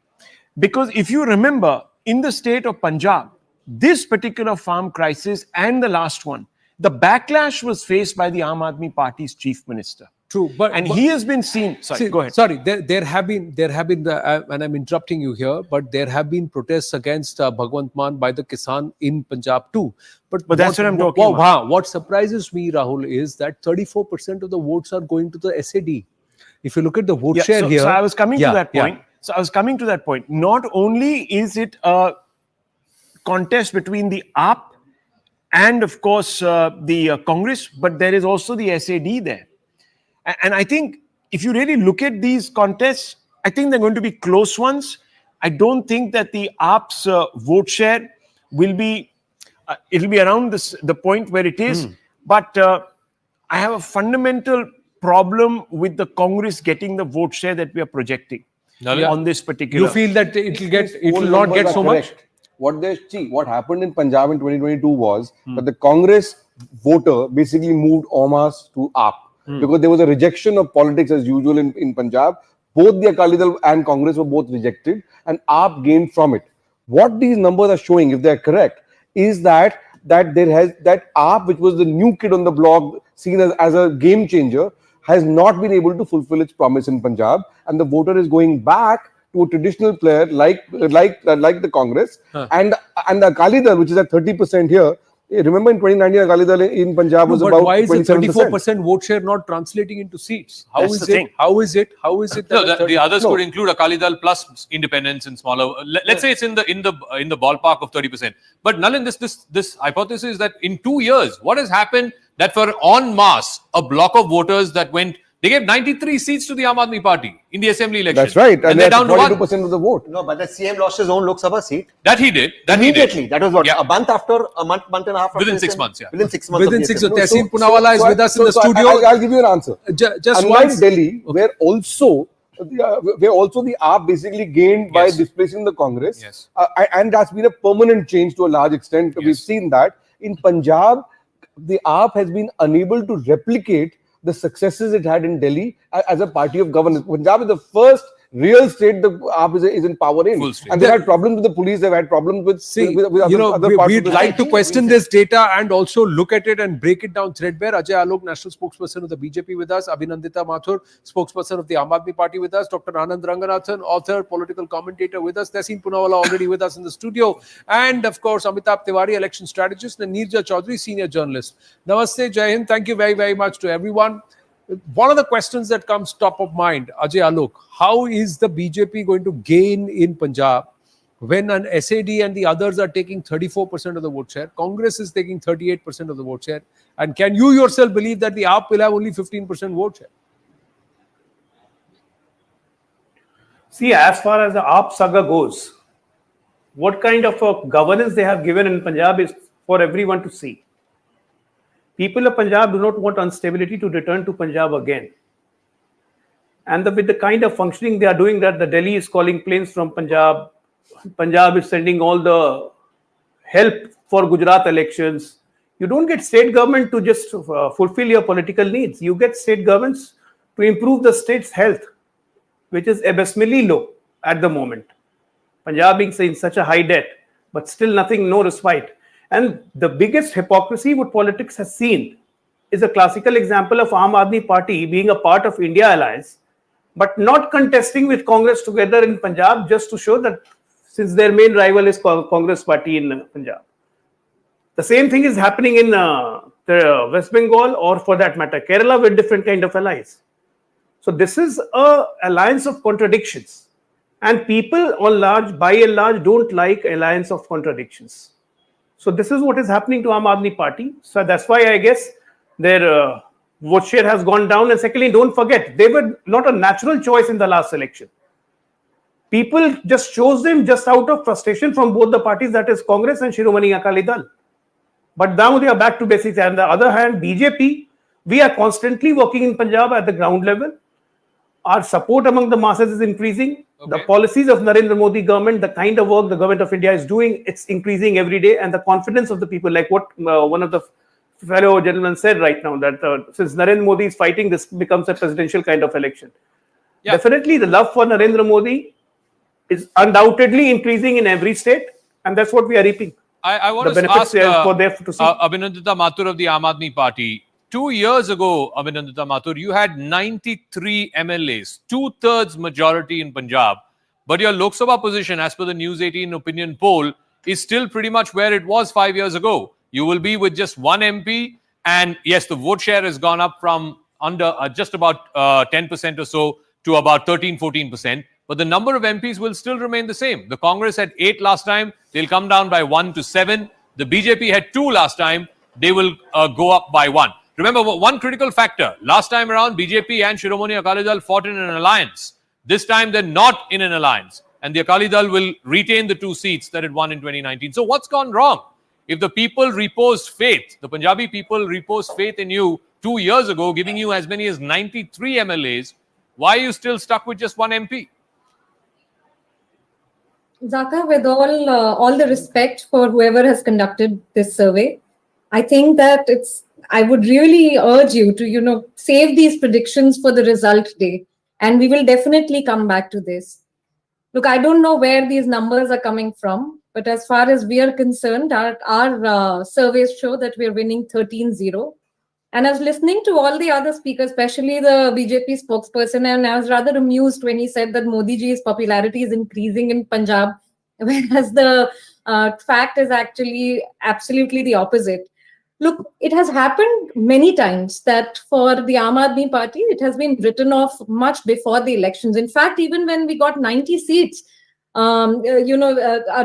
because if you remember, in the state of Punjab, this particular farm crisis and the last one, the backlash was faced by the Aam Aadmi Party's chief minister. True, but he has been seen. Sorry, go ahead. Sorry, there have been and I'm interrupting you here, but there have been protests against Bhagwant Mann by the Kisan in Punjab too. But that's what I'm talking about. What surprises me, Rahul, is that 34% of the votes are going to the SAD. If you look at the vote share here, so I was coming to that point. So I was coming to that point. Not only is it a contest between the AAP and, of course, the Congress, but there is also the SAD there. And I think if you really look at these contests, I think they're going to be close ones. I don't think that the AAP's vote share will be, it'll be around the point where it is. But I have a fundamental problem with the Congress getting the vote share that we are projecting on this particular. You feel that it will not get so much? What happened in Punjab in 2022 was that the Congress voter basically moved en masse to AAP. Because there was a rejection of politics as usual in Punjab. Both the Akali Dal and Congress were both rejected and AAP gained from it. What these numbers are showing, if they are correct, is that AAP, which was the new kid on the block, seen as a game changer, has not been able to fulfill its promise in Punjab, and the voter is going back to a traditional player like the Congress and the Akali Dal, which is at 30% here. Remember in 2019, Akali Dal in Punjab was about 27%. Why is the 34% vote share not translating into seats? How is it? No, the others could include Akali Dal plus independents and smaller. Let's say it's in the ballpark of 30%. But Nalin, this hypothesis that in 2 years, what has happened that for en masse a block of voters that went. They gave 93 seats to the Aam Aadmi Party in the assembly election. That's right. And they're down to 42% of the vote. No, but the CM lost his own Lok Sabha seat. That he did. Immediately. That was what? A month and a half. Within 6 months, Within 6 months. Within 6 months. Tehseen Poonawalla is with us in the studio. I'll give you an answer. Just Unlike Delhi, where also the AAP basically gained by displacing the Congress. Yes. And that's been a permanent change to a large extent. We've seen that. In Punjab, the AAP has been unable to replicate the successes it had in Delhi as a party of governance. Punjab is the first real state the AAP is in power in. And they had problems with the police, they've had problems with other parts. We'd like to question this data and also look at it and break it down threadbare. Ajay Alok, national spokesperson of the BJP with us. Abhinandita Mathur, spokesperson of the Aam Aadmi Party with us. Dr. Anand Ranganathan, author, political commentator with us. Tehseen Poonawalla already with us in the studio. And of course, Amitabh Tiwari, election strategist. And Neerja Chaudhary, senior journalist. Namaste, Jai Hind. Thank you very, very much to everyone. One of the questions that comes top of mind, Ajay Alok, how is the BJP going to gain in Punjab when an SAD and the others are taking 34% of the vote share? Congress is taking 38% of the vote share. And can you yourself believe that the AAP will have only 15% vote share? See, as far as the AAP saga goes, what kind of a governance they have given in Punjab is for everyone to see. People of Punjab do not want instability to return to Punjab again. And with the kind of functioning they are doing, that the Delhi is calling planes from Punjab, Punjab is sending all the help for Gujarat elections. You don't get state government to just fulfill your political needs. You get state governments to improve the state's health, which is abysmally low at the moment. Punjab being in such a high debt, but still nothing, no respite. And the biggest hypocrisy what politics has seen is a classical example of Aam Aadmi Party being a part of India Alliance, but not contesting with Congress together in Punjab just to show that since their main rival is Congress Party in Punjab. The same thing is happening in the West Bengal or for that matter, Kerala with different kind of allies. So this is a alliance of contradictions. And people by and large, don't like alliance of contradictions. So this is what is happening to Aam Aadmi Party. So that's why I guess their vote share has gone down. And secondly, don't forget, they were not a natural choice in the last election. People just chose them just out of frustration from both the parties, that is Congress and Shiromani Akali Dal. But now they are back to basics. And on the other hand, BJP, we are constantly working in Punjab at the ground level. Our support among the masses is increasing. The policies of Narendra Modi government, the kind of work the government of India is doing, it's increasing every day. And the confidence of the people, like what one of the fellow gentlemen said right now, that since Narendra Modi is fighting, this becomes a presidential kind of election. Yeah. Definitely the love for Narendra Modi is undoubtedly increasing in every state. And that's what we are reaping. I want to ask Abhinandita Mathur of the Aam Aadmi Party. 2 years ago, Abhinandita Mathur, you had 93 MLAs, 2/3 majority in Punjab. But your Lok Sabha position, as per the News18 opinion poll, is still pretty much where it was 5 years ago. You will be with just one MP. And yes, the vote share has gone up from under just about 10% or so to about 13-14%. But the number of MPs will still remain the same. The Congress had 8 last time. They'll come down by 1 to 7. The BJP had 2 last time. They will go up by 1. Remember, one critical factor. Last time around, BJP and Shiromani Akali Dal fought in an alliance. This time, they're not in an alliance. And the Akali Dal will retain the 2 seats that it won in 2019. So what's gone wrong? If the people reposed faith, the Punjabi people reposed faith in you 2 years ago, giving you as many as 93 MLAs, why are you still stuck with just one MP? Zaka, with all the respect for whoever has conducted this survey, I think that I would really urge you to, save these predictions for the result day. And we will definitely come back to this. Look, I don't know where these numbers are coming from, but as far as we are concerned, our surveys show that we're winning 13-0. And I was listening to all the other speakers, especially the BJP spokesperson, and I was rather amused when he said that Modi ji's popularity is increasing in Punjab, whereas the fact is actually absolutely the opposite. Look, it has happened many times that for the Aam Aadmi Party, it has been written off much before the elections. In fact, even when we got 90 seats, a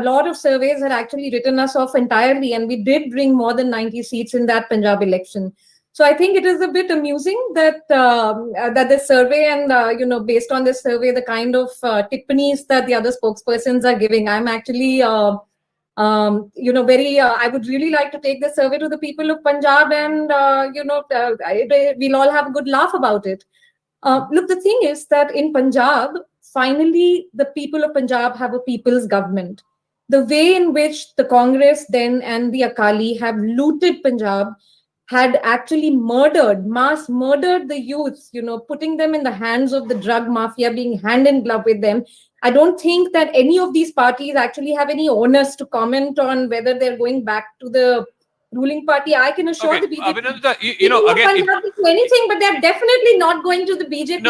lot of surveys had actually written us off entirely, and we did bring more than 90 seats in that Punjab election. So I think it is a bit amusing that that this survey and based on this survey, the kind of tippanis that the other spokespersons are giving, I'm actually I would really like to take the survey to the people of Punjab, and we'll all have a good laugh about it. Look, the thing is that in Punjab, finally, the people of Punjab have a people's government. The way in which the Congress then and the Akali have looted Punjab, had actually mass murdered the youth, putting them in the hands of the drug mafia, being hand in glove with them. I don't think that any of these parties actually have any onus to comment on whether they're going back to the ruling party. I can assure the BJP. Abhinandita, do anything, but they're definitely not going to the BJP.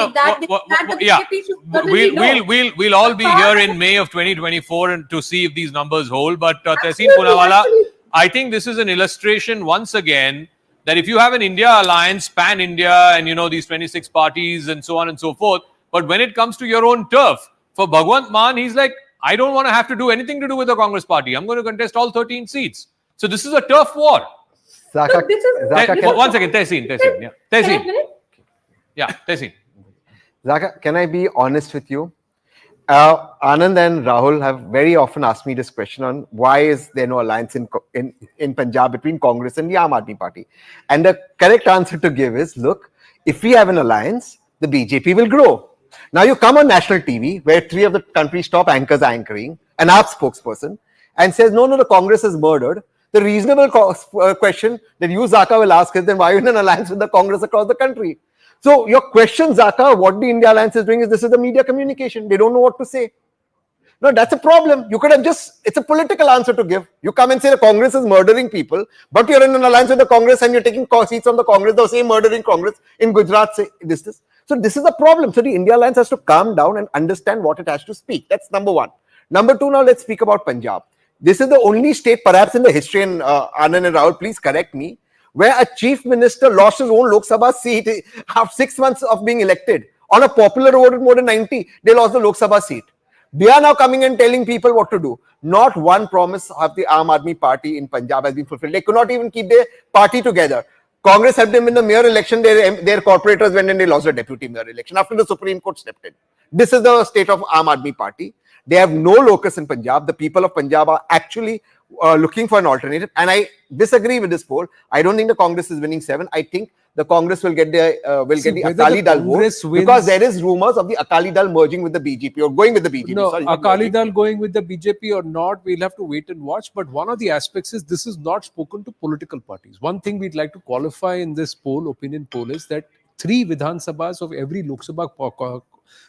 We'll all be here in May of 2024 and to see if these numbers hold. But Tehseen Poonawalla, I think this is an illustration once again that if you have an India alliance, pan-India, and these 26 parties and so on and so forth, but when it comes to your own turf, for Bhagwant Mann, he's like, I don't want to have to do anything to do with the Congress party. I'm going to contest all 13 seats. So this is a turf war. One second, Tehseen. Yeah, Tehseen. Zaka, can I be honest with you? Anand and Rahul have very often asked me this question on why is there no alliance in Punjab between Congress and the Aam Aadmi Party. And the correct answer to give is, look, if we have an alliance, the BJP will grow. Now you come on national TV where 3 of the country's top anchors are anchoring, an AAP spokesperson, and says, no, the Congress is murdered. The reasonable question that you, Zaka, will ask is, then why are you in an alliance with the Congress across the country? So your question, Zaka, what the India Alliance is doing is this is the media communication. They don't know what to say. No, that's a problem. You could have it's a political answer to give. You come and say the Congress is murdering people, but you're in an alliance with the Congress and you're taking seats on the Congress, the same murdering Congress in Gujarat, say this. So this is a problem. So the India Alliance has to calm down and understand what it has to speak. That's number one. Number two, now let's speak about Punjab. This is the only state, perhaps in the history, and Anand and Rahul, please correct me, where a chief minister lost his own Lok Sabha seat after 6 months of being elected On a popular vote with more than 90, they lost the Lok Sabha seat. They are now coming and telling people what to do. Not one promise of the Aam Aadmi Party in Punjab has been fulfilled. They could not even keep their party together. Congress helped them in the mayor election. Their corporators went and they lost the deputy mayor election after the Supreme Court stepped in. This is the state of Aam Aadmi Party. They have no locus in Punjab. The people of Punjab are actually looking for an alternative. And I disagree with this poll. I don't think the Congress is winning 7. I think the Congress will get the Akali Dal vote because there is rumors of the Akali Dal merging with the BJP or going with the BJP. No, Akali Dal going with the BJP or not, we'll have to wait and watch. But one of the aspects is this is not spoken to political parties. One thing we'd like to qualify in this poll, opinion poll, is that 3 Vidhan Sabhas of every Lok Sabha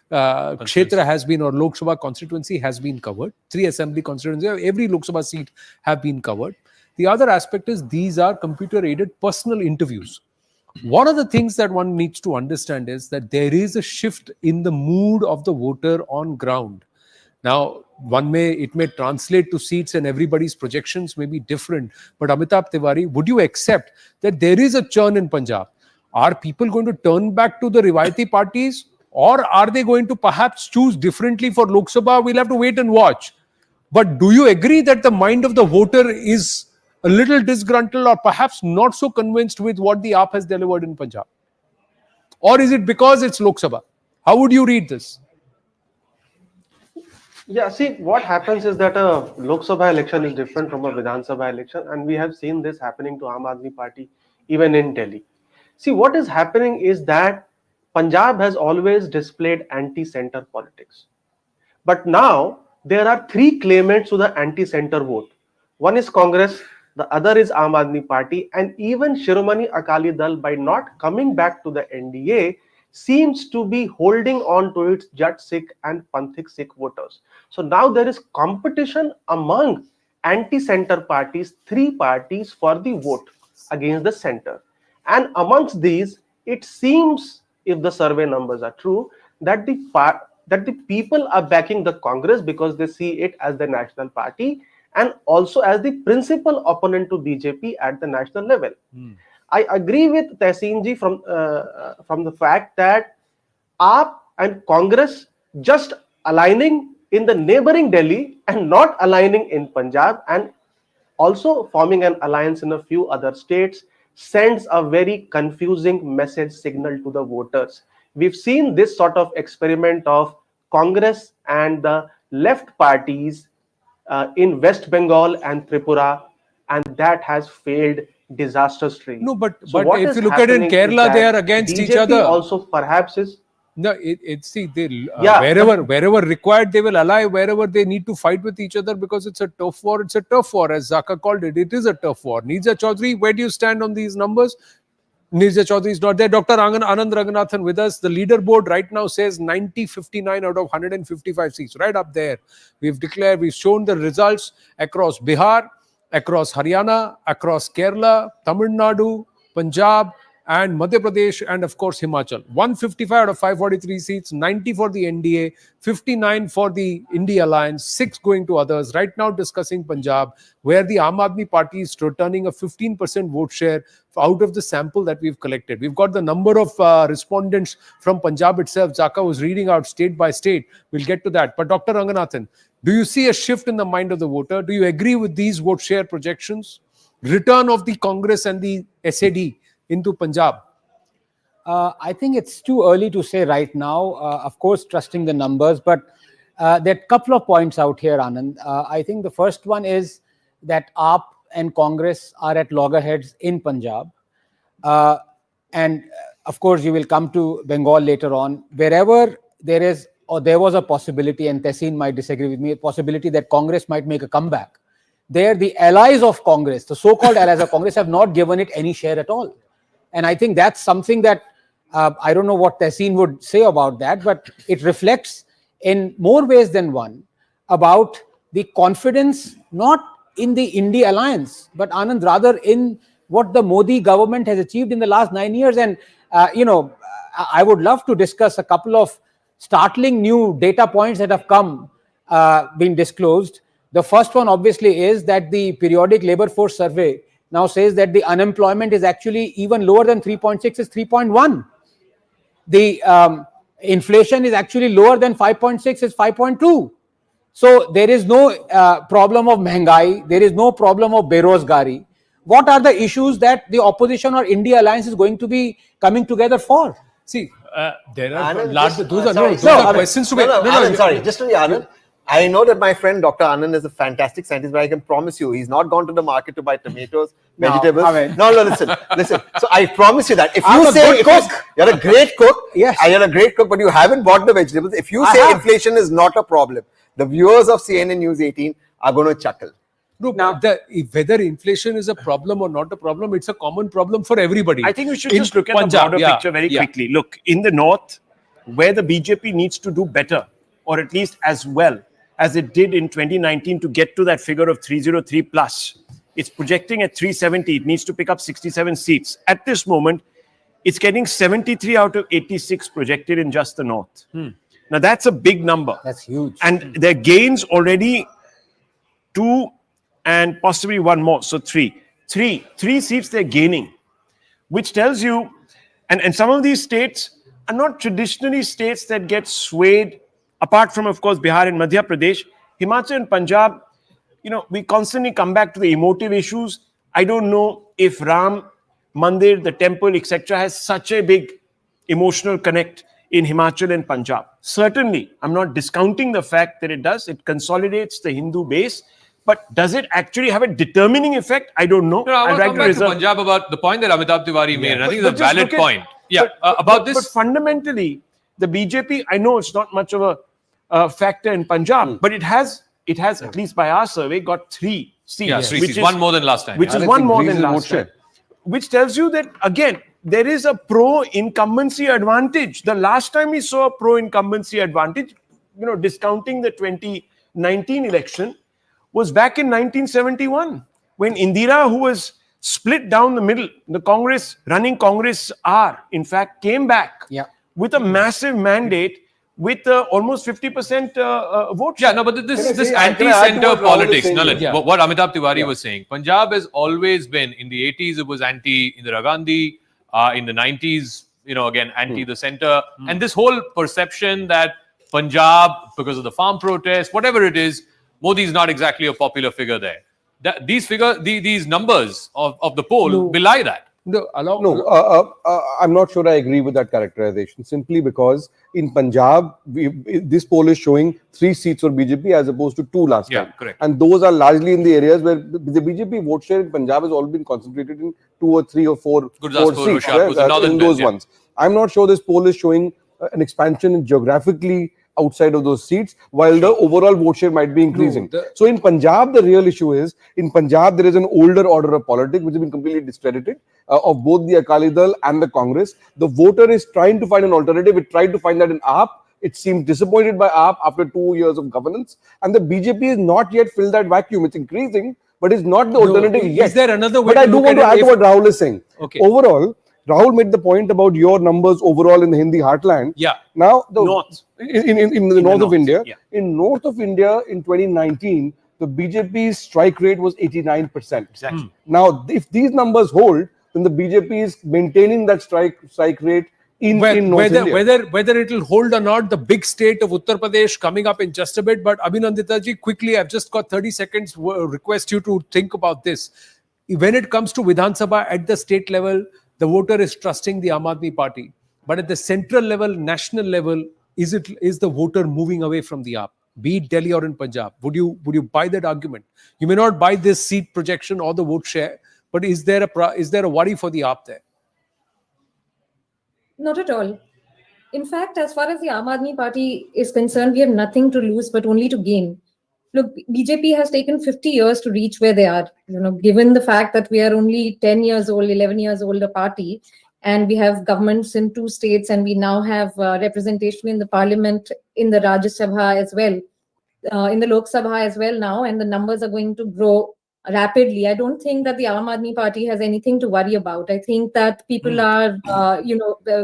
Kshetra has been, or Lok Sabha constituency has been covered. 3 assembly constituencies, every Lok Sabha seat have been covered. The other aspect is these are computer-aided personal interviews. One of the things that one needs to understand is that there is a shift in the mood of the voter on ground. Now, it may translate to seats and everybody's projections may be different. But Amitabh Tiwari, would you accept that there is a churn in Punjab? Are people going to turn back to the Rivayati parties? Or are they going to perhaps choose differently for Lok Sabha? We'll have to wait and watch. But do you agree that the mind of the voter is a little disgruntled or perhaps not so convinced with what the AAP has delivered in Punjab? Or is it because it's Lok Sabha? How would you read this? Yeah, see, what happens is that a Lok Sabha election is different from a Vidhan Sabha election, and we have seen this happening to Aam Aadmi Party even in Delhi. See, what is happening is that Punjab has always displayed anti-center politics. But now there are 3 claimants to the anti-center vote. One is Congress, the other is Aam Aadmi Party, and even Shiromani Akali Dal, by not coming back to the NDA, seems to be holding on to its Jat Sikh and Panthik Sikh voters. So now there is competition among anti-center parties, 3 parties for the vote against the center. And amongst these, it seems, if the survey numbers are true, that the people are backing the Congress because they see it as the national party and also as the principal opponent to BJP at the national level. I agree with Tehseen ji from the fact that AAP and Congress just aligning in the neighboring Delhi and not aligning in Punjab and also forming an alliance in a few other states sends a very confusing message signal to the voters. We've seen this sort of experiment of Congress and the left parties in West Bengal and Tripura, and that has failed disastrously. No, but if you look at it in Kerala, they are against BJP each other. Also, perhaps is. No, wherever required, they will ally. Wherever they need to fight with each other because it's a tough war, it's a tough war. As Zaka called it, it is a tough war. Neerja Chaudhary, where do you stand on these numbers? Neerja Chaudhary is not there. Dr. Anand Raghunathan with us. The leaderboard right now says 90-59 out of 155 seats, right up there. We've shown the results across Bihar, across Haryana, across Kerala, Tamil Nadu, Punjab, and Madhya Pradesh, and of course Himachal. 155 out of 543 seats, 90 for the NDA, 59 for the India Alliance, 6 going to others. Right now discussing Punjab, where the Aam Aadmi Party is returning a 15% vote share out of the sample that we've collected. We've got the number of respondents from Punjab itself. Zaka was reading out state by state. We'll get to that. But Dr. Ranganathan, do you see a shift in the mind of the voter? Do you agree with these vote share projections? Return of the Congress and the SAD into Punjab? I think it's too early to say right now, of course, trusting the numbers, but there are a couple of points out here, Anand. I think the first one is that AAP and Congress are at loggerheads in Punjab. And of course, you will come to Bengal later on. Wherever there is, or there was a possibility, and Tehseen might disagree with me, a possibility that Congress might make a comeback. There, the allies of Congress, the so-called allies of Congress, have not given it any share at all. And I think that's something that, I don't know what Tehseen would say about that, but it reflects in more ways than one about the confidence, not in the India alliance, but Anand, rather in what the Modi government has achieved in the last 9 years. And, I would love to discuss a couple of startling new data points that have been disclosed. The first one obviously is that the periodic labor force survey now says that the unemployment is actually even lower than 3.6, is 3.1. inflation is actually lower than 5.6, it's 5.2. So there is no problem of Mehungai, there is no problem of Berozgari. What are the issues that the opposition or India alliance is going to be coming together for? See, there are Anand, those are questions to be. Sorry, just to be Anand. I know that my friend Dr. Anand is a fantastic scientist, but I can promise you, he's not gone to the market to buy tomatoes, vegetables. No, listen. So I promise you that if you say you're a great cook, yes, you're a great cook, but you haven't bought the vegetables. If you say inflation is not a problem, the viewers of CNN News 18 are going to chuckle. No, whether inflation is a problem or not a problem, it's a common problem for everybody. I think we should just look at the broader picture very quickly. Look, in the north, where the BJP needs to do better, or at least as well as it did in 2019 to get to that figure of 303 plus. It's projecting at 370. It needs to pick up 67 seats. At this moment, it's getting 73 out of 86 projected in just the north. Now, that's a big number. That's huge. And their gains already 2 and possibly 1 more. So 3 seats they're gaining, which tells you, and some of these states are not traditionally states that get swayed. Apart from, of course, Bihar and Madhya Pradesh, Himachal and Punjab, we constantly come back to the emotive issues. I don't know if Ram Mandir, the temple, etc., has such a big emotional connect in Himachal and Punjab. Certainly, I'm not discounting the fact that it does. It consolidates the Hindu base. But does it actually have a determining effect? I don't know. No, I want to come back to Punjab about the point that Amitabh Tiwari made. And I think it's a valid point. About this. But fundamentally, the BJP, I know it's not much of a factor in Punjab, but it has, at least by our survey, got 3 seats. Yeah, 3 seats. One more than last time. Which is one more than last time. Which tells you that, again, there is a pro-incumbency advantage. The last time we saw a pro-incumbency advantage, discounting the 2019 election, was back in 1971, when Indira, who was split down the middle, the running Congress in fact, came back with a massive mandate with almost 50% vote. Yeah, no, but this anti-center politics, Nalin, what Amitabh Tiwari was saying, Punjab has always been, in the 80s, it was anti-Indira Gandhi, in the 90s, again, anti the center. And this whole perception that Punjab, because of the farm protest, whatever it is, Modi is not exactly a popular figure there. These numbers of the poll belie that. I'm not sure I agree with that characterization, simply because in Punjab, this poll is showing 3 seats for BJP as opposed to 2 last time. Correct. And those are largely in the areas where the BJP vote share in Punjab has all been concentrated in 2 or 3 or 4 seats. In those ones. I'm not sure this poll is showing an expansion geographically outside of those seats, while the overall vote share might be increasing. So in Punjab, the real issue is, in Punjab, there is an older order of politics which has been completely discredited of both the Akali Dal and the Congress. The voter is trying to find an alternative. It tried to find that in AAP. It seemed disappointed by AAP after 2 years of governance. And the BJP has not yet filled that vacuum. It's increasing, but it's not the alternative yet. Is there another way? But I do want to add to what Rahul is saying. Okay. Overall, Rahul made the point about your numbers overall in the Hindi heartland. Now, in the north of India, in north of India in 2019, the BJP's strike rate was 89%. Exactly. Now, if these numbers hold, then the BJP is maintaining that strike rate in North India. Whether it will hold or not, the big state of Uttar Pradesh coming up in just a bit. But Abhinandita ji, quickly, I've just got 30 seconds. Request you to think about this. When it comes to Vidhan Sabha at the state level, the voter is trusting the Aam Aadmi Party. But at the central level, national level, is the voter moving away from the AAP? Be it Delhi or in Punjab. Would you buy that argument? You may not buy this seat projection or the vote share, but is there a worry for the AAP there? Not at all. In fact, as far as the Aam Aadmi Party is concerned, we have nothing to lose but only to gain. Look, BJP has taken 50 years to reach where they are. Given the fact that we are only 10 years old, 11 years old a party, and we have governments in 2 states, and we now have representation in the parliament, in the Rajya Sabha as well, in the Lok Sabha as well now, and the numbers are going to grow rapidly. I don't think that the Aam Aadmi Party has anything to worry about. I think that people are,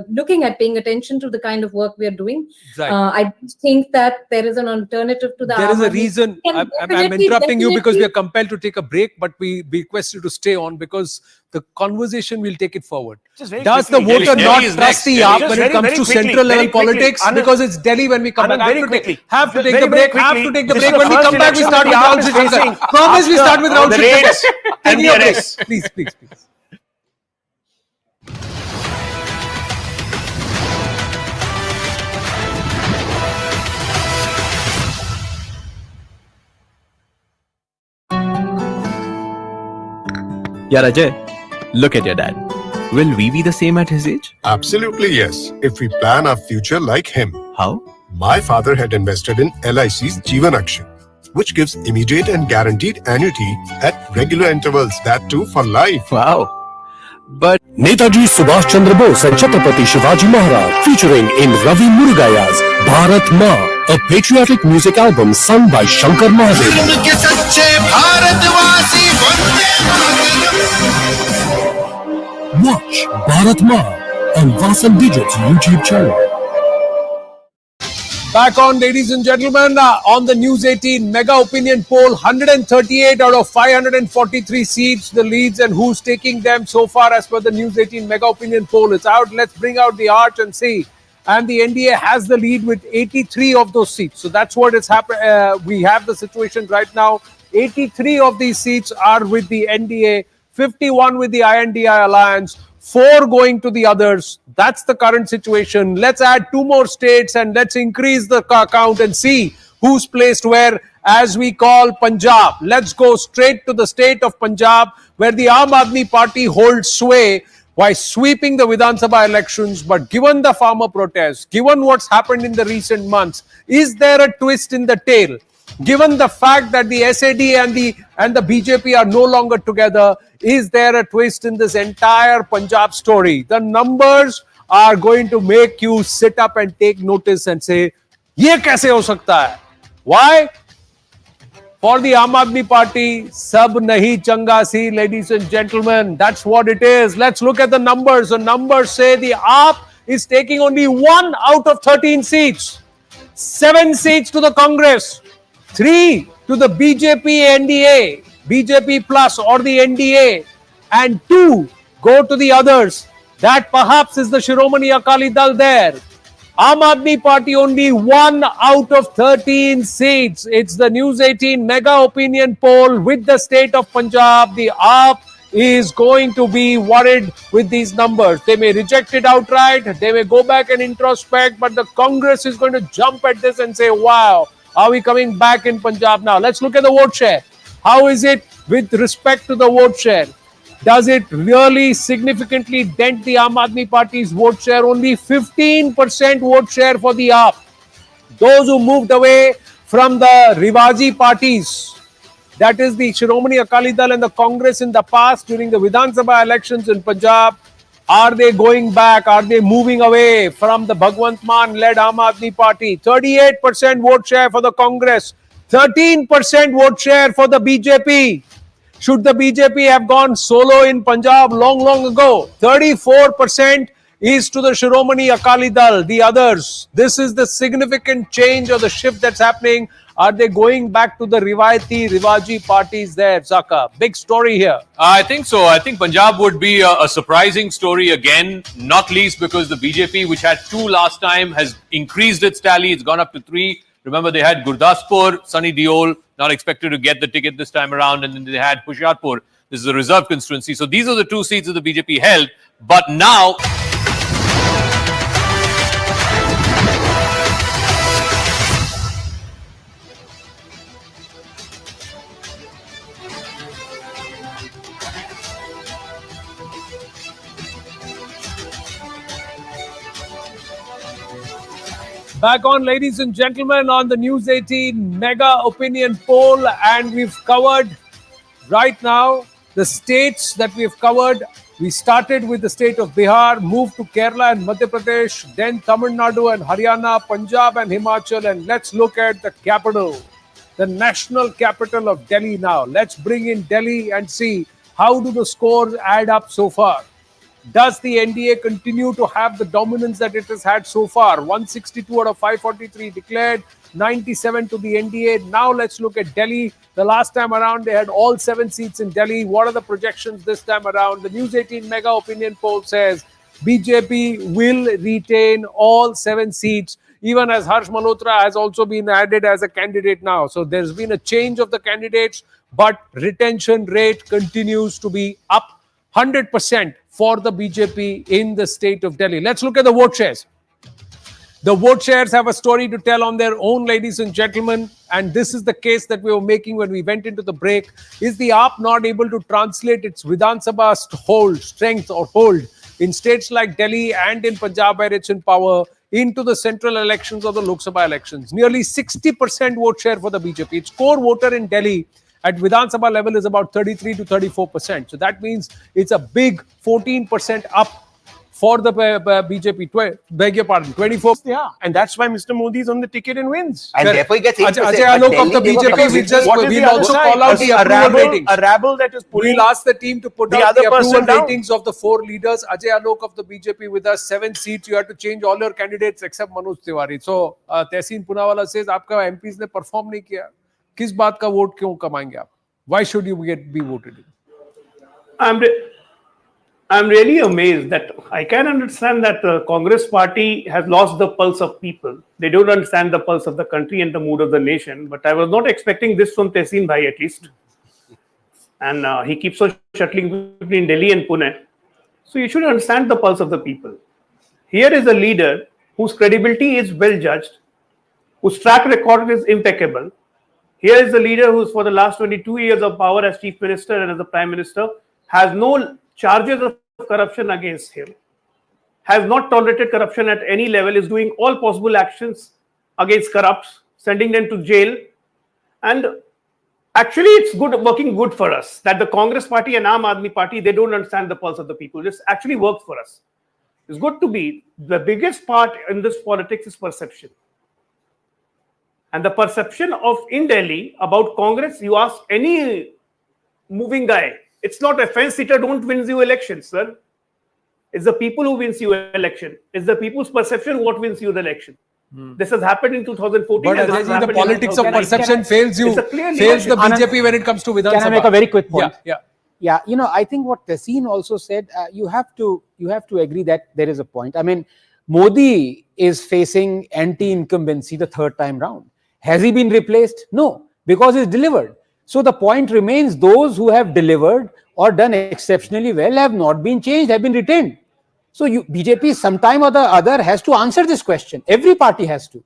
looking at, paying attention to the kind of work we are doing. Right. I think that there is an alternative to the. There is a reason. I'm interrupting you because we are compelled to take a break, but we request you to stay on, because the conversation will take it forward. Just very Does quickly, the voter Delhi not is trust next. the Just AAP when very, it comes very to quickly, central level very quickly. politics? Anand, Because it's Delhi when we come Anand, back. very quickly. Have to take Very, the break. very Have to quickly. take the This break. is When the we first come back, we election start with that Rahul the AAP is Shankar. facing Promise we start with after Rahul the Shankar. raids and Taking the a break. arrests. Please, please, please. Yeah, Ajay, look at your dad. Will we be the same at his age? Absolutely yes, if we plan our future like him. How? My father had invested in LIC's Jeevan Akshay, which gives immediate and guaranteed annuity at regular intervals, that too for life. Wow. But Netaji Subhash Chandra Bose and Chhatrapati Shivaji Maharaj, featuring in Ravi Murugaya's Bharat Ma, a patriotic music album sung by Shankar Mahadevan. Watch Bharat Ma on Vasan Digit's YouTube channel. Back on, ladies and gentlemen, on the News 18 mega opinion poll, 138 out of 543 seats, the leads, and who's taking them so far as per the News 18 mega opinion poll. It's out. Let's bring out the arch and see. And the NDA has the lead with 83 of those seats. So that's what it's happened. We have the situation right now. 83 of these seats are with the NDA, 51 with the INDI alliance, 4 going to the others. That's the current situation. Let's add 2 more states and let's increase the count and see who's placed where, as we call Punjab. Let's go straight to the state of Punjab, where the Aam Aadmi Party holds sway by sweeping the Vidhan Sabha elections. But given the farmer protests, given what's happened in the recent months, is there a twist in the tail? Given the fact that the SAD and the BJP are no longer together, is there a twist in this entire Punjab story? The numbers are going to make you sit up and take notice and say, "Ye kaise ho sakta hai?" Why? For the Aam Aadmi Party, sab nahi changa si, ladies and gentlemen. That's what it is. Let's look at the numbers. The numbers say the AAP is taking only 1 out of 13 seats. 7 seats to the Congress. 3 to the BJP NDA, BJP plus or the NDA, and 2 go to the others. That perhaps is the Shiromani Akali Dal there. Aam Aadmi Party only 1 out of 13 seats. It's the News 18 mega opinion poll with the state of Punjab. The AAP is going to be worried with these numbers. They may reject it outright. They may go back and introspect, but the Congress is going to jump at this and say, wow, are we coming back in Punjab now? Let's look at the vote share. How is it with respect to the vote share? Does it really significantly dent the Aam Aadmi Party's vote share? Only 15% vote share for the AAP. Those who moved away from the Rivaji parties, that is the Shiromani Akali Dal and the Congress in the past during the Vidhan Sabha elections in Punjab, are they going back? Are they moving away from the Bhagwant Mann-led Aam Aadmi Party? 38% vote share for the Congress. 13% vote share for the BJP. Should the BJP have gone solo in Punjab long ago? 34% is to the Shiromani Akali Dal, the others. This is the significant change or the shift that's happening. Are they going back to the Rivayati, Rivaji parties there, Zaka? Big story here. I think so. I think Punjab would be a surprising story again, not least because the BJP, which had 2 last time, has increased its tally. It's gone up to 3. Remember, they had Gurdaspur, Sunny Deol, not expected to get the ticket this time around. And then they had Hoshiarpur. This is a reserve constituency. So these are the 2 seats that the BJP held. But now... Back on, ladies and gentlemen, on the News 18 mega opinion poll, and we've covered right now the states that we've covered. We started with the state of Bihar, moved to Kerala and Madhya Pradesh, then Tamil Nadu and Haryana, Punjab and Himachal, and let's look at the capital, the national capital of Delhi now. Let's bring in Delhi and see how do the scores add up so far. Does the NDA continue to have the dominance that it has had so far? 162 out of 543 declared, 97 to the NDA. Now let's look at Delhi. The last time around, they had all 7 seats in Delhi. What are the projections this time around? The News 18 Mega Opinion Poll says BJP will retain all 7 seats, even as Harsh Malhotra has also been added as a candidate now. So there's been a change of the candidates, but retention rate continues to be up 100% for the BJP in the state of Delhi. Let's look at the vote shares. The vote shares have a story to tell on their own, ladies and gentlemen. And this is the case that we were making when we went into the break. Is the AAP not able to translate its Vidhan Sabha strength or hold in states like Delhi and in Punjab, where it's in power, into the central elections or the Lok Sabha elections? Nearly 60% vote share for the BJP. Its core voter in Delhi at Vidhan Sabha level is about 33 to 34%. So that means it's a big 14% up for the BJP. Beg your pardon, 24. Yeah, and that's why Mr. Modi is on the ticket and wins. And therefore he gets 8%. Ajay Alok of the BJP, we'll also call out the approval ratings. A rabble that is pulling. We'll ask the team to put out the approval ratings of the 4 leaders. Ajay Alok of the BJP with us, 7 seats. You have to change all your candidates except Manoj Tiwari. So Tehseen Punawala says, आपका MPs ने perform नहीं किया. किस बात का vote क्यों कमाएंगे आप? Why should you be voted in? I'm really amazed that I can understand that the Congress party has lost the pulse of people. They don't understand the pulse of the country and the mood of the nation. But I was not expecting this from Tehseen Bhai at least. And he keeps on shuttling between Delhi and Pune. So you should understand the pulse of the people. Here is a leader whose credibility is well judged, whose track record is impeccable. Here is a leader who's for the last 22 years of power as Chief Minister and as the Prime Minister has no charges of corruption against him, has not tolerated corruption at any level, is doing all possible actions against corrupts, sending them to jail. And actually, it's working good for us that the Congress party and Aam Aadmi party, they don't understand the pulse of the people. This actually works for us. It's good to be. The biggest part in this politics is perception. And the perception of in Delhi about Congress, you ask any moving guy, it's not a fence sitter don't wins you elections, sir. It's the people who wins you election. It's the people's perception what wins you the election. This has happened in 2014. But the politics of perception fails the BJP when it comes to Vidhan Sabha. Can I make a very quick point? Yeah. You know, I think what Tehseen also said, you have to agree that there is a point. I mean, Modi is facing anti-incumbency the 3rd time round. Has he been replaced? No, because he's delivered. So the point remains, those who have delivered or done exceptionally well have not been changed, have been retained. So BJP sometime or the other has to answer this question. Every party has to.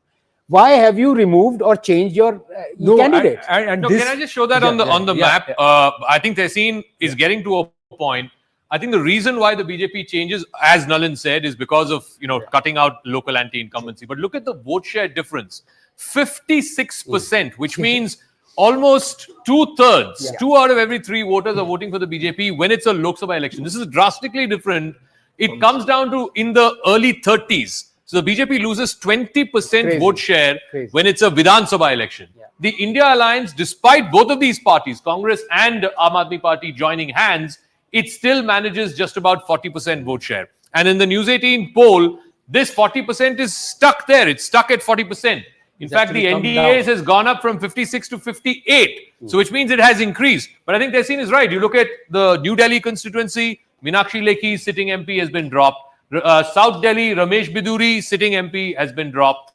Why have you removed or changed your candidate? Can I just show that on the map? I think Tehseen is getting to a point. I think the reason why the BJP changes, as Nalin said, is because of cutting out local anti-incumbency. But look at the vote share difference. 56%, which means almost 2/3, 2 out of every 3 voters are voting for the BJP when it's a Lok Sabha election. This is drastically different. It comes down to in the early 30s. So the BJP loses 20% vote share when it's a Vidhan Sabha election. The India Alliance, despite both of these parties, Congress and Aam Aadmi Party joining hands, it still manages just about 40% vote share. And in the News 18 poll, this 40% is stuck there. It's stuck at 40%. In fact, the NDA has gone up from 56 to 58. So which means it has increased. But I think Tehseen is right. You look at the New Delhi constituency, Meenakshi Lekhi's sitting MP has been dropped. South Delhi, Ramesh Biduri, sitting MP, has been dropped.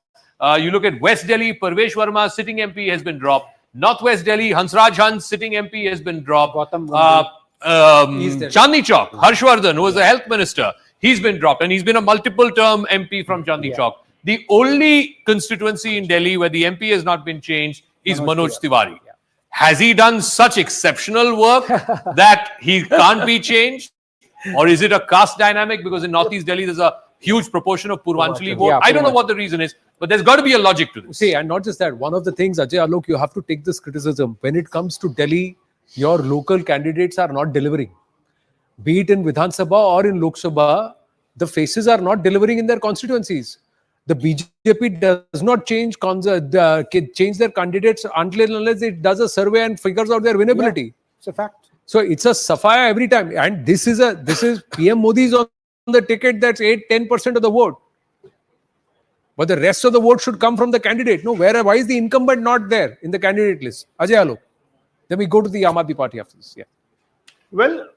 You look at West Delhi, Parvesh Verma, sitting MP, has been dropped. Northwest Delhi, Hansraj Hans, sitting MP, has been dropped. Chandni Chowk, Harshvardhan, who was the health minister, he's been dropped. And he's been a multiple-term MP from Chandni Chowk. The only constituency in Delhi where the MP has not been changed is Manoj Tiwari. Has he done such exceptional work that he can't be changed? Or is it a caste dynamic? Because in Northeast Delhi, there's a huge proportion of Purvanchali vote. I don't know what the reason is, but there's got to be a logic to this. See, and not just that. One of the things, Ajay Alok, you have to take this criticism. When it comes to Delhi, your local candidates are not delivering. Be it in Vidhan Sabha or in Lok Sabha, the faces are not delivering in their constituencies. The BJP does not change their candidates until unless it does a survey and figures out their winnability. It's a fact. So it's a sapphire every time. And this is PM Modi's on the ticket that's 8-10% of the vote. But the rest of the vote should come from the candidate. No, why is the incumbent not there in the candidate list? Ajay Alok. Then we go to the Aam Aadmi Party after this. Yeah. Well,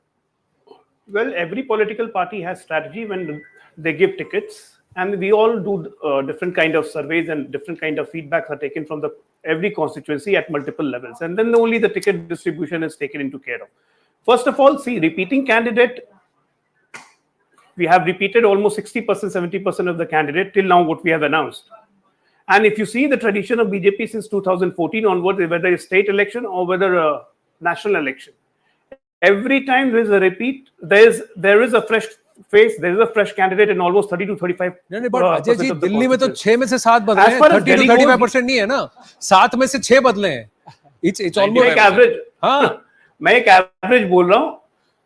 every political party has strategy when they give tickets, and we all do different kind of surveys, and different kind of feedbacks are taken from every constituency at multiple levels, and then only the ticket distribution is taken into care of. First of all, see, repeating candidate, we have repeated almost 60%, 70% of the candidate till now what we have announced. And if you see the tradition of BJP since 2014 onwards, whether it's state election or whether a national election, every time there is a repeat, there is a fresh face, there is a fresh candidate in almost 30 to 35. But Ajay ji, Delhi में तो 6 में से 7 बदले हैं, 30 to 35% नहीं है ना, 7 में से 6 बदले हैं. It's almost average. हाँ, मैं एक average बोल रहा हूँ.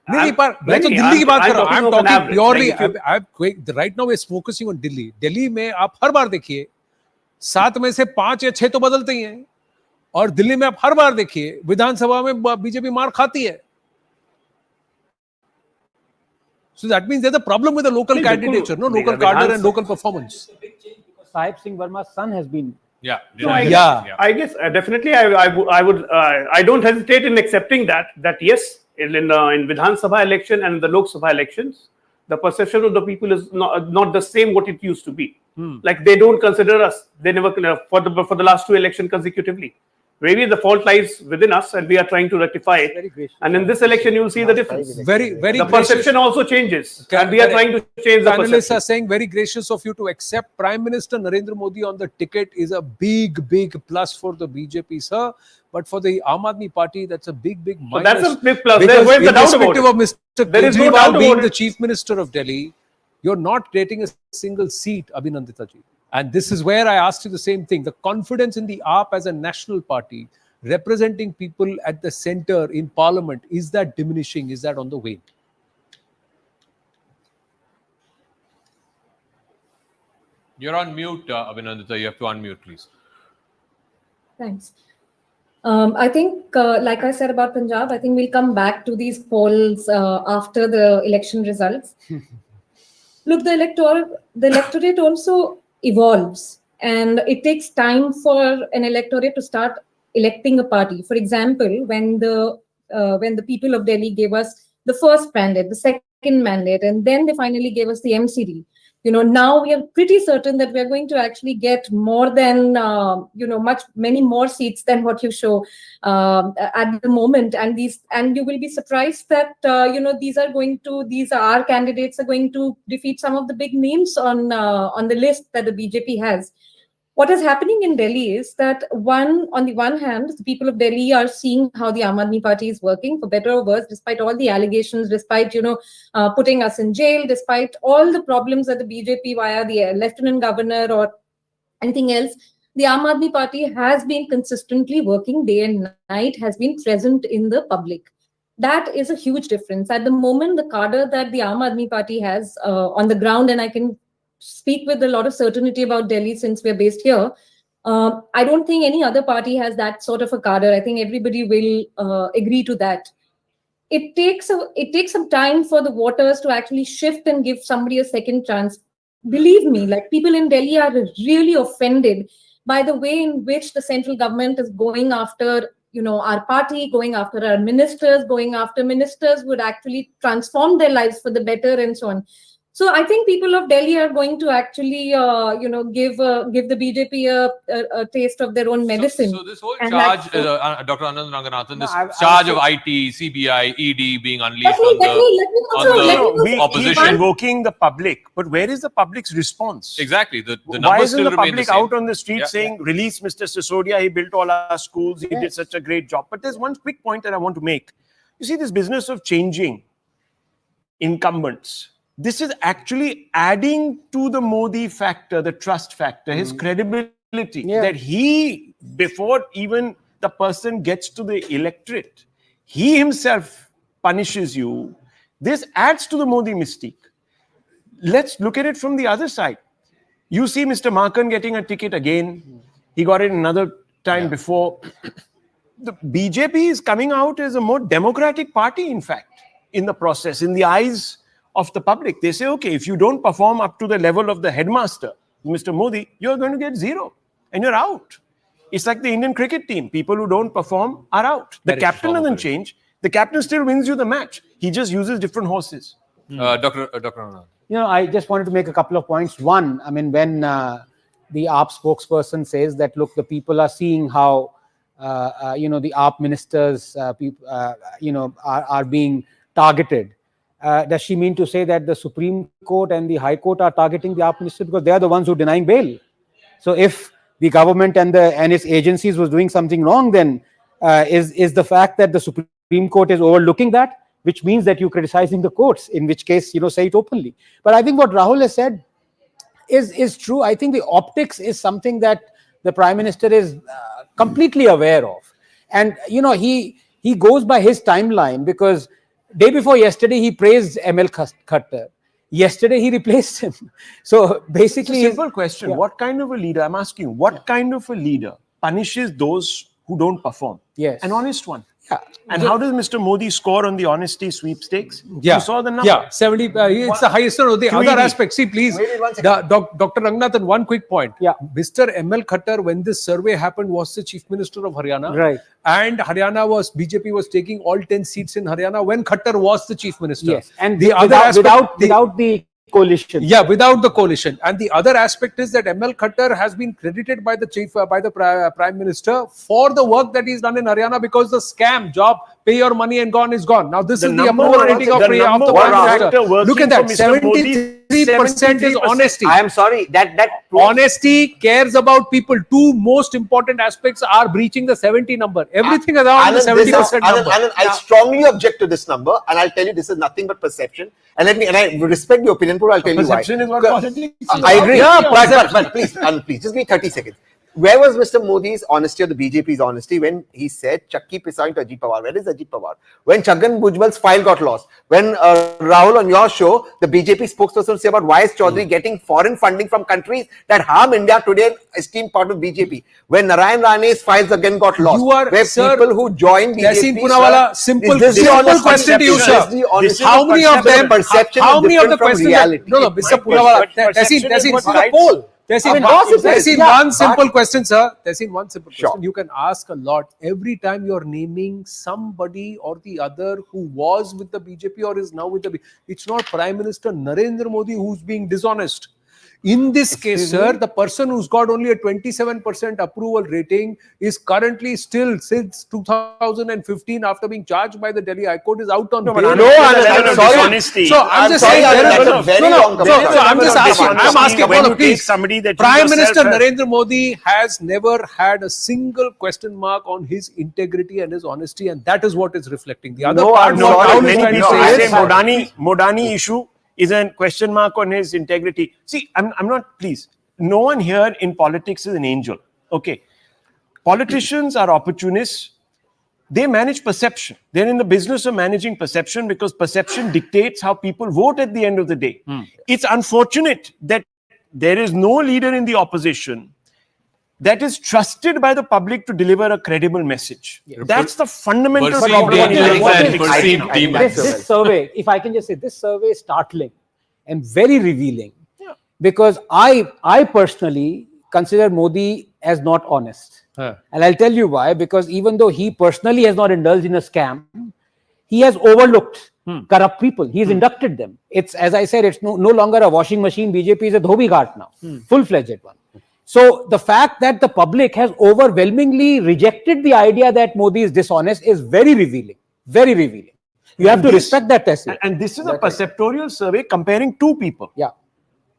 नहीं, पर मैं तो दिल्ली की बात कर रहा हूँ. I'm talking purely. Right now we're focusing on Delhi. Delhi में आप हर बार देखिए 7 में से 5 या 6 तो बदलते ही हैं, और दिल्ली में आप हर बार देखिए विधानसभा में बीजेपी मार खाती है. So that means there's a problem with the local candidature, no local cadre and local performance. Sahib Singh Verma's son has been. Yeah. I guess definitely I don't hesitate in accepting that yes, in Vidhan Sabha election and the Lok Sabha elections, the perception of the people is not the same what it used to be. Like they don't consider us. They never for the last 2 elections consecutively. Maybe the fault lies within us, and we are trying to rectify it. And in this election, you will see the difference. The perception also changes, and we are trying to change the perception. Panelists are saying very gracious of you to accept Prime Minister Narendra Modi on the ticket is a big plus for the BJP, sir. But for the Aam Aadmi Party, that's a big minus. So that's a big plus. Because where's the doubt about irrespective of Mr. Kejriwal being the Chief Minister of Delhi, you're not getting a single seat, Abhinandita ji. And this is where I asked you the same thing. The confidence in the AAP as a national party, representing people at the center in parliament, is that diminishing? Is that on the wane? You're on mute, Abhinandita. You have to unmute, please. Thanks. I think, like I said about Punjab, I think we'll come back to these polls after the election results. Look, the electorate also evolves, and it takes time for an electorate to start electing a party. For example, when the people of Delhi gave us the first mandate, the second mandate, and then they finally gave us the MCD. Now we are pretty certain that we are going to actually get more than many more seats than what you show at the moment, and you will be surprised that our candidates are going to defeat some of the big names on the list that the BJP has. What is happening in Delhi is that on the one hand, the people of Delhi are seeing how the Aam Aadmi Party is working, for better or worse, despite all the allegations, despite putting us in jail, despite all the problems that the BJP via the Lieutenant Governor or anything else. The Aam Aadmi Party has been consistently working day and night, has been present in the public. That is a huge difference. At the moment, the cadre that the Aam Aadmi Party has on the ground, and I can speak with a lot of certainty about Delhi since we're based here, I don't think any other party has that sort of a cadre. I think everybody will agree to that. It takes some time for the voters to actually shift and give somebody a second chance. Believe me, like, people in Delhi are really offended by the way in which the central government is going after our party, going after our ministers, going after ministers would actually transform their lives for the better and so on. So I think people of Delhi are going to actually, give the BJP a taste of their own medicine. So this whole charge, Dr. Anand Ranganathan, this charge of IT, CBI, ED being unleashed on the opposition. Keep invoking the public, but where is the public's response? Exactly. The numbers Why isn't still the remain public the same. out on the street saying, release Mr. Sisodia, he built all our schools, he did such a great job. But there's one quick point that I want to make. You see, this business of changing incumbents, this is actually adding to the Modi factor, the trust factor, his credibility, that he, before even the person gets to the electorate, he himself punishes you. This adds to the Modi mystique. Let's look at it from the other side. You see Mr. Markan getting a ticket again. He got it another time before. the BJP is coming out as a more democratic party, in fact, in the process, in the eyes of the public. They say, okay, if you don't perform up to the level of the headmaster, Mr. Modi, you're going to get 0 and you're out. It's like the Indian cricket team. People who don't perform are out. The captain doesn't change. The captain still wins you the match. He just uses different horses. Dr. Anand. I just wanted to make a couple of points. One, I mean, when the AAP spokesperson says that, look, the people are seeing how, the AAP ministers, are being targeted. Does she mean to say that the Supreme Court and the High Court are targeting the AAP ministers because they are the ones who are denying bail? So if the government and its agencies was doing something wrong, then is the fact that the Supreme Court is overlooking that, which means that you're criticizing the courts, in which case, say it openly. But I think what Rahul has said is true. I think the optics is something that the Prime Minister is completely aware of. And, he goes by his timeline, because day before yesterday, he praised ML Khattar. Yesterday, he replaced him. So basically... It's a simple question. Yeah. What kind of a leader, I'm asking, what kind of a leader punishes those who don't perform? Yes. An honest one. Yeah. And how does Mr. Modi score on the honesty sweepstakes? Yeah. You saw the number. Yeah, 70. It's the highest. No, the other aspect. See, please, Dr. Ranganathan, one quick point. Yeah. Mr. ML Khattar, when this survey happened, was the Chief Minister of Haryana. Right. And BJP was taking all 10 seats in Haryana when Khattar was the Chief Minister. Yes. And the other aspect, without the coalition. Yeah, without the coalition. And the other aspect is that ML Khattar has been credited by the Prime Minister for the work that he's done in Haryana, because the scam job, pay your money and gone is gone. Now this is the approval rating of the Prime Minister. Look at that, 73% is honesty. I am sorry, that honesty, cares about people. Two most important aspects are breaching the 70 number. Everything around the 70% number. I strongly object to this number, and I'll tell you this is nothing but perception. And I respect the opinion pool. I'll tell you why. Perception is what positively. I agree. Yeah, but please, please, just give me 30 seconds. Where was Mr. Modi's honesty or the BJP's honesty when he said Chakki Pisang to Ajit Pawar? Where is Ajit Pawar? When Chaggan Bhujbal's file got lost? When Rahul, on your show, the BJP spokesperson say about why is Chaudhary getting foreign funding from countries that harm India today, esteemed part of BJP? When Narayan Rane's files again got lost? People who joined BJP, Punawala, simple question to you, sir. How many of them? How many of the questions? No, Mr. Punawala. Tehseen, this is a poll. Tehseen, one simple question, sir. Tehseen, one simple question. You can ask a lot. Every time you're naming somebody or the other who was with the BJP or is now with the BJP, it's not Prime Minister Narendra Modi who's being dishonest. In this case, sir, the person who's got only a 27% approval rating is currently still, since 2015, after being charged by the Delhi High Court, is out on bail. I'm sorry. So I'm just saying, I'm asking, please, Prime Minister Narendra Modi has never had a single question mark on his integrity and his honesty, and that is what is reflecting. The other part, Modani issue is a question mark on his integrity. See, I'm not, please, no one here in politics is an angel. Okay. Politicians are opportunists. They manage perception. They're in the business of managing perception because perception dictates how people vote at the end of the day. It's unfortunate that there is no leader in the opposition that is trusted by the public to deliver a credible message. That's the fundamental problem. This survey, if I can just say, this survey is startling and very revealing, because I personally consider Modi as not honest. And I'll tell you why, because even though he personally has not indulged in a scam, he has overlooked corrupt people. He's inducted them. It's, as I said, it's no longer a washing machine. BJP is a dhobi ghat now, full-fledged one. So the fact that the public has overwhelmingly rejected the idea that Modi is dishonest is very revealing, very revealing. You have to respect that test. And this is a perceptorial survey comparing two people. Yeah.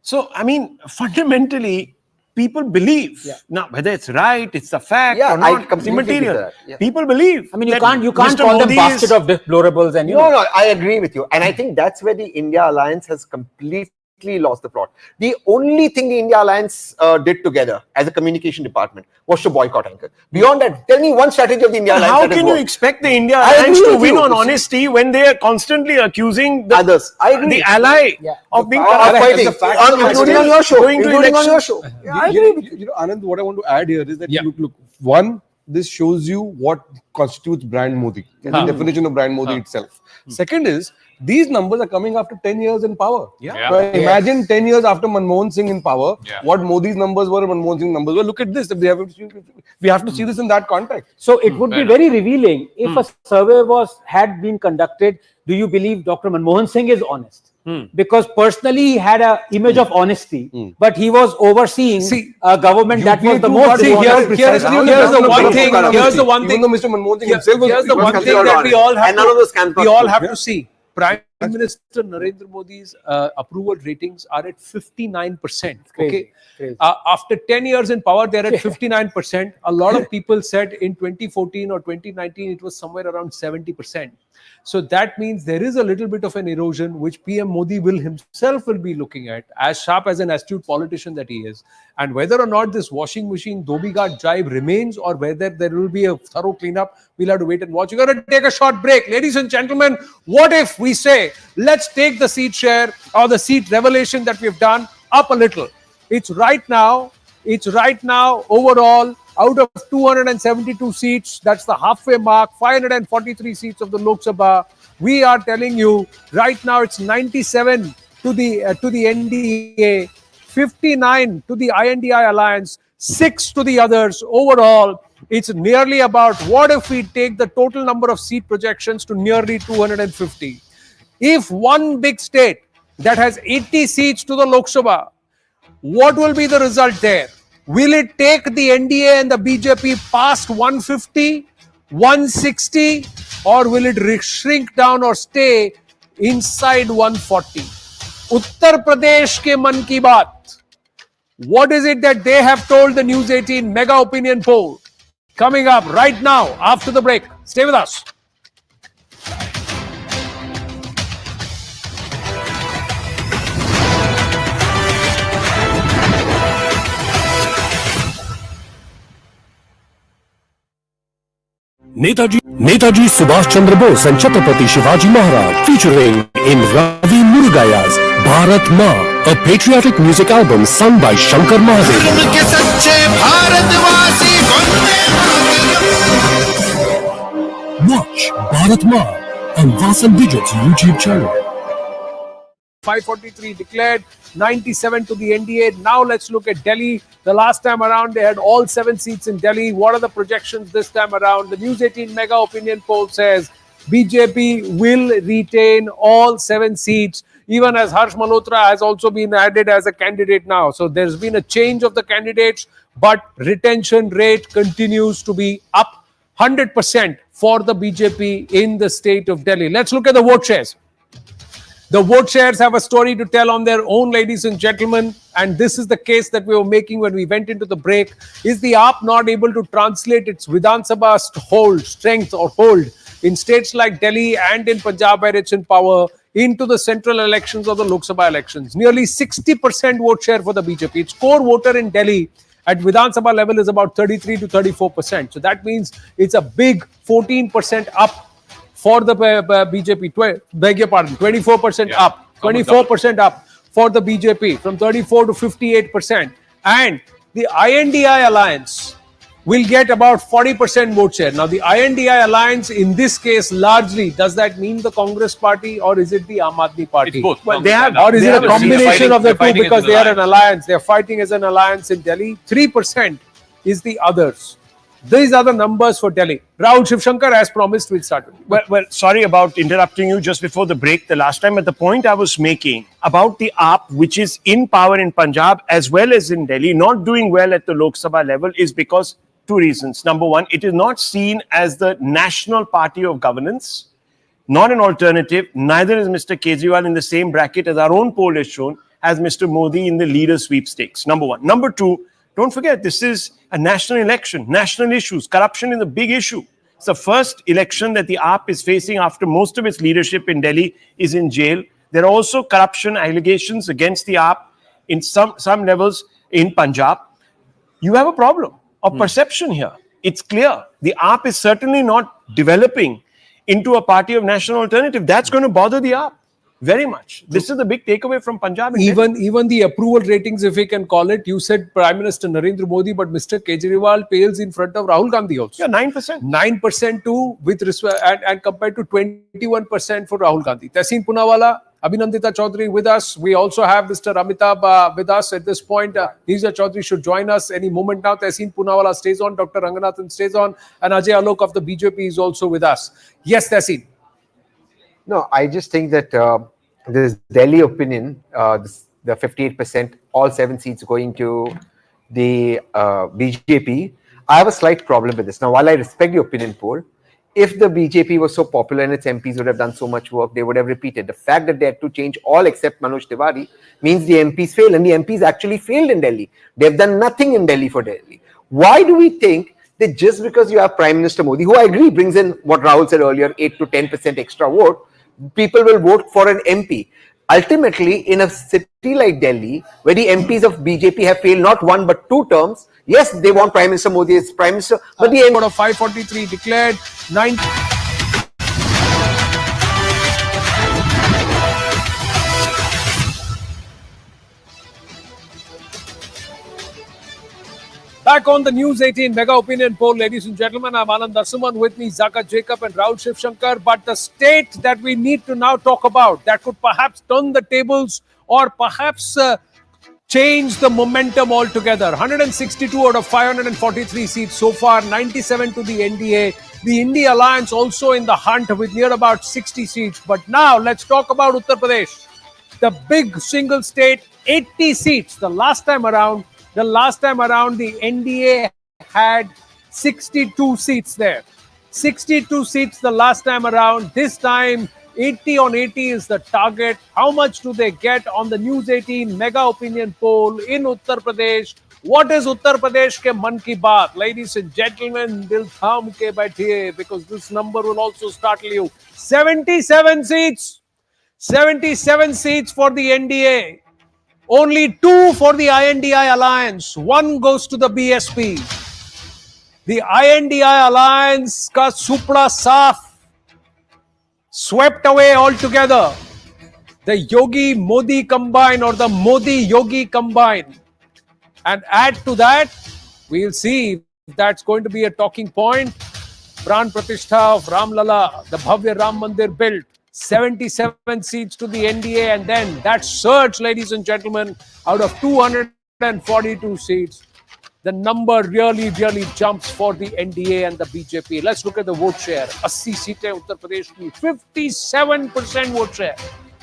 So, I mean, fundamentally, people believe. Now, whether it's right, it's a fact or not, it's immaterial. People believe. I mean, you can't call them basket of deplorables. And No, I agree with you. And I think that's where the India Alliance has completely lost the plot. The only thing the India Alliance did together as a communication department was to boycott Anchor. Beyond that, tell me one strategy of the India Alliance. How can you expect the India Alliance to win on honesty when they are constantly accusing the others? The ally of being fighting, including on your show. I agree with you. Anand, what I want to add here is that look, one, this shows you what constitutes brand Modi, the definition of brand Modi itself. Second is, these numbers are coming after 10 years in power. Right? Imagine 10 years after Manmohan Singh in power, what Modi's numbers were and Manmohan Singh's numbers were. Look at this. We have to see this in that context. So it would be very revealing if a survey had been conducted. Do you believe Dr. Manmohan Singh is honest? Because personally he had an image of honesty, but he was overseeing a government that was the most. Here's the one thing. Here's the one thing. Even though Mr. Manmohan Singh himself Here's the one thing that we all have to see. Prime Minister Narendra Modi's approval ratings are at 59%. Okay, after 10 years in power, they're at 59%. A lot of people said in 2014 or 2019 it was somewhere around 70%. So that means there is a little bit of an erosion, which PM Modi will be looking at, as sharp as an astute politician that he is. And whether or not this washing machine Dobighat jibe remains, or whether there will be a thorough cleanup, we'll have to wait and watch. We're going to take a short break. Ladies and gentlemen, what if we say, let's take the seat share or the seat revelation that we've done up a little. It's right now overall, out of 272 seats, that's the halfway mark, 543 seats of the Lok Sabha. We are telling you right now it's 97 to the NDA, 59 to the INDI alliance, 6 to the others. Overall, it's nearly about, what if we take the total number of seat projections to nearly 250? If one big state that has 80 seats to the Lok Sabha, what will be the result there? Will it take the NDA and the BJP past 150, 160, or will it shrink down or stay inside 140? Uttar Pradesh ke man ki baat. What is it that they have told the News 18 mega opinion poll? Coming up right now after the break. Stay with us. Netaji Subhash Chandra Bose and Chhatrapati Shivaji Maharaj, featuring in Ravi Murugaya's Bharat Ma, a patriotic music album sung by Shankar Mahadev. Watch Bharat Ma on Vasan Digit's YouTube channel. 543 declared, 97 to the NDA. Now let's look at Delhi. The last time around, they had all 7 seats in Delhi. What are the projections this time around? The News 18 mega opinion poll says BJP will retain all 7 seats, even as Harsh Malhotra has also been added as a candidate now. So there's been a change of the candidates, but retention rate continues to be up 100% for the BJP in the state of Delhi. Let's look at the vote shares. The vote shares have a story to tell on their own, ladies and gentlemen, and this is the case that we were making when we went into the break. Is the AAP not able to translate its Vidhan Sabha strength or hold in states like Delhi and in Punjab, where it's in power, into the central elections or the Lok Sabha elections? Nearly 60% vote share for the BJP. Its core voter in Delhi at Vidhan Sabha level is about 33 to 34%. So that means it's a big 14% up for the BJP, beg your pardon, 24% up, 24% up for the BJP, from 34 to 58%. And the INDI alliance will get about 40% vote share. Now, the INDI alliance, in this case, largely, does that mean the Congress party, or is it the Aam Aadmi party? It's both. Well, or is it a combination of the two, because they are an alliance? They are fighting as an alliance in Delhi. 3% is the others. These are the numbers for Delhi. Rahul Shivshankar, as promised, we'll start with. Well, sorry about interrupting you just before the break the last time, but the point I was making about the AAP, which is in power in Punjab as well as in Delhi, not doing well at the Lok Sabha level, is because 2 reasons. Number one, it is not seen as the national party of governance, not an alternative. Neither is Mr. Kejriwal in the same bracket, as our own poll has shown, as Mr. Modi in the leader sweepstakes. Number one. Number two, don't forget, this is a national election, national issues. Corruption is a big issue. It's the first election that the AAP is facing after most of its leadership in Delhi is in jail. There are also corruption allegations against the AAP in some levels in Punjab. You have a problem of perception here. It's clear. The AAP is certainly not developing into a party of national alternative. That's going to bother the AAP. Very much. This is the big takeaway from Punjab. and Even the approval ratings, if we can call it, you said Prime Minister Narendra Modi, but Mr. Kejriwal pales in front of Rahul Gandhi also. Yeah, 9%. 9% too, with respect, and compared to 21% for Rahul Gandhi. Tehseen Poonawalla, Abhinandita Chaudhary with us. We also have Mr. Amitabh with us at this point. Neeza Chaudhary should join us any moment now. Tehseen Poonawalla stays on, Dr. Ranganathan stays on, and Ajay Alok of the BJP is also with us. Yes, Tehseen. No, I just think that this Delhi opinion, the 58%, all 7 seats going to the BJP, I have a slight problem with this. Now, while I respect the opinion poll, if the BJP was so popular and its MPs would have done so much work, they would have repeated. The fact that they had to change all except Manoj Tiwari means the MPs failed, and the MPs actually failed in Delhi. They've done nothing in Delhi for Delhi. Why do we think that just because you have Prime Minister Modi, who I agree brings in what Rahul said earlier, 8 to 10% extra vote, people will vote for an MP. Ultimately, in a city like Delhi, where the MPs of BJP have failed not 1 but 2 terms, yes, they want Prime Minister Modi as Prime Minister, but the out of 543 declared, 9. Back on the News 18 Mega Opinion Poll, ladies and gentlemen, I'm Anand Narasimhan, with me Zaka Jacob and Rahul Shivshankar. But the state that we need to now talk about, that could perhaps turn the tables or perhaps change the momentum altogether. 162 out of 543 seats so far, 97 to the NDA. The India Alliance also in the hunt with near about 60 seats. But now let's talk about Uttar Pradesh. The big single state, 80 seats. The last time around, the NDA had 62 seats there. 62 seats the last time around. This time, 80 on 80 is the target. How much do they get on the News 18 Mega Opinion Poll in Uttar Pradesh? What is Uttar Pradesh ke man ki baat? Ladies and gentlemen, dil tham ke baithiye, because this number will also startle you. 77 seats. 77 seats for the NDA. Only 2 for the INDI Alliance. 1 goes to the BSP. The INDI Alliance ka supda saaf, swept away altogether. The Yogi Modi combine or the Modi Yogi combine. And add to that, we'll see if that's going to be a talking point. Pran Pratishtha of Ram Lala, the Bhavya Ram Mandir built. 77 seats to the NDA, and then that surge, ladies and gentlemen, out of 242 seats, the number really jumps for the NDA and the BJP. Let's look at the vote share. 80 seateं Uttar Pradesh की, 57% vote share.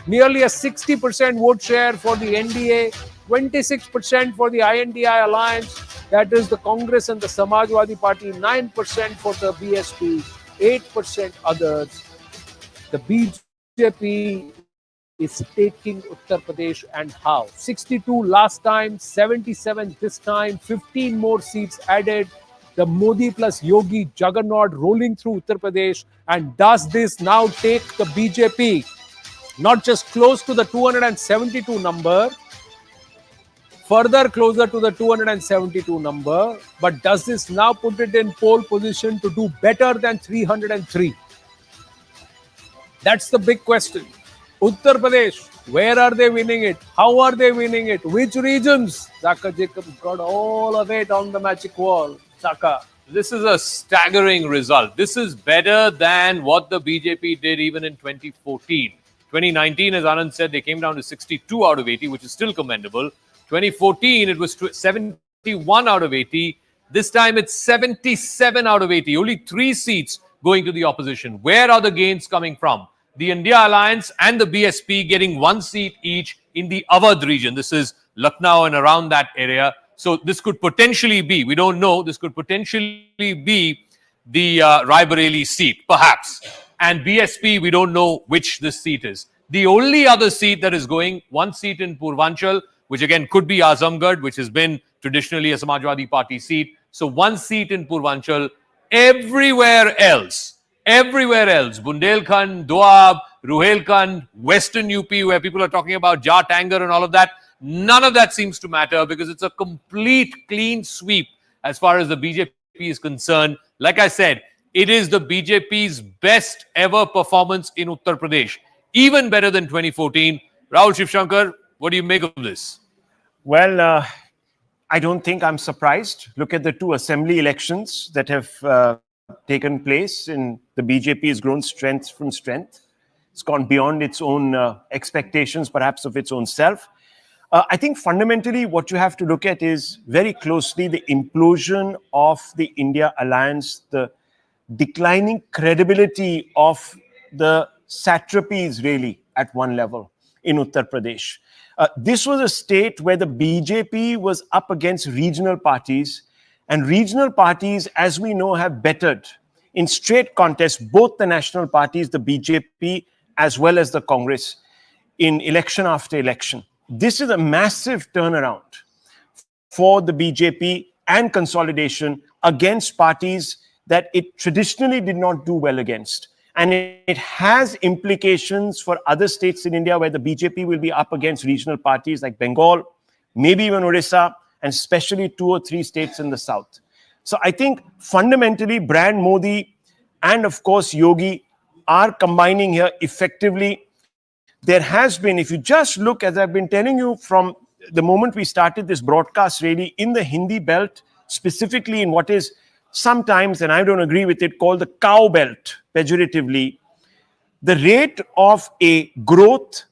Nearly a 60% vote share for the NDA, 26% for the INDI Alliance, that is the Congress and the Samajwadi Party, 9% for the BSP, 8% others. The BJP is taking Uttar Pradesh, and how? 62 last time, 77 this time, 15 more seats added. The Modi plus Yogi juggernaut rolling through Uttar Pradesh. And does this now take the BJP not just close to the 272 number, further closer to the 272 number, but does this now put it in pole position to do better than 303? That's the big question. Uttar Pradesh, where are they winning it? How are they winning it? Which regions? Zaka Jacob got all of it on the magic wall. Zaka. This is a staggering result. This is better than what the BJP did even in 2014. 2019, as Anand said, they came down to 62 out of 80, which is still commendable. 2014, it was 71 out of 80. This time, it's 77 out of 80. Only 3 seats going to the opposition. Where are the gains coming from? The India Alliance and the BSP getting 1 seat each in the Awadh region. This is Lucknow and around that area. So this could potentially be, we don't know, this could potentially be the Raebareli seat, perhaps. And BSP, we don't know which this seat is. The only other seat that is going, 1 seat in Purvanchal, which again could be Azamgarh, which has been traditionally a Samajwadi Party seat. So 1 seat in Purvanchal. Everywhere else, Bundelkhand, Doab, Ruhelkhand, Western UP, where people are talking about Jat anger and all of that, none of that seems to matter because it's a complete clean sweep as far as the BJP is concerned. Like I said, it is the BJP's best ever performance in Uttar Pradesh. even better than 2014. Rahul Shivshankar, what do you make of this? Well, I don't think I'm surprised. Look at the two assembly elections that have taken place, and the BJP has grown strength from strength. It's gone beyond its own expectations, perhaps of its own self. I think fundamentally what you have to look at is very closely the implosion of the India alliance, the declining credibility of the satrapies really at one level in Uttar Pradesh. This was a state where the BJP was up against regional parties, and regional parties, as we know, have bettered in straight contest both the national parties, the BJP, as well as the Congress in election after election. This is a massive turnaround for the BJP and consolidation against parties that it traditionally did not do well against. And it has implications for other states in India where the BJP will be up against regional parties like Bengal, maybe even Orissa, and especially 2 or 3 states in the south. So I think fundamentally Brand Modi and of course Yogi are combining here effectively. There has been, if you just look, as I've been telling you from the moment we started this broadcast, really in the Hindi belt, specifically in what is sometimes, and I don't agree with it, called the cow belt, pejoratively, the rate of A, growth,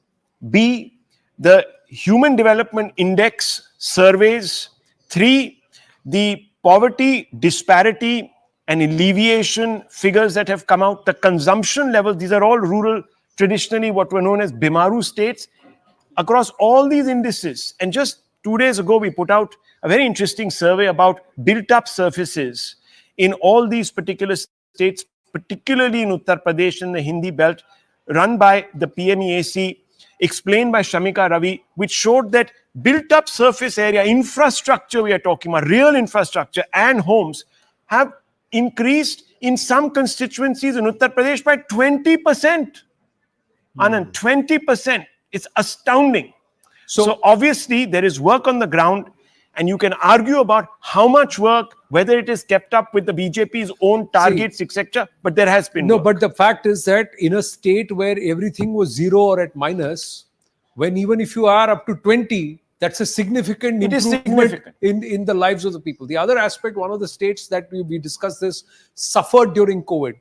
B, the Human Development Index surveys, 3, the poverty disparity and alleviation figures that have come out, the consumption levels, these are all rural, traditionally what were known as Bimaru states, across all these indices. And just 2 days ago, we put out a very interesting survey about built-up surfaces in all these particular states, particularly in Uttar Pradesh and the Hindi belt, run by the PMEAC, explained by Shamika Ravi, which showed that built-up surface area, infrastructure we are talking about, real infrastructure and homes, have increased in some constituencies in Uttar Pradesh by 20%. Anand, 20%. It's astounding. So obviously there is work on the ground, and you can argue about how much work, whether it is kept up with the BJP's own targets, etc. But there has been no. work. But the fact is that in a state where everything was 0 or at minus, when even if you are up to 20, that's a significant improvement in the lives of the people. The other aspect, one of the states that we discussed this, suffered during COVID.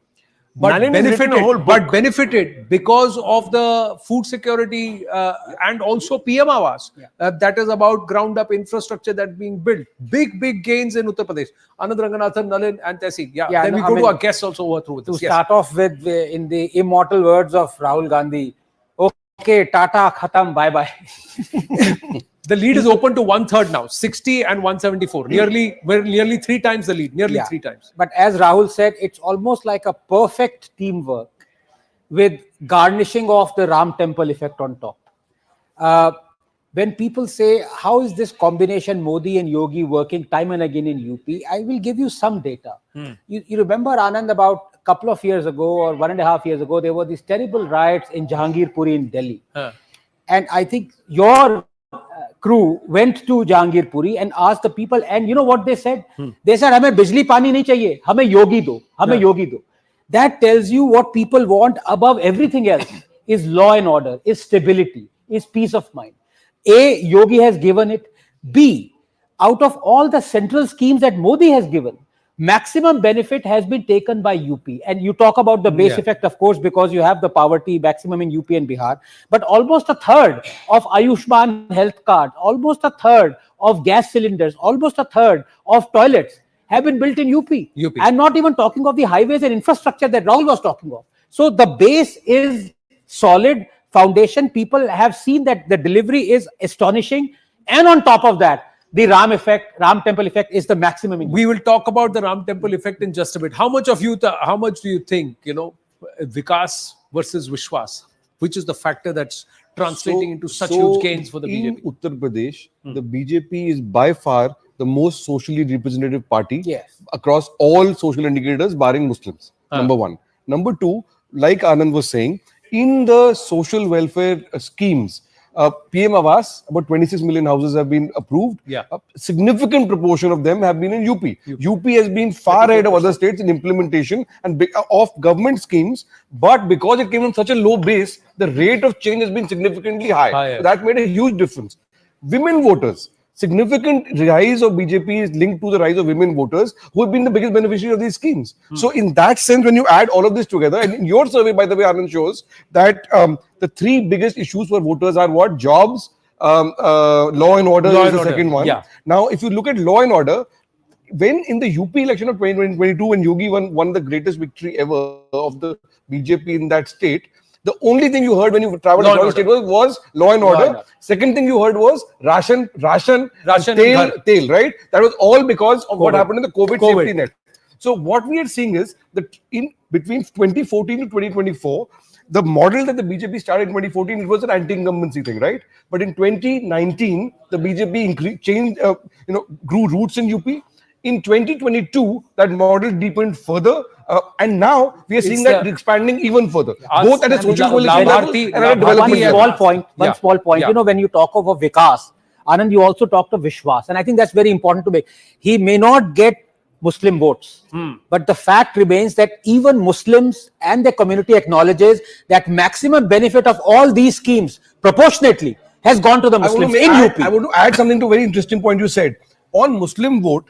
But benefited because of the food security and also PM Awas. That is about ground up infrastructure that's being built. Big gains in Uttar Pradesh. Anand Ranganathan, Nalin and Tehsil. Then we go to our guests also over through this. To start off with, in the immortal words of Rahul Gandhi, okay, Tata, khatam, bye-bye. The lead is open to 1/3 now, 60 and 174. Nearly 3 times the lead, nearly 3 times. But as Rahul said, it's almost like a perfect teamwork with garnishing of the Ram Temple effect on top. When people say, how is this combination Modi and Yogi working time and again in UP, I will give you some data. You remember, Anand, about a couple of years ago or 1.5 years ago, there were these terrible riots in Jahangirpuri in Delhi. And I think your crew went to Jahangirpuri and asked the people, and you know what they said? They said, "Hame bijli pani nahi chahiye, hame yogi do, hame yogi do." That tells you what people want above everything else is law and order, is stability, is peace of mind. A, Yogi has given it. B, out of all the central schemes that Modi has given, maximum benefit has been taken by UP. And you talk about the base effect, of course, because you have the poverty maximum in UP and Bihar. But almost 1/3 of Ayushman health card, almost 1/3 of gas cylinders, almost 1/3 of toilets have been built in UP. And not even talking of the highways and infrastructure that Rahul was talking of. So the base is solid foundation. People have seen that the delivery is astonishing. And on top of that, the Ram Temple effect is the maximum. We will talk about the Ram Temple effect in just a bit. How much do you think, Vikas versus Vishwas, which is the factor that's translating into such huge gains for the BJP? In Uttar Pradesh, the BJP is by far the most socially representative party across all social indicators, barring Muslims. Number one. Number two, like Anand was saying, in the social welfare schemes, PM Awas, about 26 million houses have been approved. Yeah. A significant proportion of them have been in UP. UP has been far ahead of other states in implementation and of government schemes, but because it came from such a low base, the rate of change has been significantly high. So that made a huge difference. Women voters. Significant rise of BJP is linked to the rise of women voters who have been the biggest beneficiary of these schemes. So in that sense, when you add all of this together, and in your survey, by the way, Anand, shows that the three biggest issues for voters are what? Jobs, law and order is the second one. Yeah. Now, if you look at law and order, when in the UP election of 2022, when Yogi won the greatest victory ever of the BJP in that state, the only thing you heard when you traveled across the state was law and order. Second thing you heard was ration, tail, right? That was all because of what happened in the COVID safety net. So what we are seeing is that in between 2014 to 2024, the model that the BJP started in 2014, it was an anti-incumbency thing, right? But in 2019, the BJP grew roots in UP. In 2022, that model deepened further, and now we are seeing that expanding even further, both at a social coalition level and at a development level. One small point. You know, when you talk of a Vikas, Anand, you also talked of Vishwas, and I think that's very important to make. He may not get Muslim votes, but the fact remains that even Muslims and their community acknowledges that maximum benefit of all these schemes proportionately has gone to the Muslims in UP. I want to add something to a very interesting point you said. On Muslim vote,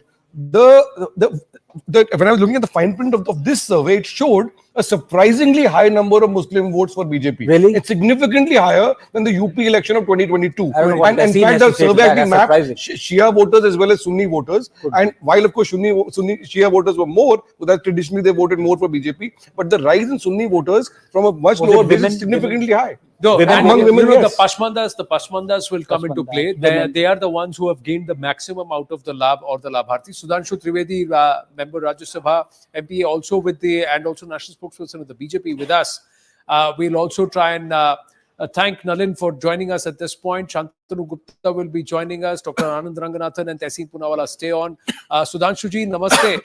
when I was looking at the fine print of this survey, it showed a surprisingly high number of Muslim votes for BJP. Really? It's significantly higher than the UP election of 2022. And in fact, the survey has been mapped Shia voters as well as Sunni voters. And while, of course, Sunni Shia voters were more, so that traditionally they voted more for BJP. But the rise in Sunni voters from a much lower base is significantly high. No, among women, the Pashmandas will come into play. They are the ones who have gained the maximum out of the Labh or the Labharti. Sudhanshu Trivedi, member Rajya Sabha, MP, also and also national spokesperson of the BJP with us. We'll also try and thank Nalin for joining us at this point. Shantanu Gupta will be joining us. Dr. Anand Ranganathan and Tehseen Poonawala stay on. Sudhanshu ji, namaste.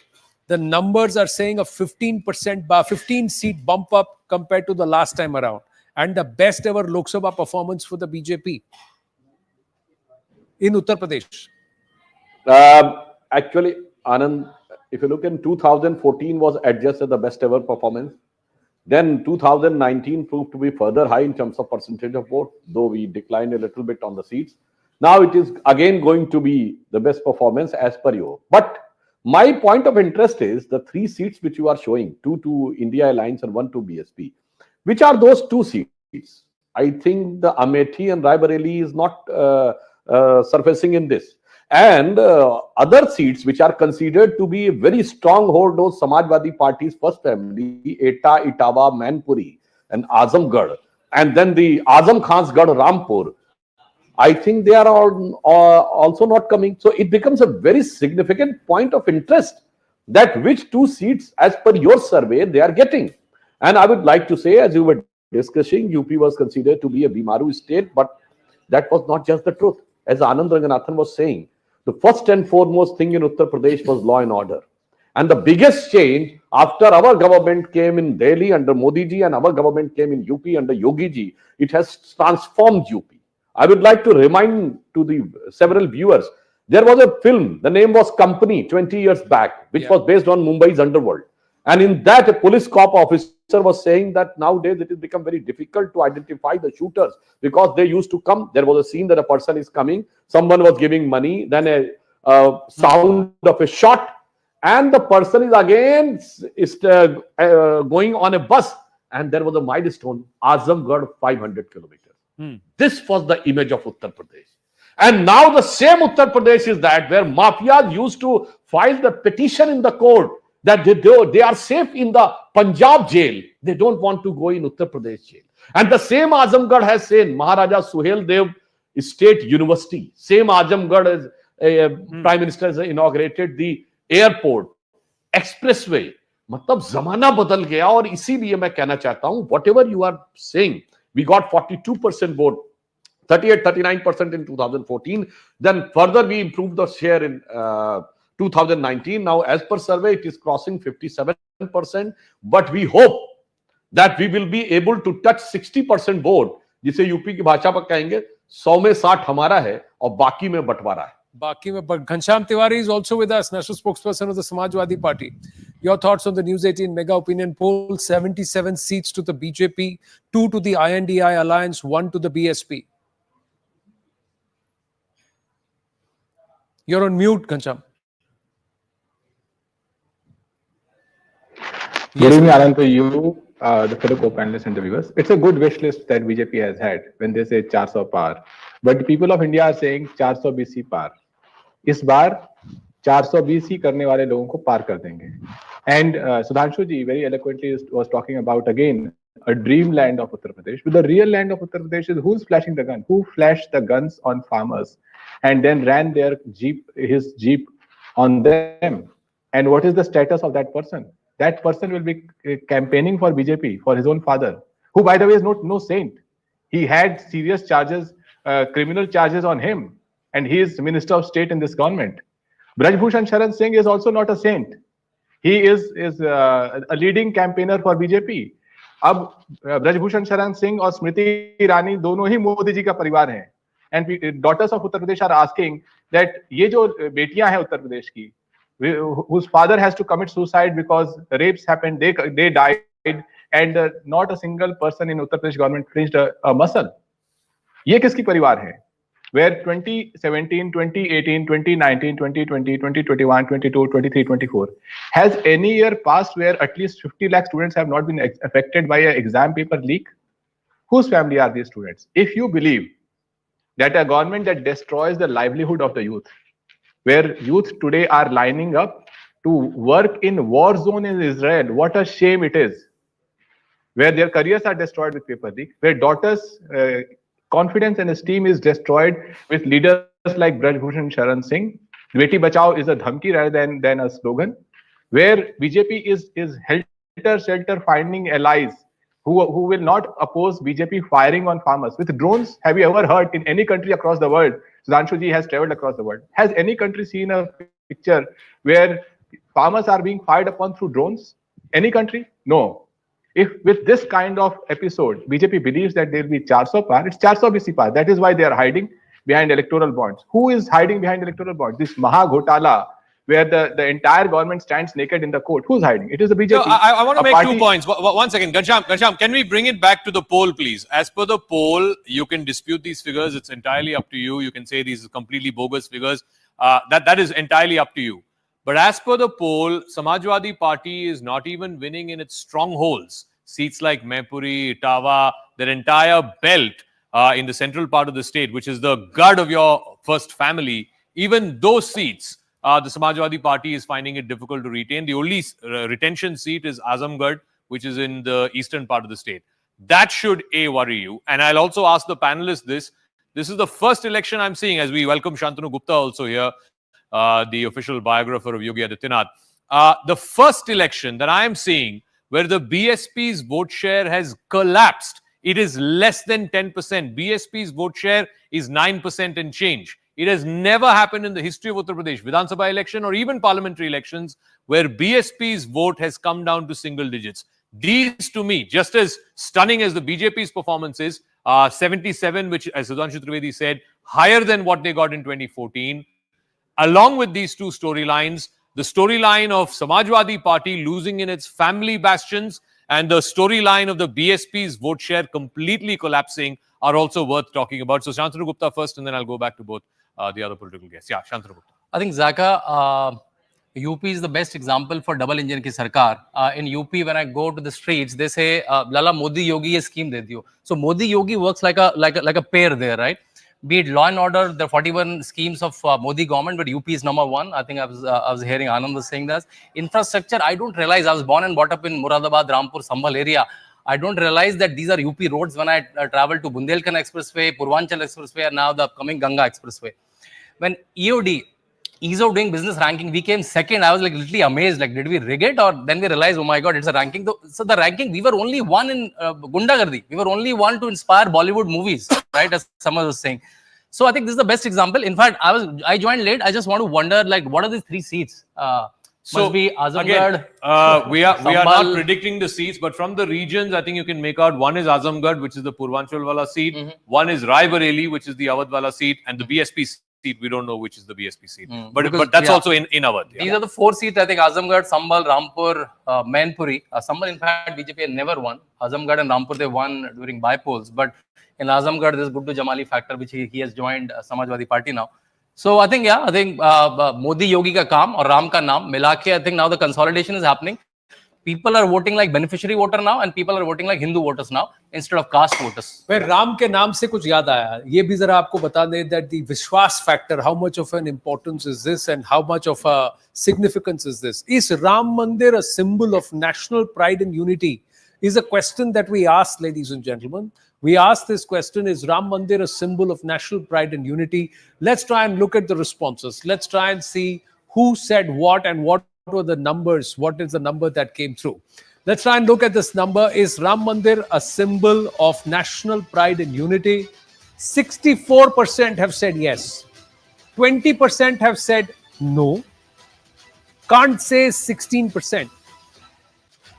The numbers are saying a 15 seat bump up compared to the last time around, and the best ever Lok Sabha performance for the BJP in Uttar Pradesh. Actually, Anand, if you look in 2014 was adjusted the best ever performance. Then 2019 proved to be further high in terms of percentage of vote, though we declined a little bit on the seats. Now it is again going to be the best performance as per you. But my point of interest is the 3 seats which you are showing, 2 to India Alliance and 1 to BSP. Which are those 2 seats? I think the Amethi and Raebareli is not surfacing in this. And other seats which are considered to be a very strong hold of Samajwadi Party's first family, Eta, Etawah, Manpuri and Azamgarh, and then the Azam Khan's Garh Rampur, I think they are all also not coming. So it becomes a very significant point of interest that which 2 seats as per your survey they are getting. And I would like to say, as you were discussing, UP was considered to be a Bimaru state, but that was not just the truth. As Anand Ranganathan was saying, the first and foremost thing in Uttar Pradesh was law and order. And the biggest change after our government came in Delhi under Modi ji and our government came in UP under Yogi ji, it has transformed UP. I would like to remind to the several viewers, there was a film, the name was Company 20 years back, which was based on Mumbai's underworld. And in that, a police cop officer was saying that nowadays it has become very difficult to identify the shooters because they used to come. There was a scene that a person is coming, someone was giving money, then a sound of a shot, and the person is again going on a bus, and there was a milestone, Azamgarh 500 kilometers. This was the image of Uttar Pradesh. And now the same Uttar Pradesh is that where mafias used to file the petition in the court that they are safe in the Punjab jail. They don't want to go in Uttar Pradesh jail. And the same Azamgarh has said, Maharaja Suhel Dev State University, same Azamgarh as Prime Minister has inaugurated the airport, expressway. मतलब जमाना बदल गया और इसीलिए मैं कहना चाहता हूं, whatever you are saying, we got 42% vote, 38-39% in 2014. Then further we improved the share in 2019. Now, as per survey, it is crossing 57%. But we hope that we will be able to touch 60% vote, जिसे UP की भाषा पर कहेंगे 100 में 60 हमारा है और बाकी में बंटवारा है. Baki mein, but Ghanshyam Tiwari is also with us, national spokesperson of the Samajwadi Party. Your thoughts on the News 18 mega opinion poll? 77 seats to the BJP, 2 to the INDI alliance, 1 to the BSP. You're on mute, Ghanshyam. Good evening, Anand, to you, the fellow co-panelists and the viewers. It's a good wish list that BJP has had when they say 400 par. But the people of India are saying 400 BC par. इस बार 400 BC करने वाले लोगों को पार कर देंगे. And Sudhanshu ji very eloquently was talking about again a dreamland of Uttar Pradesh. But the real land of Uttar Pradesh is who's flashing the gun? Who flashed the guns on farmers and then ran his jeep on them? And what is the status of that person? That person will be campaigning for BJP for his own father, who by the way is no saint. He had serious charges, criminal charges on him, and he is Minister of State in this government. Braj Bhushan Sharan Singh is also not a saint. He is a leading campaigner for BJP. अब ब्रजभूषण शरण सिंह और स्मृति ईरानी दोनों ही मोदी जी का परिवार हैं. And daughters of Uttar Pradesh are asking that ये जो बेटियां हैं उत्तर प्रदेश की, whose father has to commit suicide because rapes happened, they died, and not a single person in Uttar Pradesh government flinched a muscle. ये किसकी परिवार है? Where 2017, 2018, 2019, 2020, 2021, 22, 23, 24, has any year passed where at least 50 lakh students have not been affected by an exam paper leak? Whose family are these students? If you believe that a government that destroys the livelihood of the youth, where youth today are lining up to work in war zone in Israel, what a shame it is, where their careers are destroyed with paper leak, where daughters' confidence and esteem is destroyed with leaders like Braj Bhushan Sharan Singh. Beti Bachao is a dhamki rather than a slogan, where BJP is helter-skelter finding allies who will not oppose BJP firing on farmers. With drones, have you ever heard in any country across the world? Sudhanshu ji has traveled across the world. Has any country seen a picture where farmers are being fired upon through drones? Any country? No. If with this kind of episode, BJP believes that there will be 400 par, it's 400 BC par. That is why they are hiding behind electoral bonds. Who is hiding behind electoral bonds? This Maha Ghotala, where the entire government stands naked in the court. Who's hiding? It is the BJP. No, I want to make 2 points. 1 second. Ghanshyam, can we bring it back to the poll, please? As per the poll, you can dispute these figures. It's entirely up to you. You can say these are completely bogus figures. That is entirely up to you. But as per the poll, Samajwadi Party is not even winning in its strongholds. Seats like Maipuri, Itawa, their entire belt in the central part of the state, which is the guard of your first family, even those seats, the Samajwadi Party is finding it difficult to retain. The only retention seat is Azamgarh, which is in the eastern part of the state. That should, A, worry you. And I'll also ask the panelists this. This is the first election I'm seeing, as we welcome Shantanu Gupta also here, the official biographer of Yogi Adityanath. The first election that I am seeing where the BSP's vote share has collapsed. It is less than 10%. BSP's vote share is 9% and change. It has never happened in the history of Uttar Pradesh, Vidhan Sabha election or even parliamentary elections, where BSP's vote has come down to single digits. These, to me, just as stunning as the BJP's performance is, 77, which, as Sudhanshu Trivedi said, higher than what they got in 2014. Along with these two storylines, the storyline of Samajwadi Party losing in its family bastions and the storyline of the BSP's vote share completely collapsing are also worth talking about. So Shantanu Gupta first, and then I'll go back to both the other political guests. Yeah, Shantanu Gupta. I think, Zaka, UP is the best example for double engine ki sarkar. In UP, when I go to the streets, they say, Lala, Modi Yogi ye scheme de diyo. So Modi Yogi works like a pair there, right? Be it law and order, there are 41 schemes of Modi government, but UP is number 1. I think I was hearing Anand was saying that. Infrastructure, I don't realize, I was born and brought up in Muradabad, Rampur, Sambhal area. I don't realize that these are UP roads when I travel to Bundelkhand Expressway, Purvanchal Expressway, and now the upcoming Ganga Expressway. When EOD, ease of doing business ranking, we came second. I was like literally amazed. Like, did we rig it? Or then we realized, oh my God, it's a ranking. So the ranking, we were only one in Gundagardi. We were only one to inspire Bollywood movies, right? As someone was saying. So I think this is the best example. In fact, I joined late. I just want to wonder, like, what are these 3 seats? So be again, Azamgarh, we are not Sambhal. predicting the seats, but from the regions, I think you can make out one is Azamgarh, which is the Purvanchal wala seat. One is Rai Bareli, which is the Awadh wala seat, and the BSP seat. We don't know which is the BSP seat, but that's also in Awadh. These are the 4 seats. I think Azamgarh, Sambhal, Rampur, Mainpuri. Sambhal, in fact, BJP had never won. Azamgarh and Rampur they won during by-polls, but in Azamgarh, there's Guddu Jamali factor, which he has joined Samajwadi Party now. So I think Modi Yogi ka kaam or Ram ka naam mila ke, I think now the consolidation is happening. People are voting like beneficiary voter now, and people are voting like Hindu voters now instead of caste voters. Where Ram के नाम से कुछ याद आया, ये भी जरा आपको बता दें that the विश्वास factor, how much of an importance is this and how much of a significance is this? Is Ram Mandir a symbol of national pride and unity? Is a question that we ask, ladies and gentlemen. We ask this question, is Ram Mandir a symbol of national pride and unity? Let's try and look at the responses. Let's try and see who said what and what were the numbers. What is the number that came through? Let's try and look at this number. Is Ram Mandir a symbol of national pride and unity? 64% have said yes. 20% have said no. Can't say 16%.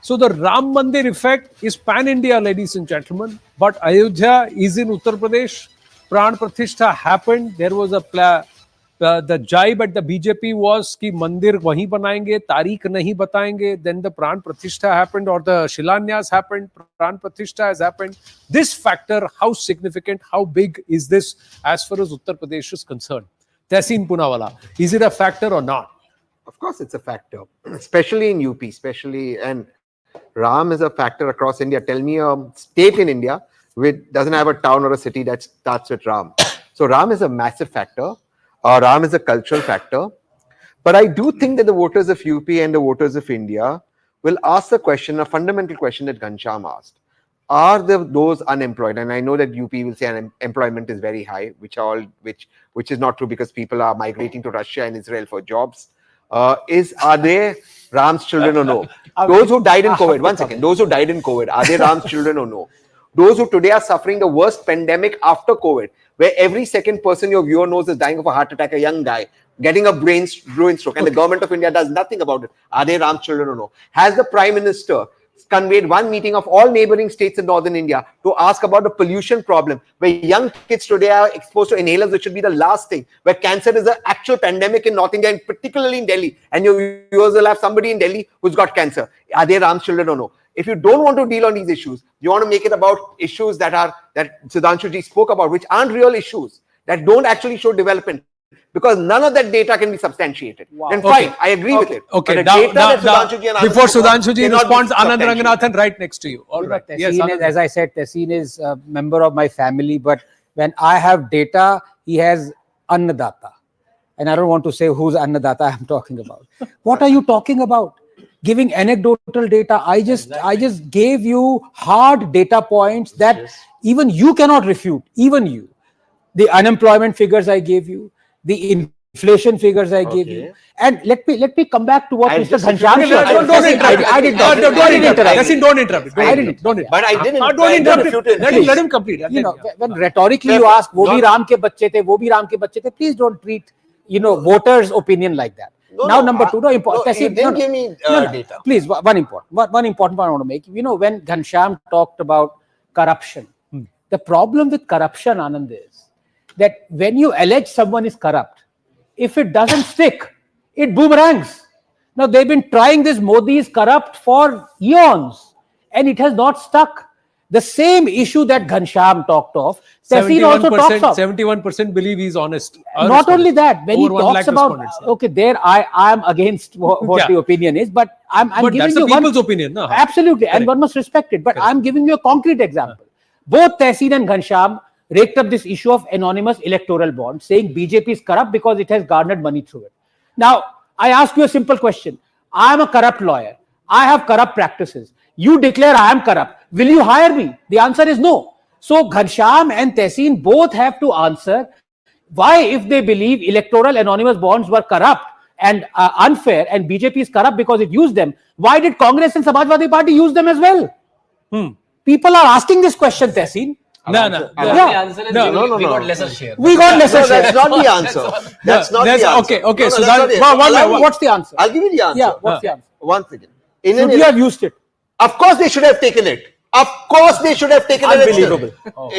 So the Ram Mandir effect is pan-India, ladies and gentlemen. But Ayodhya is in Uttar Pradesh. Pran Pratishtha happened. There was the jibe at the BJP was ki mandir wahi banayenge, tarikh nahi batayenge. Then the Pran Pratishtha happened, or the Shilanyas happened. Pran Pratishtha has happened. This factor, how significant, how big is this as far as Uttar Pradesh is concerned? Tehseen Poonawalla, is it a factor or not? Of course, it's a factor, especially in UP, and Ram is a factor across India. Tell me a state in India which doesn't have a town or a city that starts with Ram. So Ram is a massive factor. Ram is a cultural factor. But I do think that the voters of UP and the voters of India will ask the question, a fundamental question that Ghanshyam asked. Are those unemployed? And I know that UP will say unemployment is very high, which is not true because people are migrating to Russia and Israel for jobs. Are they Ram's children or no? Those who died in COVID, one second, those who died in COVID, are they Ram's children or no? Those who today are suffering the worst pandemic after COVID, where every second person your viewer knows is dying of a heart attack, a young guy, getting a brain stroke, and the government of India does nothing about it. Are they Ram's children or no? Has the Prime Minister convened one meeting of all neighboring states in northern India to ask about the pollution problem, where young kids today are exposed to inhalers, which should be the last thing, where cancer is an actual pandemic in North India, and particularly in Delhi, and your viewers will have somebody in Delhi who's got cancer. Are they Ram's children or no? If you don't want to deal on these issues, you want to make it about issues that Sudhanshu ji spoke about, which aren't real issues, that don't actually show development, because none of that data can be substantiated. Wow. And fine, I agree with it. Okay, now, before Sudhanshu ji responds, Anand Ranganathan right next to you. All right. Yes, as I said, Tehseen is a member of my family, but when I have data, he has Annadata. And I don't want to say whose Annadata I'm talking about. What are you talking about? Giving anecdotal data. I just gave you hard data points that even you cannot refute, even you. The unemployment figures I gave you, the inflation figures I gave you, and let me come back to what Mr. Ghanshyam said. Don't interrupt. But I didn't. Don't interrupt. Let him complete. You know, when rhetorically you ask, "वो भी राम के बच्चे थे, वो भी राम के बच्चे थे," please don't treat voters' opinion like that. Now, number two, important. You didn't give me data. Please, one important point I want to make. When Ghanshyam talked about corruption, the problem with corruption, Anand, is that when you allege someone is corrupt, if it doesn't stick, it boomerangs. Now, they've been trying this Modi is corrupt for eons, and it has not stuck. The same issue that Ghanshyam talked of, Tehseen also talks of. 71% believe he's honest. Not only that, when he talks about, there I am against what the opinion is, but I'm giving that's you the people's opinion. No? Absolutely, and one must respect it. But I'm giving you a concrete example. Both Tehseen and Ghanshyam raked up this issue of anonymous electoral bonds, saying BJP is corrupt because it has garnered money through it. Now, I ask you a simple question. I am a corrupt lawyer. I have corrupt practices. You declare I am corrupt. Will you hire me? The answer is no. So Ghanshyam and Tehseen both have to answer why, if they believe electoral anonymous bonds were corrupt and unfair, and BJP is corrupt because it used them, why did Congress and Samajwadi Party use them as well? People are asking this question, Tehseen. No. The answer is we got lesser share. We got lesser share. That's not the answer. That's not the answer. Okay. No, So that's not it. What's the answer? I'll give you the answer. Yeah, what's the answer? One second. Should we have used it? Of course they should have taken it. Of course they should have taken it. Unbelievable.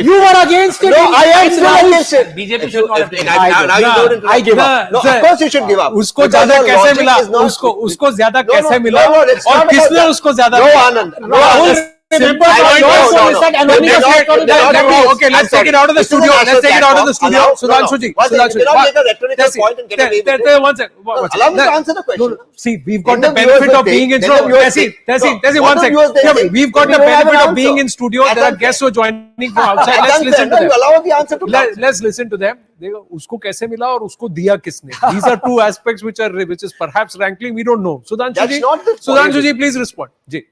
You were against it. No, I am still against it. BJP should not have taken it. Now you don't interrupt. I give up. No, of course you should give up. उसको Because ज्यादा your कैसे logic मिला? is not- उसको ज्यादा No, कैसे no, मिला? no, it's और not about किसने that. उसको ज्यादा? No, Anand. No, Anand. Simple. Okay, let's take it out of the studio. Let's take it out of the studio. Sudhanshu ji. You cannot make a rhetorical point and get away with it. One second. Allow me to answer the question. See, we've got Then the the viewers benefit will of being in take- then studio. the viewers Tessie, what one the second. viewers they Yeah, take? we've got We the don't have benefit an of being answer. in studio. That's There are unfair. guests who are joining from outside. That's Let's unfair. listen to Now them. you allow the answer to come. Let's listen to them. देखो उसको कैसे मिला और उसको दिया किसने? These are two aspects which is perhaps rankling. We don't know. Sudhanshu That's ji, not the Sudhanshu point. ji, please respond. जी.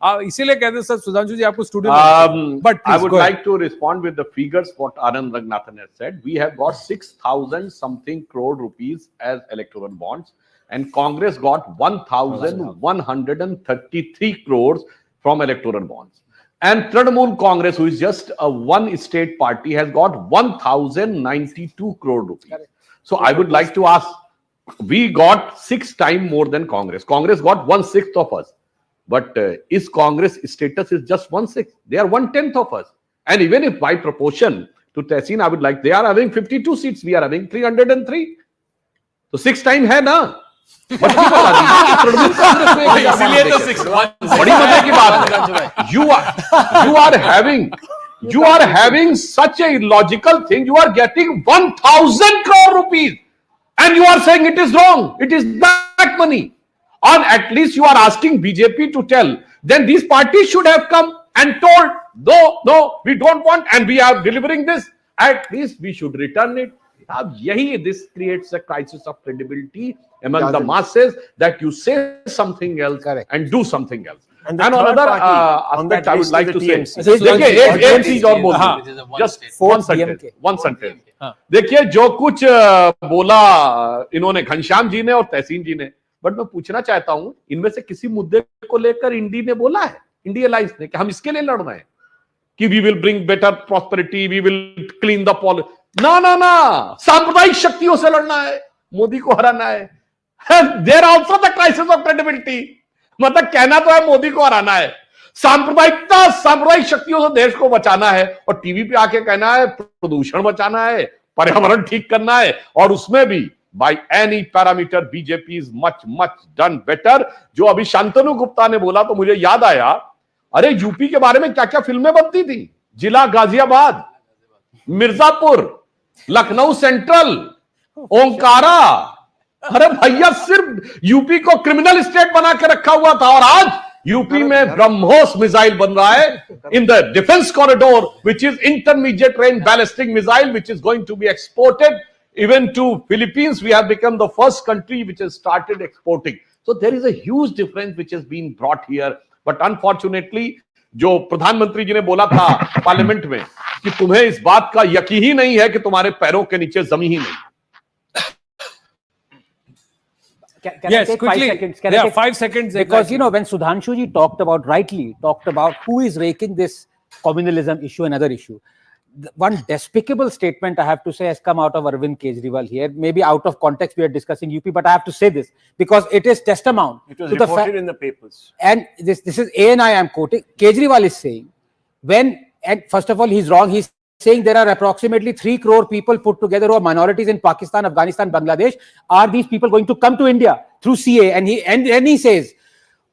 इसीलिए कहते हैं सर सुधांशु जी आपको स्टूडियो में but I would go ahead. like to respond with the figures what Anand Ragnathan has said. We have got 6,000 something crore rupees as electoral bonds, and Congress got 1,133 crores from electoral bonds. And Trinamool Congress, who is just a one state party, has got 1,092 crore rupees. So I would like to ask, we got 6 times more than Congress. Congress got 1/6 of us. But is Congress status is just 1/6? They are 1/10 of us. And even if by proportion to Tehseen, I would like, they are having 52 seats, we are having 303. So 6 times hai na? You are having such a illogical thing. You are getting 1,000 crore rupees and you are saying it is wrong. It is back money. Or at least you are asking BJP to tell. Then these parties should have come and told, no, we don't want and we are delivering this. At least we should return it. This creates a crisis of credibility among the masses that you say something else and do something else. And another aspect I would like to say, just one sentence. देखिए जो कुछ बोला इन्होंने घनश्याम जी ने और तहसीन जी ने, but मैं पूछना चाहता हूं इनमें से किसी मुद्दे को लेकर इंडी ने बोला है, इंडिया अलायंस ने, कि हम इसके लिए लड़ रहे हैं कि we will bring better prosperity, we will clean the policy? ना, सांप्रदायिक शक्तियों से लड़ना है, मोदी को हराना है. There also the crisis of credibility. मतलब कहना तो है मोदी को हराना है, सांप्रदायिक शक्तियों से देश को बचाना है, और टीवी पे आके कहना है प्रदूषण बचाना है, पर्यावरण ठीक करना है, और उसमें भी by any parameter BJP is much done better. जो अभी शांतनु गुप्ता ने बोला तो मुझे याद आया, अरे यूपी के बारे में क्या क्या फिल्में बनती थी. जिला गाजियाबाद, मिर्जापुर, लखनऊ सेंट्रल, ओंकारा. अरे भैया सिर्फ यूपी को क्रिमिनल स्टेट बना के रखा हुआ था, और आज यूपी में ब्रह्मोस मिसाइल बन रहा है in the defence corridor, which is intermediate range ballistic missile, which is going to be exported even to Philippines. We have become the first country which has started exporting. So there is a huge difference which has been brought here. But unfortunately, जो प्रधानमंत्री जी ने बोला था parliament में कि तुम्हें इस बात का यकीन ही नहीं है कि तुम्हारे पैरों के नीचे जमीन ही नहीं. Can I take 5 seconds? Can I take 5 seconds. Because, you know, when Sudhanshu ji talked about who is raking this communalism issue, another issue. One despicable statement I have to say has come out of Arvind Kejriwal here. Maybe out of context we are discussing UP, but I have to say this because it is testamount. It was to the reported in the papers. And this is ANI I am quoting. Kejriwal is saying, and first of all, he's wrong. He's saying there are approximately 3 crore people put together who are minorities in Pakistan, Afghanistan, Bangladesh. Are these people going to come to India through CA? And he says,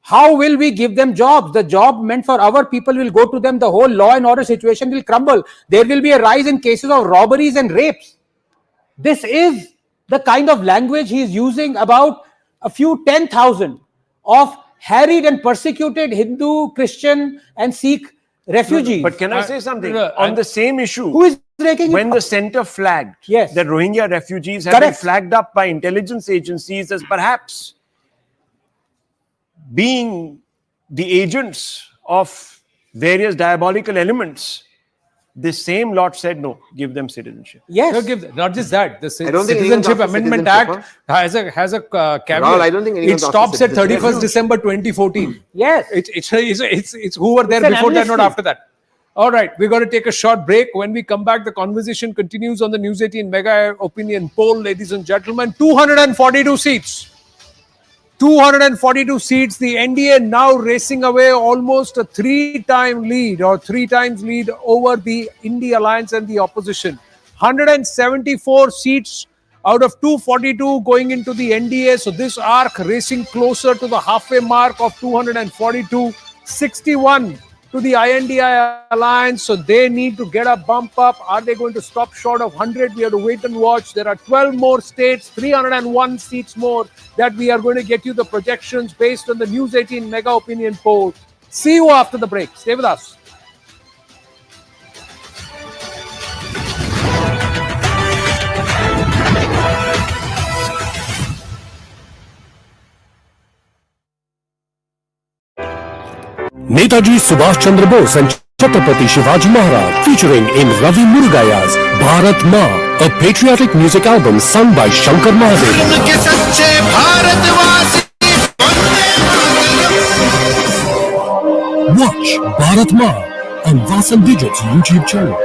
how will we give them jobs? The job meant for our people will go to them. The whole law and order situation will crumble. There will be a rise in cases of robberies and rapes. This is the kind of language he is using about a few 10,000 of harried and persecuted Hindu, Christian and Sikh refugees. But can I say something? On the same issue, who is breaking when the center flagged that Rohingya refugees have been flagged up by intelligence agencies as perhaps being the agents of various diabolical elements, the same lot said no, give them citizenship. Yes. Not just that, the I don't think Citizenship anyone's Amendment citizenship, Act has a caveat. Rahul, I don't think anyone's it stops at citizenship. 31st December 2014. Yes. It's who were there It's an before that, not amnesty. after that. All right, we're going to take a short break. When we come back, the conversation continues on the News 18 Mega Opinion Poll, ladies and gentlemen. 242 seats. 242 seats. The NDA now racing away almost a three-time lead or three times lead over the India Alliance and the opposition. 174 seats out of 242 going into the NDA. So this arc racing closer to the halfway mark of 242. 61 to the INDI Alliance. So they need to get a bump up. Are they going to stop short of 100? We have to wait and watch. There are 12 more states, 301 seats more that we are going to get you the projections based on the News 18 Mega Opinion Poll. See you after the break. Stay with us. Netaji Subhash Chandra Bose and Chhatrapati Shivaji Maharaj, featuring in Ravi Murugaya's Bharat Maa, a patriotic music album sung by Shankar Mahadevan. Watch Bharat Maa on Vasan Digit's YouTube channel.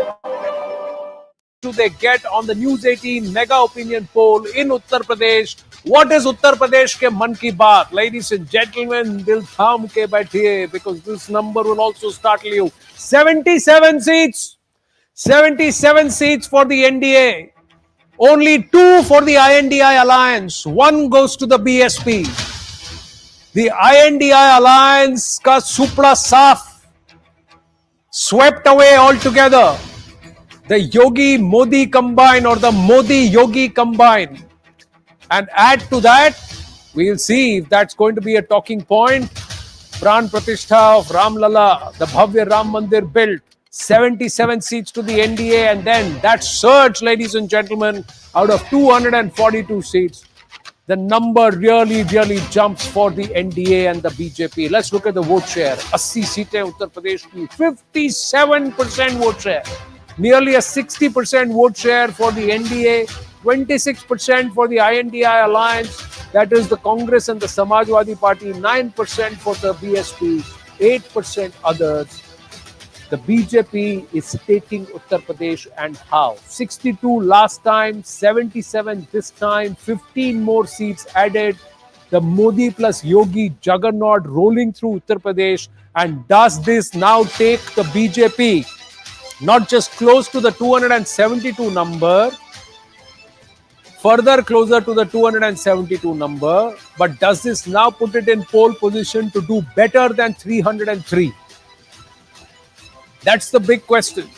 Do they get on the News 18 Mega Opinion Poll in Uttar Pradesh? What is Uttar Pradesh ke man ki baat? Ladies and gentlemen, dil tham ke baithiye, because this number will also startle you. 77 seats. 77 seats for the NDA. Only 2 for the INDI Alliance. 1 goes to the BSP. The INDI Alliance ka supla saaf, swept away altogether. The Yogi Modi combine or the Modi Yogi combine. And add to that, we'll see if that's going to be a talking point. Pran Pratishtha of Ram Lala, the Bhavya Ram Mandir built, 77 seats to the NDA, and then that surge, ladies and gentlemen, out of 242 seats. The number really jumps for the NDA and the BJP. Let's look at the vote share. 80 seatein Uttar Pradesh ki, 57% vote share. Nearly a 60% vote share for the NDA, 26% for the INDI Alliance, that is the Congress and the Samajwadi Party, 9% for the BSP, 8% others. The BJP is taking Uttar Pradesh, and how? 62 last time, 77 this time, 15 more seats added. The Modi plus Yogi juggernaut rolling through Uttar Pradesh. And does this now take the BJP not just close to the 272 number, further closer to the 272 number, but does this now put it in pole position to do better than 303? That's the big question.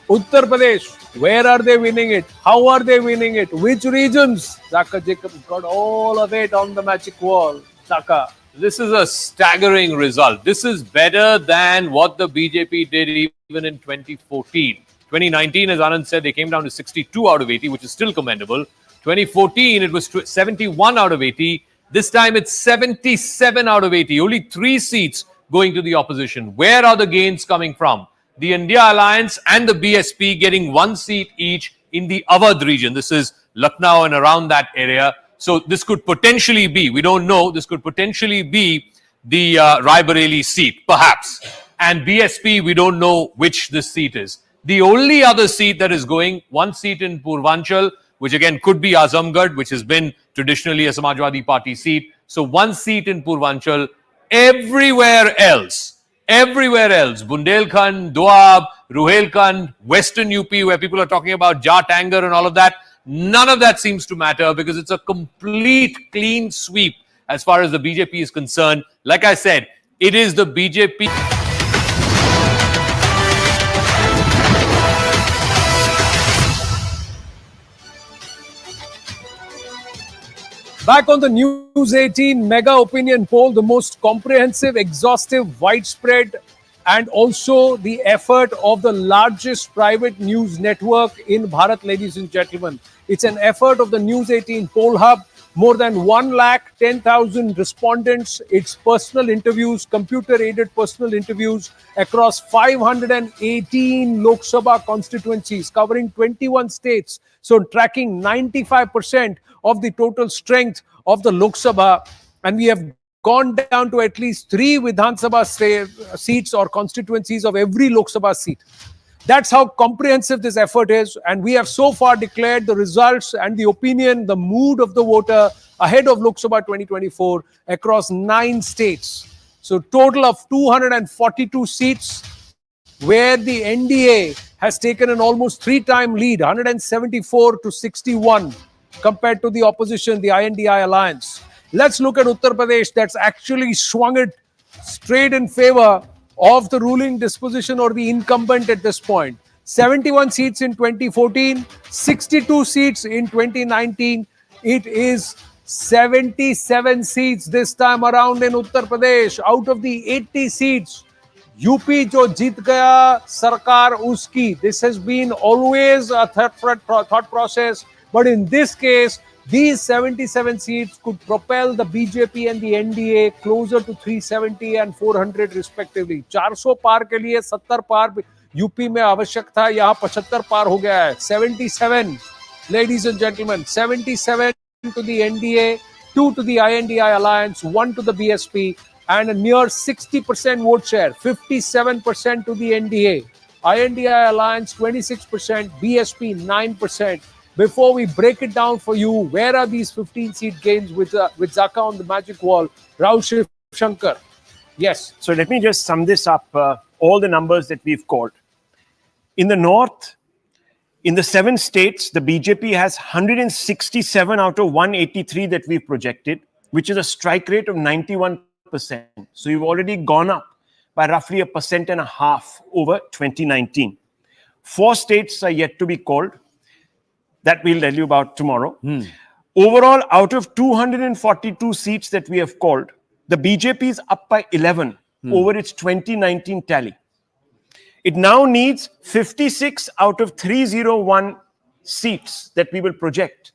Uttar Pradesh, where are they winning it? How are they winning it? Which regions? Zaka Jacob got all of it on the magic wall. Zaka. This is a staggering result. This is better than what the BJP did even in 2014. 2019, as Anand said, they came down to 62 out of 80, which is still commendable. 2014, it was 71 out of 80. This time, it's 77 out of 80. Only 3 seats going to the opposition. Where are the gains coming from? The India Alliance and the BSP getting 1 seat each in the Awadh region. This is Lucknow and around that area. So this could potentially be, we don't know, this could potentially be the Raebareli seat, perhaps. And BSP, we don't know which this seat is. The only other seat that is going, 1 seat in Purvanchal, which again could be Azamgarh, which has been traditionally a Samajwadi Party seat. So 1 seat in Purvanchal. Everywhere else, Bundelkhand, Doab, Ruhelkhand, Western UP, where people are talking about Jat anger and all of that, none of that seems to matter because it's a complete clean sweep as far as the BJP is concerned. Like I said, it is the BJP. Back on the News 18 Mega Opinion Poll, the most comprehensive, exhaustive, widespread, and also the effort of the largest private news network in Bharat, ladies and gentlemen. It's an effort of the News 18 Poll Hub. More than 110,000 respondents. It's personal interviews, computer-aided personal interviews across 518 Lok Sabha constituencies covering 21 states. So tracking 95% of the total strength of the Lok Sabha. And we have gone down to at least 3 Vidhan Sabha seats or constituencies of every Lok Sabha seat. That's how comprehensive this effort is. And we have so far declared the results and the opinion, the mood of the voter ahead of Lok Sabha 2024 across 9 states. So total of 242 seats where the NDA has taken an almost 3-time lead, 174 to 61 compared to the opposition, the INDI alliance. Let's look at Uttar Pradesh. That's actually swung it straight in favor of the ruling disposition or the incumbent at this point. 71 seats in 2014, 62 seats in 2019. It is 77 seats this time around in Uttar Pradesh. Out of the 80 seats, UP jo jeet gaya, sarkar uski. This has been always a thought process. But in this case, these 77 seats could propel the BJP and the NDA closer to 370 and 400 respectively. 400 पार के लिए 70 पार UP में आवश्यक था, यहाँ 75 पार हो गया है. 77, ladies and gentlemen, 77 to the NDA, 2 to the INDI alliance, 1 to the BSP, and a near 60% vote share, 57% to the NDA. INDI alliance 26%, BSP 9%. Before we break it down for you, where are these 15-seat gains with Zaka on the magic wall? Rahul Shankar. Yes. So let me just sum this up, all the numbers that we've called. In the north, in the 7 states, the BJP has 167 out of 183 that we've projected, which is a strike rate of 91%. So you've already gone up by roughly 1.5% over 2019. 4 states are yet to be called. That we'll tell you about tomorrow. Overall, out of 242 seats that we have called, the BJP is up by 11 over its 2019 tally. It now needs 56 out of 301 seats that we will project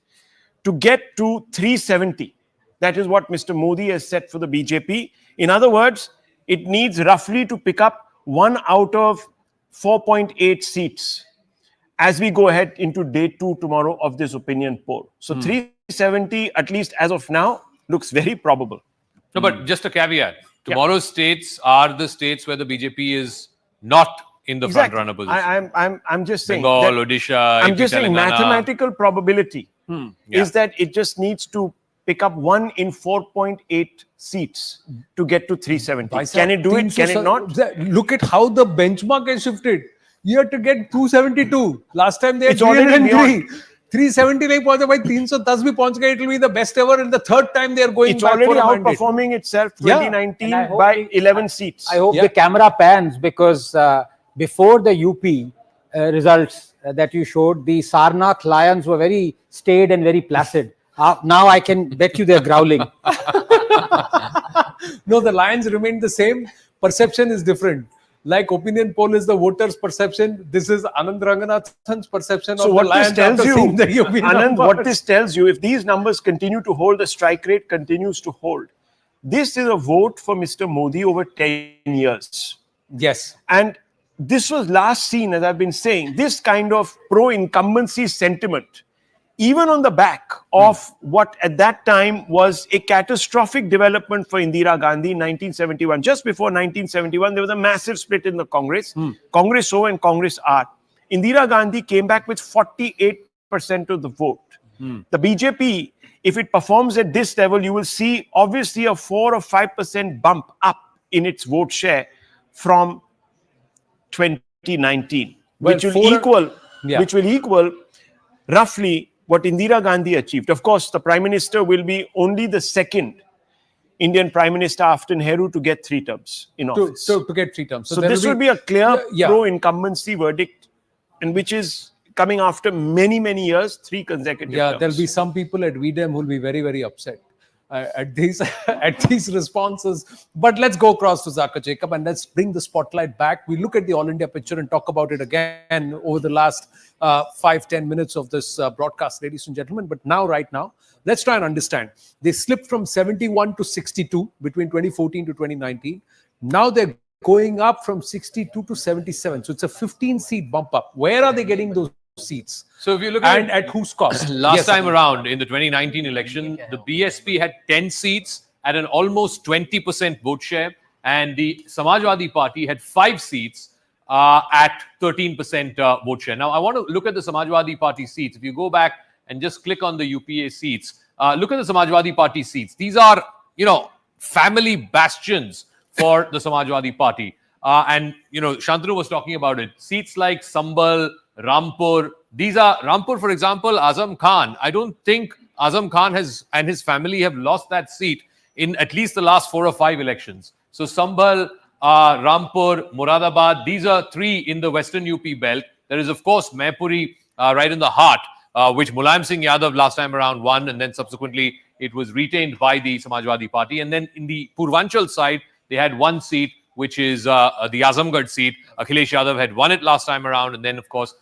to get to 370. That is what Mr. Modi has set for the BJP. In other words, it needs roughly to pick up 1 out of 4.8 seats as we go ahead into day 2 tomorrow of this opinion poll. So 370, at least as of now, looks very probable. No, but just a caveat. Tomorrow's states are the states where the BJP is not in the front runner position. I'm just saying. Bengal, Odisha, I'm just saying mathematical probability is that it just needs to pick up 1 in 4.8 seats to get to 370. Can it do it? Can it not? Look at how the benchmark has shifted. You have to get 272. Last time they had It's already 303. 370 नहीं पहुंचे भाई 310 भी पहुंच गए. It will be the best ever, and the third time they are going it's back already for a mandate. outperforming itself 2019 by 11 seats. I hope the camera pans because before the UP results that you showed, the Sarnath lions were very staid and very placid. Now I can bet you they're growling. No, the lions remain the same. Perception is different. Like opinion poll is the voters' perception. This is Anand Ranganathan's perception So of what the lions this tells after you, seeing the UP Anand, numbers. what this tells you, if these numbers continue to hold, the strike rate continues to hold. This is a vote for Mr. Modi over 10 years. Yes. And this was last seen, as I've been saying, this kind of pro-incumbency sentiment, even on the back of what at that time was a catastrophic development for Indira Gandhi in 1971. Just before 1971, there was a massive split in the Congress. Congress O and Congress R. Indira Gandhi came back with 48% of the vote. The BJP, if it performs at this level, you will see obviously a 4 or 5% bump up in its vote share from 2019, which will equal roughly what Indira Gandhi achieved. Of course, the Prime Minister will be only the second Indian Prime Minister after Nehru to get 3 terms in office. To get 3 terms. So this will be a clear pro-incumbency verdict, and which is coming after many, many years, 3 consecutive terms. There'll be some people at VDM who will be very, very upset at these responses. But let's go across to Zaka Jacob and let's bring the spotlight back. We look at the All India picture and talk about it again over the last 5-10 minutes of this broadcast, ladies and gentlemen. But right now, let's try and understand. They slipped from 71 to 62 between 2014 to 2019. Now they're going up from 62 to 77. So it's a 15-seat bump up. Where are they getting those seats? So if you look at whose cost? Last time around in the 2019 election, the BSP had 10 seats at an almost 20% vote share, and the Samajwadi Party had 5 seats at 13% vote share. Now, I want to look at the Samajwadi Party seats. If you go back and just click on the UPA seats, look at the Samajwadi Party seats. These are, family bastions for the Samajwadi Party. And, Shantanu was talking about it. Seats like Sambal, Rampur, Rampur, for example, Azam Khan. I don't think Azam Khan and his family have lost that seat in at least the last 4 or 5 elections. So Sambal, Rampur, Moradabad, these are 3 in the Western UP belt. There is, of course, Maipuri right in the heart, which Mulayam Singh Yadav last time around won, and then subsequently it was retained by the Samajwadi Party. And then in the Purvanchal side, they had 1 seat, which is the Azamgarh seat. Akhilesh Yadav had won it last time around, and then, of course,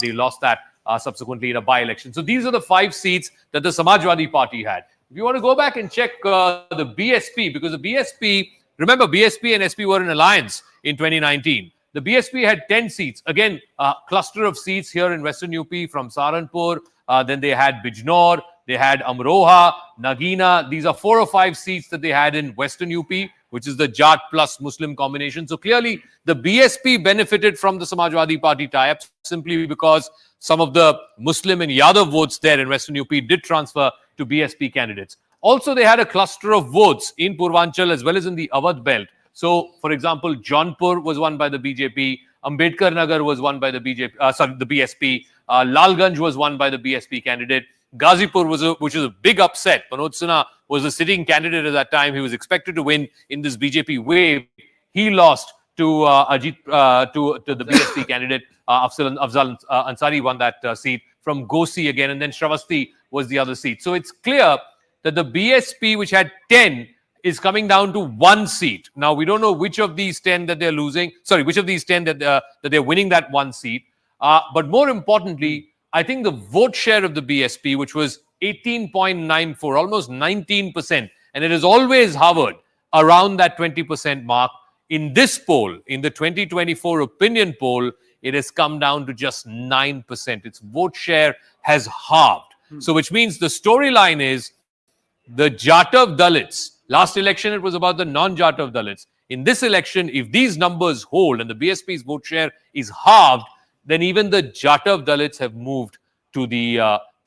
they lost that subsequently in a by-election. So these are the 5 seats that the Samajwadi Party had. If you want to go back and check the BSP, because the BSP, remember, BSP and SP were in alliance in 2019. The BSP had 10 seats. Again, a cluster of seats here in Western UP from Saharanpur. Then they had Bijnor, they had Amroha, Nagina. These are 4 or 5 seats that they had in Western UP, which is the Jat plus Muslim combination. So clearly, the BSP benefited from the Samajwadi Party tie-up simply because some of the Muslim and Yadav votes there in Western UP did transfer to BSP candidates. Also, they had a cluster of votes in Purvanchal as well as in the Awadh belt. So, for example, Jaunpur was won by the BJP, Ambedkar Nagar was won by the the BSP, Lalganj was won by the BSP candidate, Ghazipur which was a big upset. Manoj Sinha was the sitting candidate at that time. He was expected to win in this BJP wave. He lost to to the BSP candidate. Afzal Ansari won that seat from Gosi again, and then Shravasti was the other seat. So it's clear that the BSP, which had 10, is coming down to 1 seat. Now, we don't know which of these 10 that they're losing. Sorry, which of these 10 that they're winning that 1 seat. But more importantly, I think the vote share of the BSP, which was 18.94, almost 19%, and it has always hovered around that 20% mark. In this poll, in the 2024 opinion poll, it has come down to just 9%. Its vote share has halved. So which means the storyline is the Jatav Dalits. Last election, it was about the non-Jatav Dalits. In this election, if these numbers hold and the BSP's vote share is halved, then even the Jatav Dalits have moved to the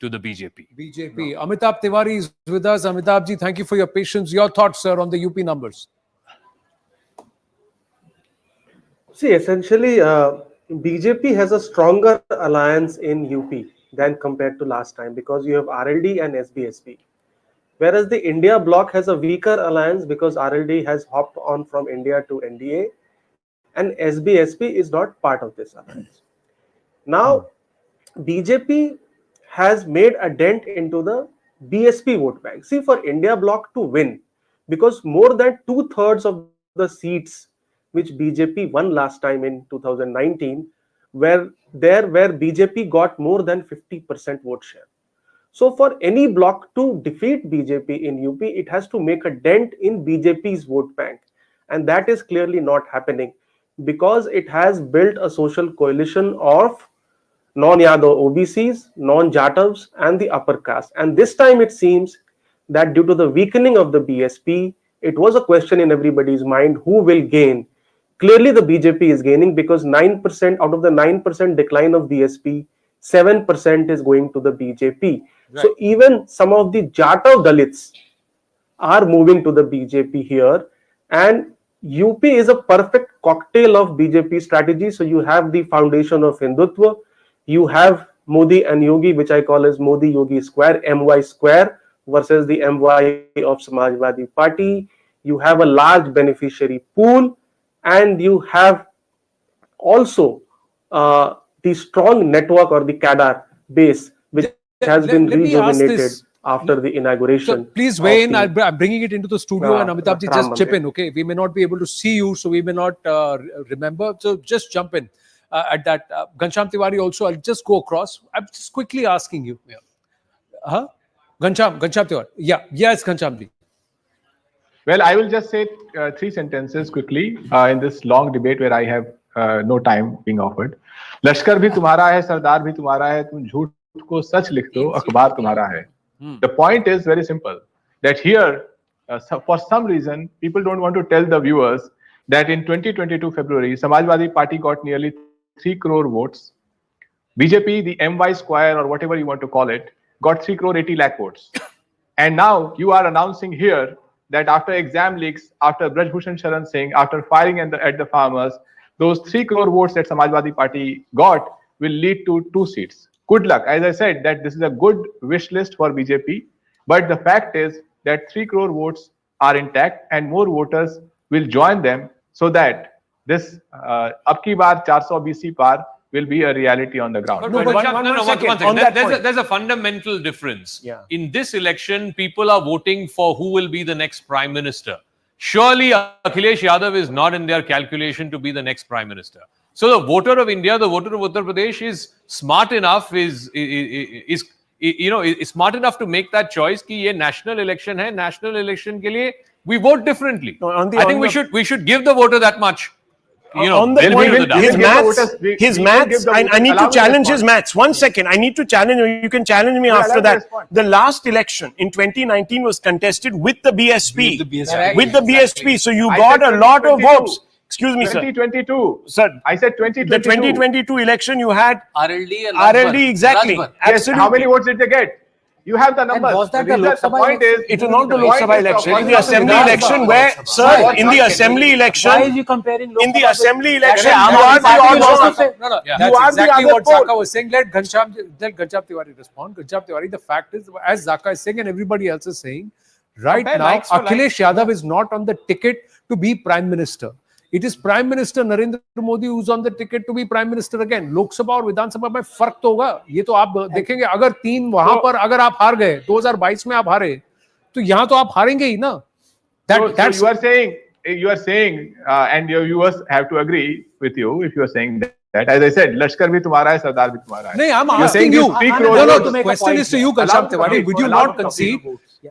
BJP. BJP. Amitabh Tiwari is with us. Amitabh ji, thank you for your patience. Your thoughts, sir, on the UP numbers? See, essentially, BJP has a stronger alliance in UP than compared to last time because you have RLD and SBSP. Whereas the India bloc has a weaker alliance because RLD has hopped on from India to NDA and SBSP is not part of this alliance. Now, BJP has made a dent into the BSP vote bank. See, for India bloc to win, because more than 2/3 of the seats which BJP won last time in 2019 were there where BJP got more than 50% vote share. So for any bloc to defeat BJP in UP, it has to make a dent in BJP's vote bank. And that is clearly not happening because it has built a social coalition of non-Yadav OBCs, non-Jatavs and the upper caste. And this time it seems that due to the weakening of the BSP, it was a question in everybody's mind who will gain. Clearly the BJP is gaining because 9% out of the 9% decline of BSP, 7% is going to the BJP. Right. So even some of the Jatav Dalits are moving to the BJP here, and UP is a perfect cocktail of BJP strategy. So you have the foundation of Hindutva, you have Modi and Yogi, which I call as Modi Yogi square, MY square versus the MY of Samajwadi Party. You have a large beneficiary pool, and you have also the strong network or the cadre base, which has been rejuvenated after the inauguration. So please weigh in. I'm bringing it into the studio, and Amitabh ji, just chip in, okay? We may not be able to see you, so we may not remember. So just jump in at that. Ghanshyam Tiwari also, I'll just go across. I'm just quickly asking you. Yeah. Ghanshyam Tiwari. Yeah. Yes, Ghanshyam ji. Well, I will just say 3 sentences quickly in this long debate where I have no time being offered. लश्कर भी तुम्हारा है, सरदार भी तुम्हारा है, तुम झूठ को सच लिख दो, अखबार तुम्हारा है. The point is very simple, that here for some reason, people don't want to tell the viewers that in 2022 February, Samajwadi Party got nearly 3 crore votes. BJP, the MY square or whatever you want to call it, got 3 crore 80 lakh votes. And now you are announcing here that after exam leaks, after Braj Bhushan Sharan Singh, after firing at the farmers, those 3 crore votes that Samajwadi Party got will lead to 2 seats. Good luck. As I said, that this is a good wish list for BJP. But the fact is that 3 crore votes are intact and more voters will join them so that this ab ki baar 400 BC par will be a reality on the ground. There's a fundamental difference. In this election, people are voting for who will be the next prime minister. Surely Akhilesh Yadav is not in their calculation to be the next prime minister. So the voter of India, the voter of Uttar Pradesh is smart enough, is smart enough to make that choice कि ये national election है, national election के लिए we vote differently. I think we should give the voter that much. On the point, his maths, I need to challenge his maths. 1 second, I need to challenge you. You can challenge me after that. The last election in 2019 was contested with the BSP. With the BSP. So you got a lot of votes. Excuse me, 2022. Sir, I said 2022. The 2022 election you had RLD and RLD, exactly. Yes, how many votes did they get? You have the numbers. Was that the Lok Sabha point is, it was not the Lok Sabha election. It was the assembly election where, sir, in the assembly election, Why is you comparing Lok in the Sabha assembly with- election, Aam you are the Aadmi odd Party one. also- That's exactly what Zaka was saying. Let Ghanshyam Tiwari respond. Ghanshyam Tiwari, the fact is, as Zaka is saying and everybody else is saying, right Compare now, likes for Akhilesh Yadav is not on the ticket to be Prime Minister. It is Prime Minister Narendra Modi who's on the ticket to be Prime Minister again. लोक सभा और विधानसभा में फर्क तो होगा. ये तो आप देखेंगे अगर 3 वहां पर अगर आप हार गए 2022 में आप हारे तो यहाँ तो आप हारेंगे ही ना. So you are saying and your viewers have to agree with you if you are saying that. As I said, Lashkar bhi tumhara hai, Sardar bhi tumhara hai. नहीं, I'm You're asking saying you. these 3 crore No, votes. the question is to you, Ghanshyam Tiwari. Would you not concede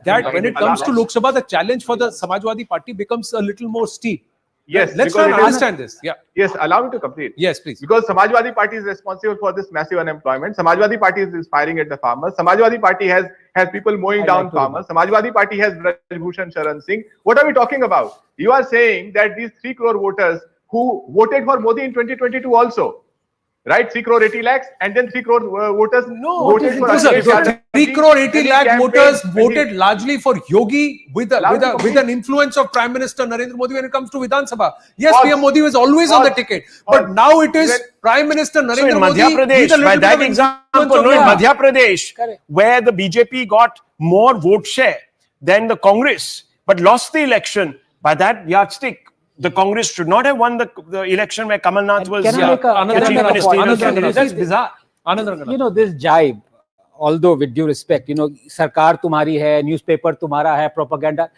that when it comes to Lok Sabha, the challenge for the Samajwadi Party becomes a little more steep? Yes, let's because try and understand this. Yeah. Yes, allow me to complete. Yes, please. Because Samajwadi Party is responsible for this massive unemployment. Samajwadi Party is firing at the farmers. Samajwadi Party has people mowing down farmers. Samajwadi Party has Braj Bhushan Sharan Singh. What are we talking about? You are saying that these 3 crore voters who voted for Modi in 2022 also, right? 3 crore 80 lakhs and then 3 crore voters voted for Akhilesh Yadav. 3 crore 80 lakh voters voted largely for Yogi with an influence of Prime Minister Narendra Modi when it comes to Vidhan Sabha. Yes, PM Modi was always on the ticket, but now it is Prime Minister Narendra Modi. So in Madhya Pradesh, by that example, in Madhya Pradesh, where the BJP got more vote share than the Congress, but lost the election, by that yardstick, the Congress should not have won the election where Kamal Nath was Can I make a point? That's bizarre. You know, this jibe, although with due respect, sarkar tumhari hai, newspaper tumhara hai, propaganda,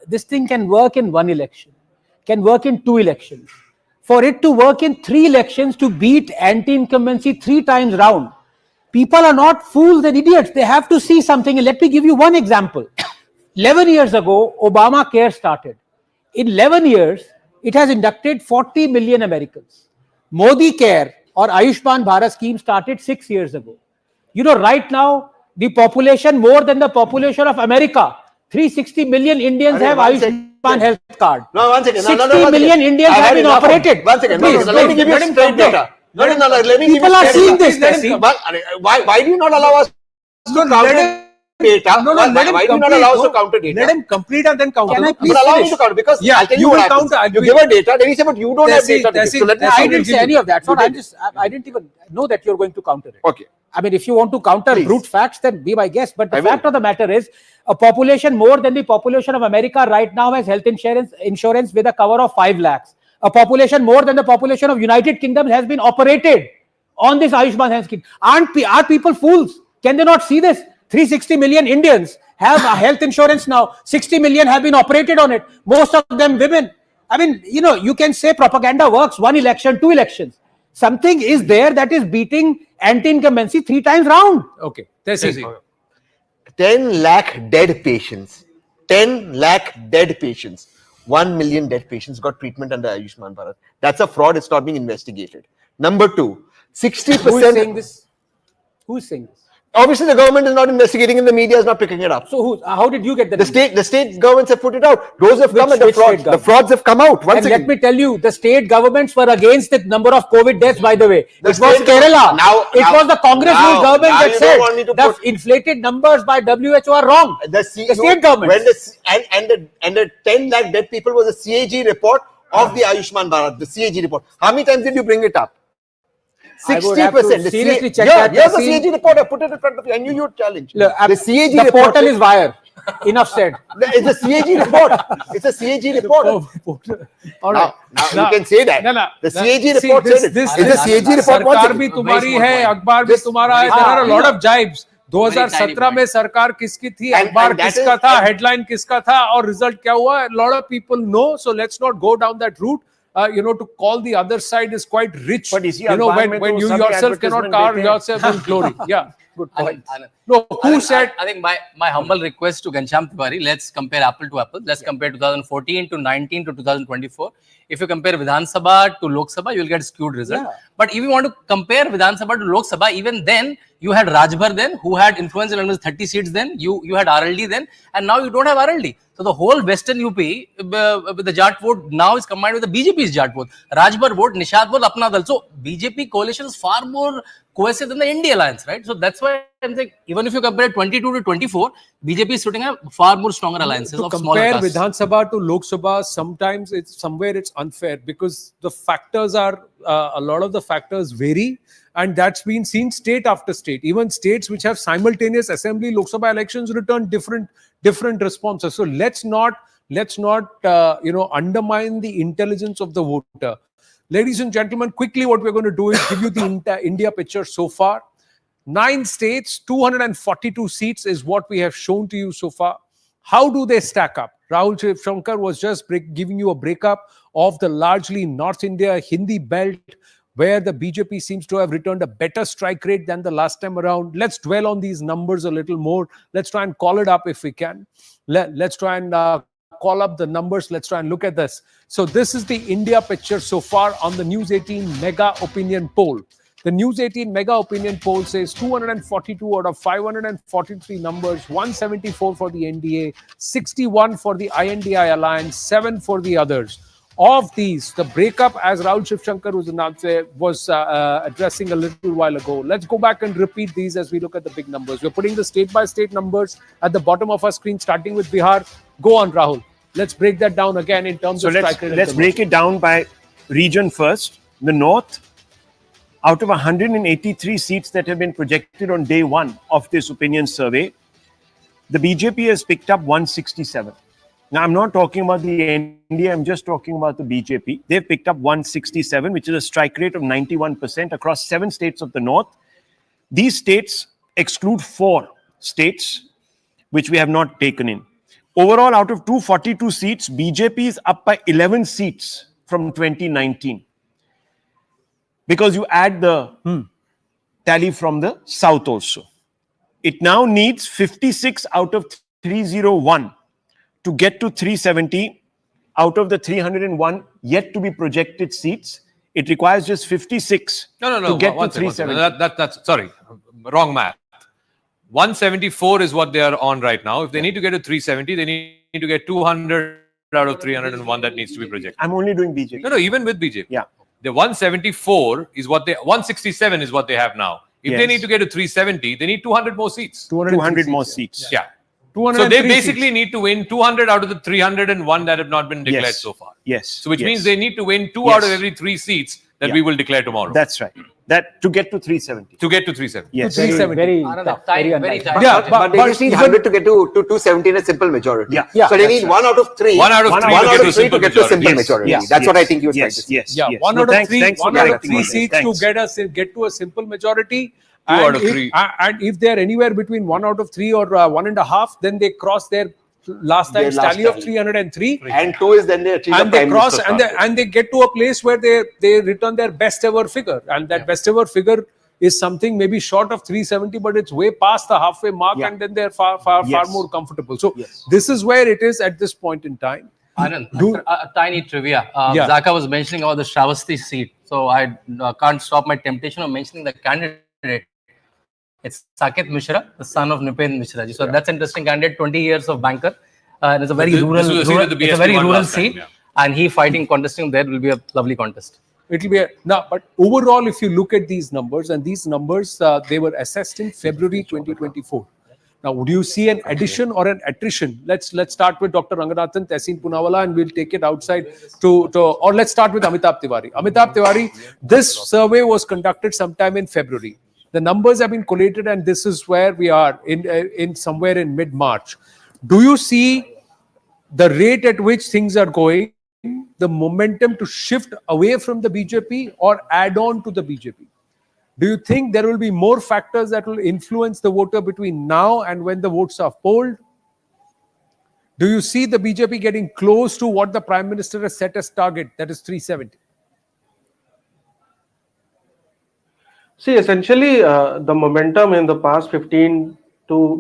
this thing can work in 1 election, can work in 2 elections. For it to work in 3 elections, to beat anti-incumbency 3 times round, people are not fools and idiots. They have to see something. Let me give you one example. 11 years ago, Obamacare started. In 11 years, it has inducted 40 million Americans. Modi Care or Ayushman Bharat scheme started 6 years ago. Right now, the population more than the population of America. 360 million Indians have Ayushman health card. No, 1 second. 60 million Indians have been operated. 1 second. Please, let me give you straight data. No, let me give you People are seeing this. Why do you not allow us to counter data? Why do you not allow us to counter data? Let him complete and then counter. Can I please But allow me finish? to counter because Yeah, I'll tell you you what will happens. counter. You give a data, then you say, but you don't have data. To give. So let me I didn't say any of that. So I didn't even know that you're going to counter it. Okay. I mean, if you want to counter brute facts, then be my guest. But the fact of the matter is, a population more than the population of America right now has health insurance with a cover of 5 lakhs. A population more than the population of United Kingdom has been operated on this Ayushman health scheme. Are people fools? Can they not see this? 360 million Indians have a health insurance now. 60 million have been operated on it. Most of them women. I mean, you can say propaganda works 1 election, 2 elections. Something is there that is beating anti-incumbency 3 times round. Okay. That's easy. 10 lakh dead patients. 10 lakh dead patients. 1 million dead patients got treatment under Ayushman Bharat. That's a fraud. It's not being investigated. Number 2, 60%. Who is saying this? Who is saying this? Obviously, the government is not investigating and the media is not picking it up. So how did you get that? The state governments have put it out. Those have come and the frauds have come out. And let me tell you, the state governments were against the number of COVID deaths, by the way. It was Kerala. It was the Congress-ruled government that said the inflated numbers by WHO are wrong. The state government. And the 10 lakh dead people was a CAG report of the Ayushman Bharat, the CAG report. How many times did you bring it up? 60%. Seriously check that. Here's the CAG report. I put it in front of you. I knew you would challenge. Look, the CAG the report. portal is wire. Enough said. It's a CAG report. It's a CAG report. All right. Now you can say that. The CAG report said it. It's a CAG report. सरकार भी तुम्हारी है, अखबार भी तुम्हारा है. There are a lot of jibes. 2017 में सरकार किसकी थी, अखबार किसका था, हेडलाइन किसका था और रिजल्ट क्या हुआ? A lot of people know, so let's not go down that route. To call the other side is quite rich. But when you yourself cannot carve yourself in glory. Yeah, good point. No, who said? I think my humble request to Ghanshyam Tiwari, let's compare apple to apple. Let's compare 2014 to 19 to 2024. If you compare Vidhan Sabha to Lok Sabha, you will get skewed result. Yeah. But if you want to compare Vidhan Sabha to Lok Sabha, even then you had Rajbhar then, who had influence in almost 30 seats then. You had RLD then, and now you don't have RLD. So the whole Western UP with the Jat vote now is combined with the BJP's Jat vote. Rajbhar vote, Nishad vote, Apna Dal. So BJP coalition is far more cohesive than the NDA alliance, right? So that's why I'm saying, even if you compare 22 to 24, BJP is sitting at far more stronger alliances of smaller castes. Compare Vidhan Sabha to Lok Sabha, sometimes it's unfair because the factors are, a lot of the factors vary, and that's been seen state after state. Even states which have simultaneous assembly Lok Sabha elections return different responses. So let's not undermine the intelligence of the voter. Ladies and gentlemen, quickly what we're going to do is give you the India picture so far. 9 states, 242 seats is what we have shown to you so far. How do they stack up? Rahul Shankar was just giving you a breakup of the largely North India Hindi belt, where the BJP seems to have returned a better strike rate than the last time around. Let's dwell on these numbers a little more. Let's try and call it up if we can. Let's try and call up the numbers. Let's try and look at this. So this is the India picture so far on the News 18 Mega Opinion Poll. The News 18 Mega Opinion Poll says 242 out of 543 numbers, 174 for the NDA, 61 for the INDI alliance, 7 for the others. Of these, the breakup, as Rahul Shivshankar was addressing a little while ago. Let's go back and repeat these as we look at the big numbers. We're putting the state-by-state numbers at the bottom of our screen, starting with Bihar. Go on, Rahul. Let's break that down again in terms of strike rate. Let's break it down by region first. The North, out of 183 seats that have been projected on day one of this opinion survey, the BJP has picked up 167. Now, I'm not talking about the NDA, I'm just talking about the BJP. They've picked up 167, which is a strike rate of 91% across 7 states of the North. These states exclude 4 states, which we have not taken in. Overall, out of 242 seats, BJP is up by 11 seats from 2019. Because you add the tally from the South also. It now needs 56 out of 301 to get to 370 out of the 301 yet to be projected seats. It requires just 56 to get to 370. That's sorry, wrong math. 174 is what they are on right now. If they need to get to 370, they need to get 200 out of 301 that needs to be projected. I'm only doing BJP. No, even with BJP. Yeah. The 174 is what 167 is what they have now. If they need to get to 370, they need 200 more seats. 200 more seats. Yeah. So they basically need to win 200 out of the 301 that have not been declared so far. Yes. So which means they need to win 2 out of every 3 seats that we will declare tomorrow. That's right. That to get to 370. To get to 370. Yes. 370. Very tough. Very tough. Yeah, but they just need 100 to get to 270 in a simple majority. Yeah. So they need 1 out of 3. 1 out of 3 to get to a simple majority. That's what I think you would like to see. Yes. Yeah, 1 out of 3 seats to get to a simple majority. 2 out of 3. And if they're anywhere between 1 out of 3 or 1.5, then they cross their last time's tally of 303. And 2 is then they achieve and they cross and they get to a place where they return their best ever figure. And that best ever figure is something maybe short of 370, but it's way past the halfway mark, and then they're far more comfortable. So this is where it is at this point in time. Anand, a tiny trivia. Zaka was mentioning about the Shravasti seat. So I can't stop my temptation of mentioning the candidate. It's Saket Mishra, the son of Nipendra Mishra ji. So that's interesting candidate, 20 years of banker. And it's a very rural seat. And he fighting, contesting there will be a lovely contest. It will be but overall, if you look at these numbers, and these numbers they were assessed in February 2024. Now, would you see an addition or an attrition? Let's start with Dr. Ranganathan, Tehseen Poonawalla, and we'll take it outside or let's start with Amitabh Tiwari. Amitabh Tiwari, this survey was conducted sometime in February. The numbers have been collated, and this is where we are in somewhere in mid-March. Do you see the rate at which things are going, the momentum to shift away from the BJP or add on to the BJP? Do you think there will be more factors that will influence the voter between now and when the votes are polled? Do you see the BJP getting close to what the Prime Minister has set as target, that is 370? See, essentially, the momentum in the past 15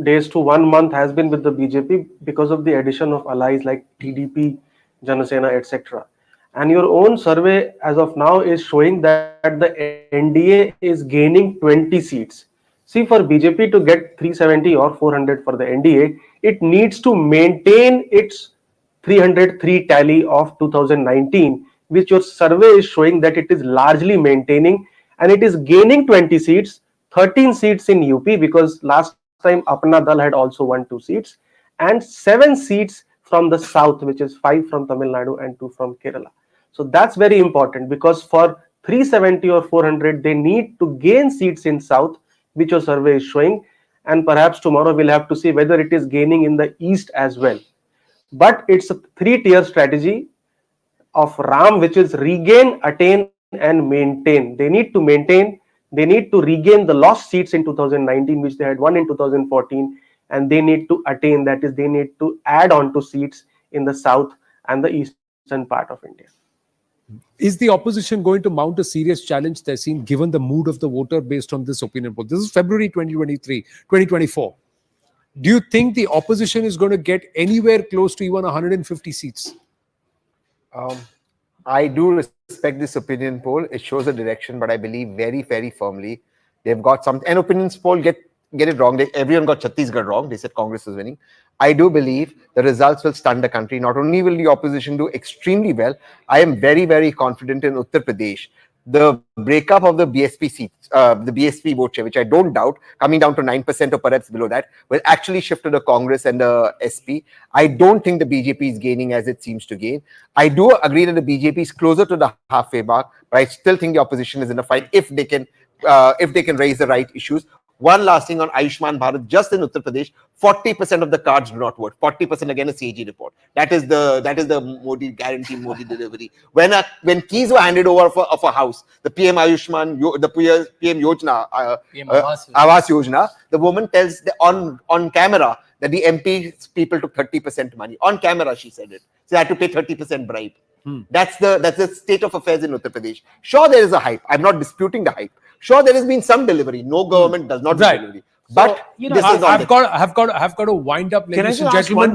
days to 1 month has been with the BJP because of the addition of allies like TDP, Janasena, etc. And your own survey as of now is showing that the NDA is gaining 20 seats. See, for BJP to get 370 or 400 for the NDA, it needs to maintain its 303 tally of 2019, which your survey is showing that it is largely maintaining, and it is gaining 20 seats, 13 seats in UP, because last time Apna Dal had also won 2 seats, and 7 seats from the south, which is 5 from Tamil Nadu and 2 from Kerala. So that's very important, because for 370 or 400, they need to gain seats in south, which your survey is showing. And perhaps tomorrow we'll have to see whether it is gaining in the east as well. But it's a 3-tier strategy of RAM, which is regain, attain, and maintain. They need to maintain, they need to regain the lost seats in 2019, which they had won in 2014, and they need to attain, that is, they need to add on to seats in the south and the eastern part of India. Is the opposition going to mount a serious challenge, Tehseen, given the mood of the voter based on this opinion poll? This is February 2024. Do you think the opposition is going to get anywhere close to even 150 seats? I do respect this opinion poll. It shows a direction, but I believe very, very firmly they've got some. An opinion poll get it wrong. Everyone got Chhattisgarh wrong. They said Congress was winning. I do believe the results will stun the country. Not only will the opposition do extremely well, I am very, very confident in Uttar Pradesh. The breakup of the BSP seats, the BSP vote share, which I don't doubt, coming down to 9% or perhaps below that, will actually shift to the Congress and the SP. I don't think the BJP is gaining as it seems to gain. I do agree that the BJP is closer to the halfway mark, but I still think the opposition is in a fight if they can raise the right issues. One last thing on Ayushman Bharat, just in Uttar Pradesh, 40% of the cards do not vote. 40% again, a CAG report. That is the Modi guarantee, Modi delivery. When keys were handed over of a house, the PM Ayushman, the PM Yojana, Awas Yojana, the woman tells on camera that the MP people took 30% money. On camera, she said it. So they had to pay 30% bribe. That's the state of affairs in Uttar Pradesh. Sure, there is a hype. I'm not disputing the hype. Sure, there has been some delivery. No government does not do delivery. But so, this is I've got to wind up, ladies and gentlemen.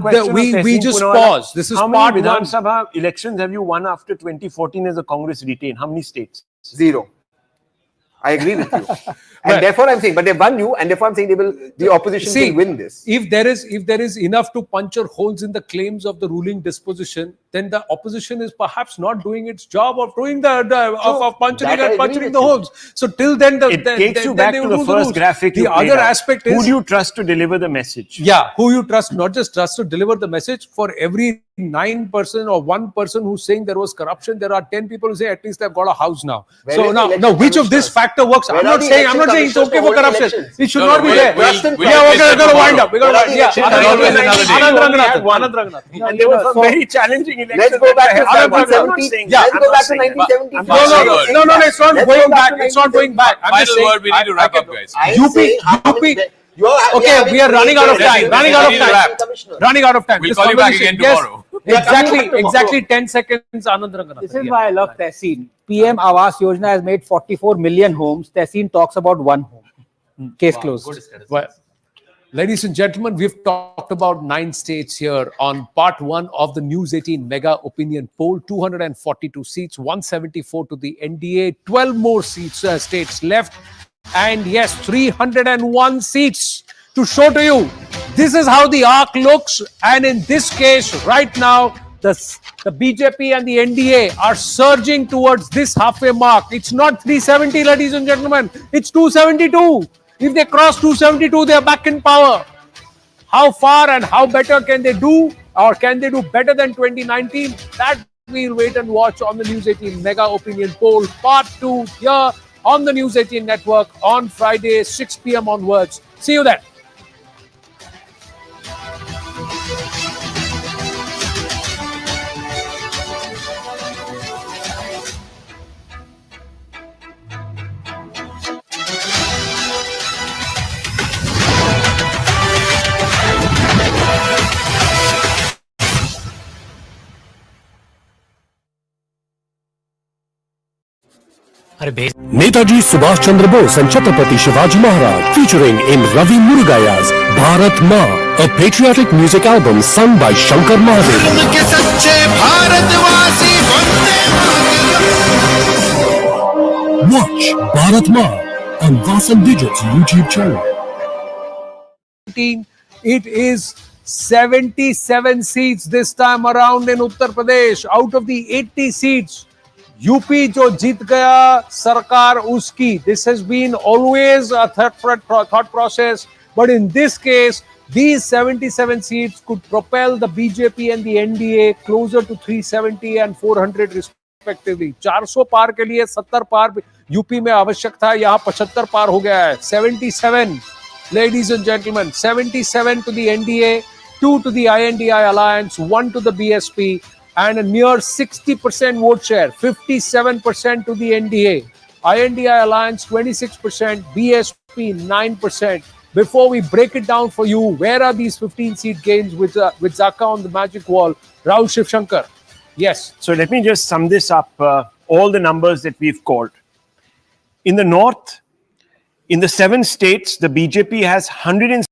We just pause. This is how part many one. Vidhan Sabha elections have you won after 2014 as a Congress retained? How many states? 0. I agree with you. And therefore I'm saying, but they won you, and therefore I'm saying the opposition will win this. If there is enough to puncture holes in the claims of the ruling disposition, then the opposition is perhaps not doing its job of doing of puncturing the holes. So till then, it takes you back to the first graphic. The other aspect is, who do you trust to deliver the message? Yeah, who you trust, not just trust to deliver the message. For every 9% or 1 person who's saying there was corruption, there are 10 people who say at least they've got a house now. So now which of this factor works? I'm not saying it's okay for corruption. It should not be there. We're going to wind up. Anand Ranganath. And they were some very challenging elections. Let's go back to 1970. Let's go back to 1970. No, it's not going back. It's not going back. I'm just saying. We need to wrap up, guys. UP. Okay, we are running out of time. Running out of time. We'll call you back again tomorrow. Exactly 10 seconds, Anand Ranganath. This is why I love Tehseen. PM Awas Yojana has made 44 million homes. Tehseen talks about 1 home. Case closed. Well, ladies and gentlemen, we've talked about 9 states here on part 1 of the News18 Mega Opinion Poll. 242 seats, 174 to the NDA, 12 more seats, states left. and yes, 301 seats to show to you. This is how the arc looks, and in this case, right now, the BJP and the NDA are surging towards this halfway mark. It's not 370, ladies and gentlemen. It's 272. If they cross 272, they are back in power. How far and how better can they do, or can they do better than 2019? That we'll wait and watch on the News 18 Mega Opinion Poll Part 2 here on the News 18 Network on Friday, 6 p.m. onwards. See you then. Netaji Subhash Chandra Bose and Chhatrapati Shivaji Maharaj, featuring in Ravi Murugaya's Bharat Ma, a patriotic music album sung by Shankar Mahadevan. Watch Bharat Ma on Vasan Digit's YouTube channel. It is 77 seats this time around in Uttar Pradesh. Out of the 80 seats, UP जो जीत गया सरकार उसकी. This has been always a thought process, but in this case, these 77 seats could propel the BJP and the NDA closer to 370 and 400 respectively. 400 पार के लिए 70 पार UP में आवश्यक था, यहाँ 75 पार हो गया है. 77, ladies and gentlemen, 77 to the NDA, 2 to the INDI alliance, 1 to the BSP. And a near 60% vote share, 57% to the NDA. INDI alliance 26%, BSP 9%. Before we break it down for you, where are these 15-seat gains with Zaka on the magic wall? Rahul Shivshankar. Yes. So let me just sum this up, all the numbers that we've called. In the north, in the 7 states, the BJP has 100